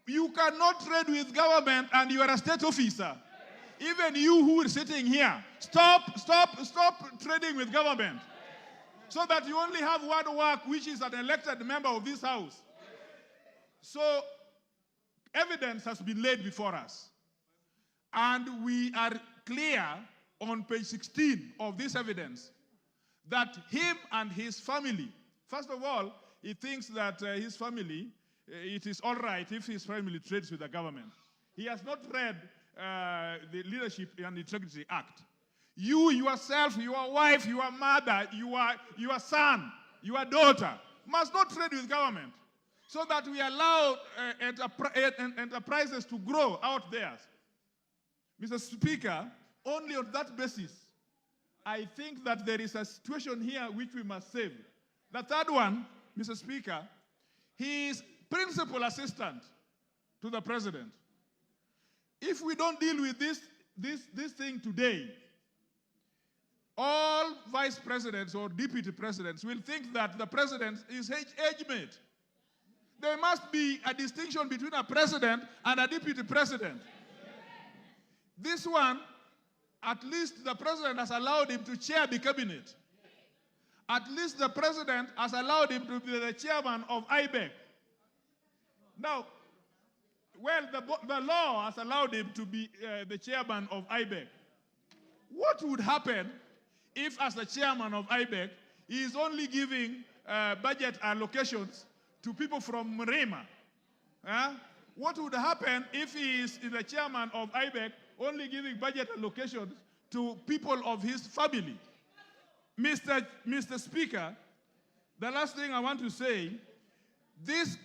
You cannot trade with government, and you are a state officer. Even you who are sitting here, stop trading with government, so that you only have one work, which is an elected member of this house. So evidence has been laid before us, and we are clear on page 16 of this evidence that him and his family, first of all, he thinks that his family, it is all right if his family trades with the government. He has not read the Leadership and Integrity Act. You yourself, your wife, your mother, your son, your daughter must not trade with government, so that we allow enterprises to grow out there. Mr. Speaker, only on that basis, I think that there is a situation here which we must save. The third one, Mr. Speaker, he is principal assistant to the president. If we don't deal with this thing today, all vice presidents or deputy presidents will think that the president is age mate. There must be a distinction between a president and a deputy president. This one, at least the president has allowed him to chair the cabinet. At least the president has allowed him to be the chairman of IBEC. Now, well, the law has allowed him to be the chairman of IBEC. What would happen if, as the chairman of IBEC, he is only giving budget allocations to people from Mrema? What would happen if he is the chairman of IBEC only giving budget allocations to people of his family? Mr. Speaker, the last thing I want to say, this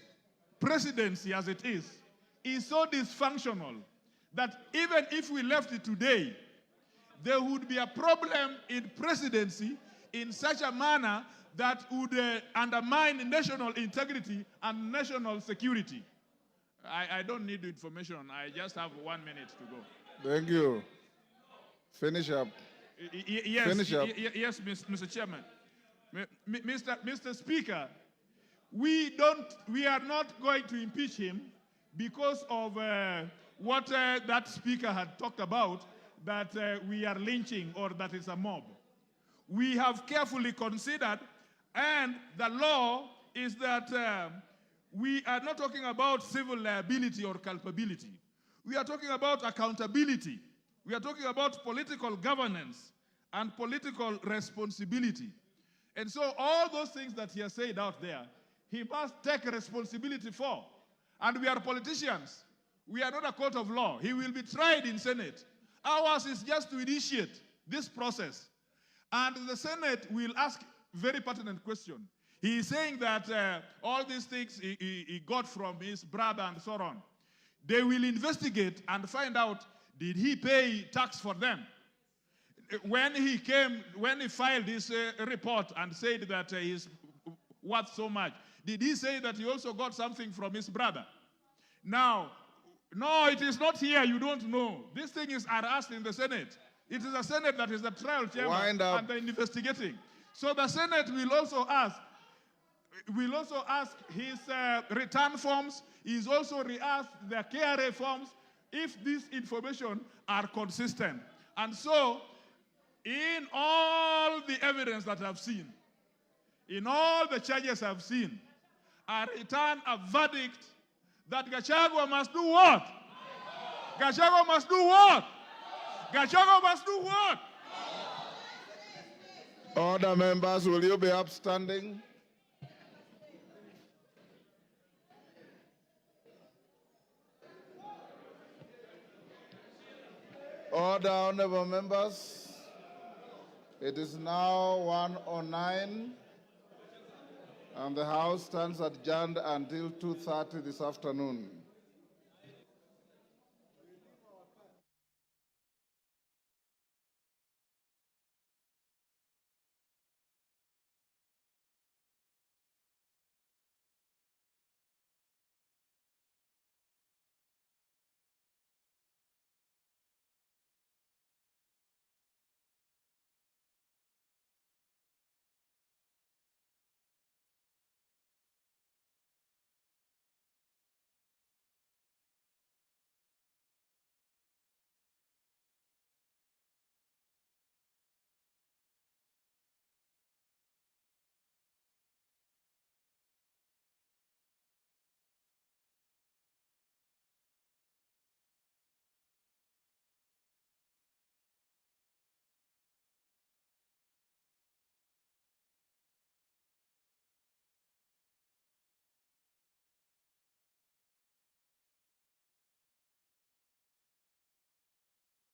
presidency as it is so dysfunctional that even if we left it today, there would be a problem in presidency in such a manner that would undermine national integrity and national security. I don't need the information. I just have 1 minute to go. Thank you. Finish up. Yes, Finish up. Yes, Mr. Chairman. Mr. Speaker, we are not going to impeach him because of what that speaker had talked about, that we are lynching or that is a mob. We have carefully considered, and the law is that we are not talking about civil liability or culpability. We are talking about accountability. We are talking about political governance and political responsibility. And so all those things that he has said out there, he must take responsibility for. And we are politicians. We are not a court of law. He will be tried in Senate. Ours is just to initiate this process. And the Senate will ask very pertinent question. He is saying that all these things he got from his brother and so on. They will investigate and find out, did he pay tax for them? When he filed his report and said that he's worth so much, did he say that he also got something from his brother? Now, no, it is not here. You don't know. These things are asked in the Senate. It is the Senate that is the trial chairman and the investigating. So the Senate will also ask his return forms. He's also re-asked the KRA forms if these information are consistent. And so, in all the evidence that I've seen, in all the charges I've seen, I return a verdict that Gachagua must do what? Gachagua must do what? Gachagua must do what? Order, members, will you be upstanding? Order, honorable members. It is now 1:09, and the House stands adjourned until 2:30 this afternoon.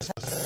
Gracias.